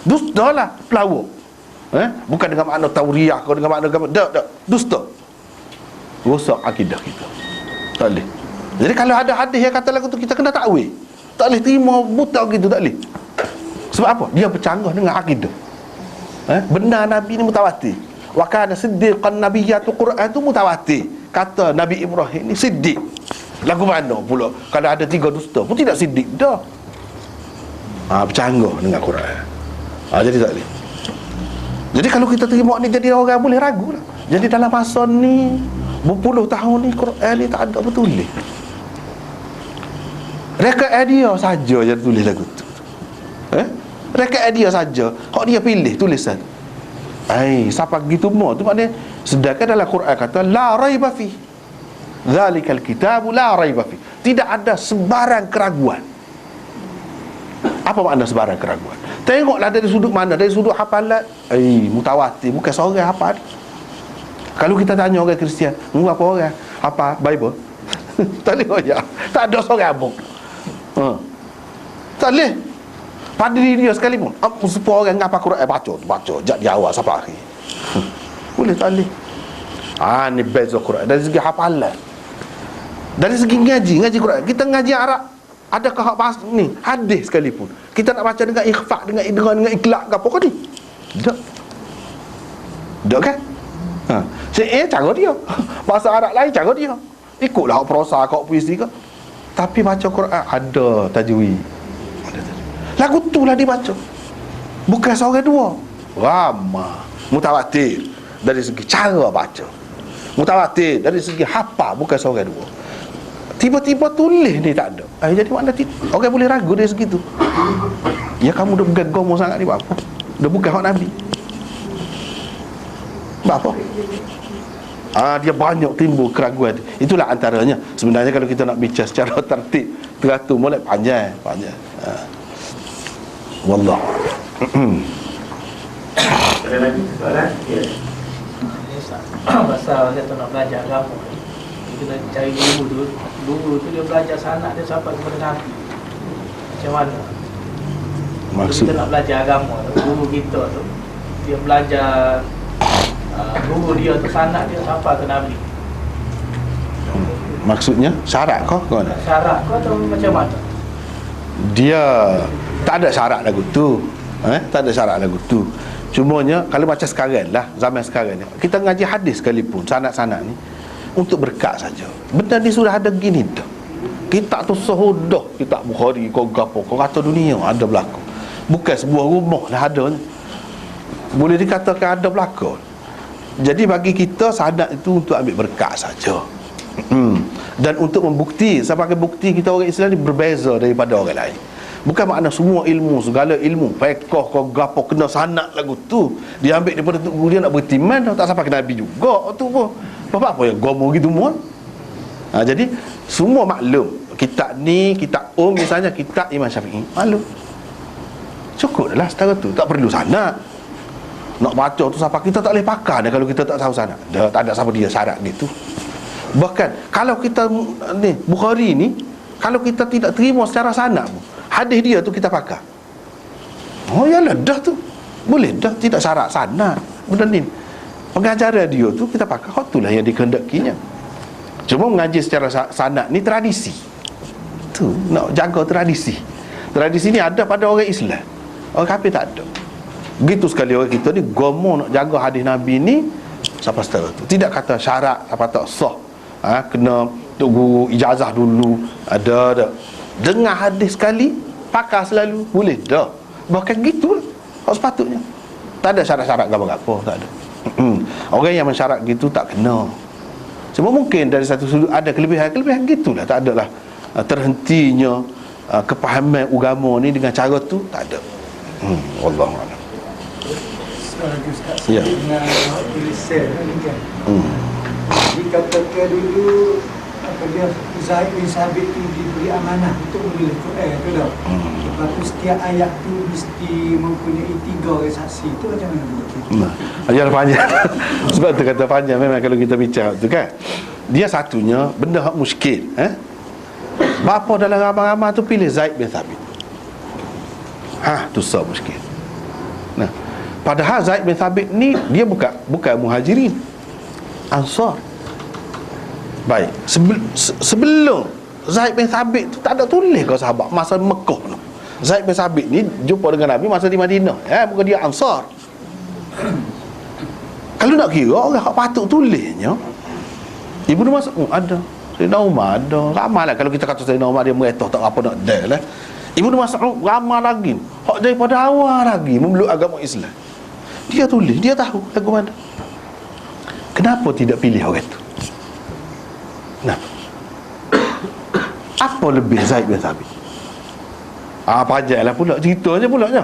Dusta lah pelawak. Bukan dengan makna tauriah atau dengan makna gapo. Tak. Dusta. Rosak akidah kita. Tak boleh. Jadi kalau ada hadis yang kata lagu tu, kita kena takwil. Tak boleh terima buta gitu, tak boleh. Sebab apa? Dia bercanggah dengan akidah. Benar Nabi ni mutawatir. Wa kana siddiqan nabiyyatu, Quran tu mutawatir. Kata Nabi Ibrahim ni siddiq. Lagu mana pula kalau ada 3 dusta pun tidak siddiq dah. Bercanggah dengan Quran. Jadi tak boleh. Jadi kalau kita terima ni, jadi orang boleh ragu lah. Jadi dalam masa ni berpuluh tahun ni Quran ni tak ada bertulis. Rekod dia saja je tulis lagu tu. Rekod dia saja, hak dia pilih tulisan. Siapa gitu mau tu maknanya, sedangkan dalam Quran kata la raiba fi, zalikal kitabu la raiba fi, tidak ada sebarang keraguan. Apa makna sebarang keraguan? Tengoklah dari sudut mana, dari sudut hafalan, mutawatir, bukan seorang hafal. Kalau kita tanya orang Kristian, apa orang apa Bible? Tak boleh aja. Tak ada seorang abang. Tak boleh. Pada diri dia sekalipun, supaya orang ngapa Quran baca jak di awal sampai akhir. Boleh tak boleh. Ni beza Quran dari segi hafalan. Dari segi ngaji Quran. Kita ngaji Arab, adakah hak bahasa ni hadis sekalipun kita nak baca dengan ikhfa, dengan idgham, dengan iklaq ke apa kau ni? Tak kan? Cara dia. Bahasa Arab lain cara dia. Ikutlah hak prosa, hak puisi ke. Tapi baca Quran ada tajwid. Lagu tu lah dibaca. Bukan seorang dua. Ramah. Mutawatir dari segi cara baca. Mutawatir dari segi hafal, bukan seorang dua. Tiba-tiba tulis ni tak ada. Jadi makna orang boleh ragu dari segi tu. Ya kamu dah bukan gomo sangat ni buat apa? Dah bukan hak Nabi. Buat apa? Dia banyak timbul keraguan. Itulah antaranya. Sebenarnya kalau kita nak bincang secara tertib, teratur, mulai panjang. Wallah. Ada lagi soalan? Ya. Pasal saya nak belajar agama, kita cari guru tu dia belajar sanad dia sampai kepada Nabi. Macam mana? Maksud Kita nak belajar agama, guru kita tu dia belajar guru dia tu sanad dia sampai ke Nabi. maksudnya syarat kau mana? Syarat kau atau macam mana? Dia tak ada syarat lagu tu. Tak ada syarat lagu tu. Cumanya kalau macam sekarang lah, zaman sekarang ni, kita ngaji hadis sekalipun, sanad-sanad ni untuk berkat saja. Benda ni sudah ada gini dah. Kitab tu sehudah, kitab Bukhari kau gapo, kau kata dunia ada berlaku. Bukan sebuah rumah lah ada. Boleh dikatakan ada berlaku. Jadi bagi kita sanad itu untuk ambil berkat saja. Dan untuk membukti, sebagai bukti kita orang Islam ni berbeza daripada orang lain. Bukan makna semua ilmu, segala ilmu fiqh kau gapo kena sanad lagu tu dia ambil daripada tu, dia nak bertiman tak sampai ke Nabi juga tu pun. Apa yang gomo gitu semua. Jadi semua maklum. Kitab ni, kitab misalnya kitab Imam Syafi'i, maklum. Cukup dah lah setara tu, tak perlu sanad. Nak baca tu siapa, kita tak boleh pakar dah kalau kita tak tahu sanad. Dah tak ada siapa dia syarat gitu. Bahkan kalau kita ni Bukhari ni, kalau kita tidak terima secara sanad, hadis dia tu kita pakar. Oh yalah, dah tu boleh dah, tidak syarat sanad. Benda ni pengajaran dia tu kita pakar. Itulah yang dikehendakinya. Cuma mengaji secara sanad ni tradisi. Tu nak jaga tradisi. Tradisi ni ada pada orang Islam. Orang kafir tak ada. Begitu sekali orang kita ni gomo nak jaga hadis Nabi ni sampai setara tu. Tidak kata syarat apa tak sah. Kena tunggu ijazah dulu. Ada. Dengar hadis sekali, pakar selalu, boleh dah. Bahkan gitulah. Hak sepatutnya. Tak ada syarat-syarat apa-apa, tak ada. Orang yang mensyarat gitu tak kena. Cuma mungkin dari satu sudut ada kelebihan-kelebihan gitulah. Tak adalah terhentinya kepahaman agama ni dengan cara tu, tak ada. Wallahualam. Lagi Ustaz, Ya. dengan tulis sel ni kan. Dikatakan dulu apa dia, Zaid bin Sabit tu diberi amanah untuk menulis Quran tu dah. Lepas tu setiap ayat tu mesti mempunyai 3 orang saksi. Tu macam mana begitu? Ajar panjang. Sebab tu kata panjang memang kalau kita bincang tu kan. Dia satunya benda hak muskil, Bapa dalam ramai-ramai tu pilih Zaid bin Sabit. Tu sah muskil. Nah, padahal Zaid bin Sabit ni dia bukan muhajirin, Ansar. Baik, sebelum Zaid bin Sabit tu tak ada tulis kau sahabat masa Mekah tu. Zaid bin Sabit ni jumpa dengan Nabi masa di Madinah. Bukan dia Ansar. Kalau nak kira orang hak patut tulisnya, Ibnu Mas'ud ada, Sayyidina Umar ada. Ramailah kalau kita kata Sayyidina Umar dia meretah tak apa nak dah lah. Ibnu Mas'ud ramai lagi. Hak daripada awal lagi memeluk agama Islam. Dia tulis, dia tahu lagu mana. Kenapa tidak pilih orang tu? Kenapa? Apa lebih Zaid bin Thabit? Panjanglah pula ceritanya pulanya.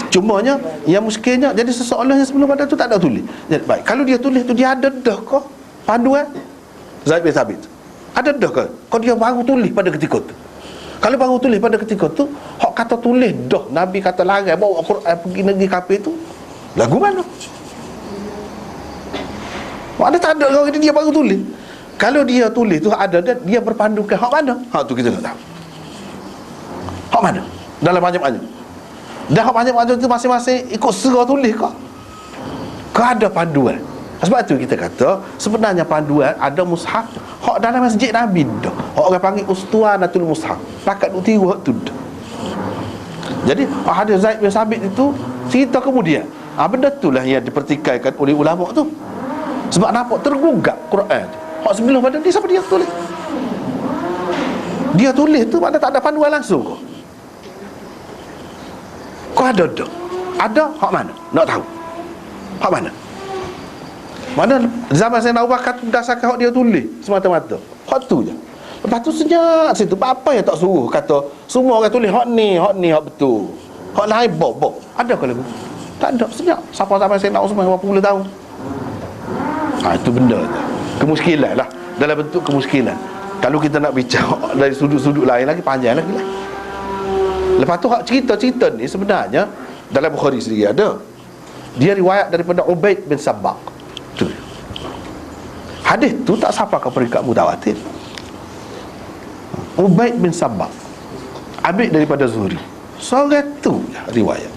Cumanya yang muskilnya jadi seseorang yang sebelum pada tu tak ada tulis. Jadi baik, kalau dia tulis tu dia ada dah ke panduan Zaid bin Thabit? Ada dah ke? Kau dia baru tulis pada ketika tu. Kalau baru tulis pada ketika tu, hak kata tulis dah Nabi kata larang bawa Quran pergi negeri kafir tu, lagu mana? Ada tak ada orang dia baru tulis. Kalau dia tulis tu ada dia berpandukan hak mana? Hak tu kita tak tahu. Hak mana? Dalam banyak-banyak. Dah hak banyak-banyak tu masing-masing ikut serah tulis kau. Kau ada panduan. Sebab tu kita kata sebenarnya panduan ada mushaf hak dalam masjid Nabi dah. Hak orang panggil ustuanatul mushaf. Pakat duk tiru hak tu dah. Jadi hadis Zaid bin Sabit itu cerita kemudian. Benda itulah yang dipertikaikan oleh ulama tu. Sebab nampak tergugak Quran. Hak sebelum pada ni siapa dia tulis? Dia tulis tu mana tak ada panduan langsung kau. Kau ada dah. Ada hak mana? Nak tahu. Hak mana? Mana zaman saya Abu Bakar berdasarkan hak dia tulis semata-mata. Hak tu je. Lepas tu senyap situ. Apa yang tak suruh kata semua orang tulis hak ni, hak betul. Hak lain bok. Ada ke lagu? Tak ada, senyap. Siapa zaman saya nak Uthman berapa puluh tahun. Itu benda je. Kemuskilan lah. Dalam bentuk kemuskilan. Kalau kita nak bicara dari sudut-sudut lain lagi, panjang lagi lah. Lepas tu hak cerita-cerita ni sebenarnya dalam Bukhari sendiri ada. Dia riwayat daripada Ubaid bin Sabbaq. Tu. Hadis tu tak sampai ke peringkat mutawatir. Ubaid bin Sabbaq ambil daripada Zuhri. Seorang tu riwayat.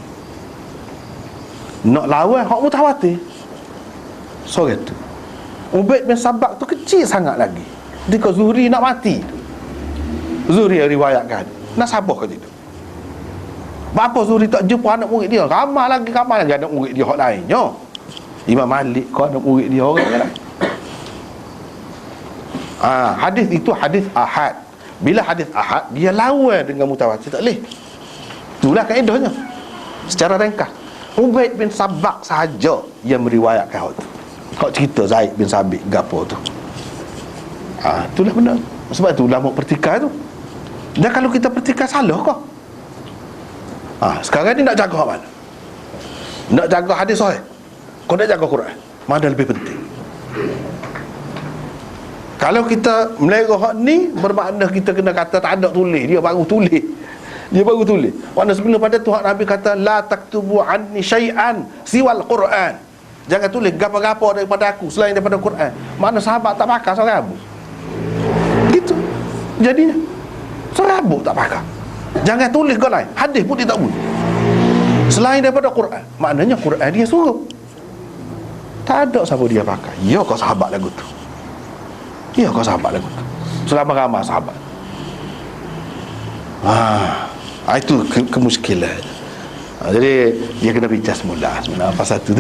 Nak lawan hak mutawatir. Seorang tu. Ubaid bin Sabbaq tu kecil sangat lagi. Ketika Zuhri nak mati, Zuhri riwayatkan. Nak sabar ke tidak? Bapa Zuhri tak jumpa anak murid dia. Ramai lagi anak murid dia hak lainnya. Imam Malik kau anak murid dia orang lain. Hadis itu hadis ahad. Bila hadis ahad dia lawan dengan mutawatir tak boleh. Itulah kaedahnya. Secara ringkas, Ubaid bin Sabbaq sahaja yang meriwayatkan hal itu. Kau cerita Zaid bin Sabit gapo tu. Itulah benar. Sebab tu ulama pertikaian tu. Dan kalau kita pertikaian salah kau. Sekarang ni nak jaga hak mana? Nak jaga hadis sahih. Kau nak jaga Quran. Mana lebih penting? Kalau kita melera hak ni, bermakna kita kena kata tak ada tulis, dia baru tulis. Dia baru tulis. Warna sebelum pada tu hak Nabi kata la taktubu anni syai'an siwal Quran. Jangan tulis apa-apa daripada aku selain daripada Quran. Mana sahabat tak pakar serabut. Gitu. Jadinya serabut tak pakar. Jangan tulis kau lain. Hadis pun dia tak boleh. Selain daripada Quran. Maknanya Quran dia suruh. Tak ada siapa dia pakai. Ya kau sahabat lagu tu. Ya kau sahabat lagu tu. Selama ramai sahabat. Itu kemuskilan. Jadi dia kena bincang semula sebenarnya pasal tu.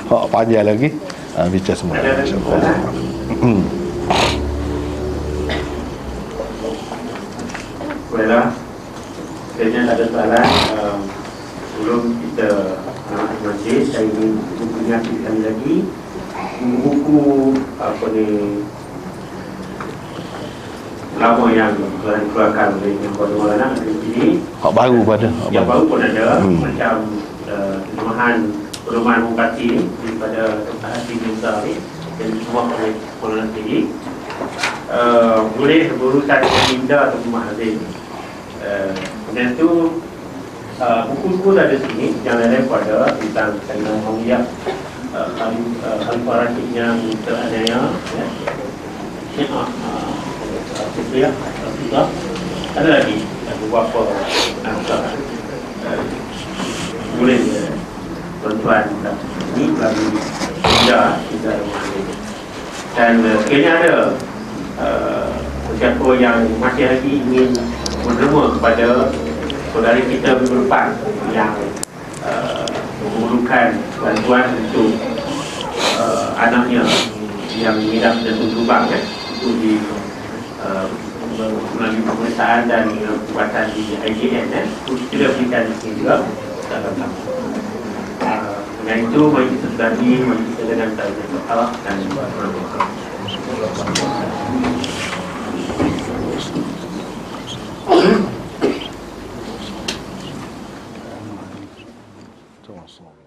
Hak panjang lagi. Bincang semula. Baiklah. Sebenarnya tak ada soalan. Sebelum kita masjid, saya ingin mengingatkan lagi buku apa ni lama yang telah dikeluarkan oleh Yang Kuasa Maulana ini. Hak baru pada. Yang baru pun ada macam terjemahan perumahan Mubati daripada Dr. Hati Musa ni dan semua oleh Maulana sendiri. Boleh berurusan dengan Linda atau Rumah Hazim. Dan itu buku-buku ada sini yang lain pada tentang Sayyidina Muhammad Khalifah Rashid yang teraniaya ya, ada lagi beberapa boleh tuan-tuan ini melalui kita dan sekiranya ada siapa yang masih lagi ingin menerima kepada saudari kita minggu depan yang memerlukan bantuan untuk anaknya yang mengidap jantung lubang itu di melalui pemeriksaan dan perubatan di IJN kita berikan di sini juga dengan itu mari kita sedari mari kita dengan tauhid Allah dan Terima kasih.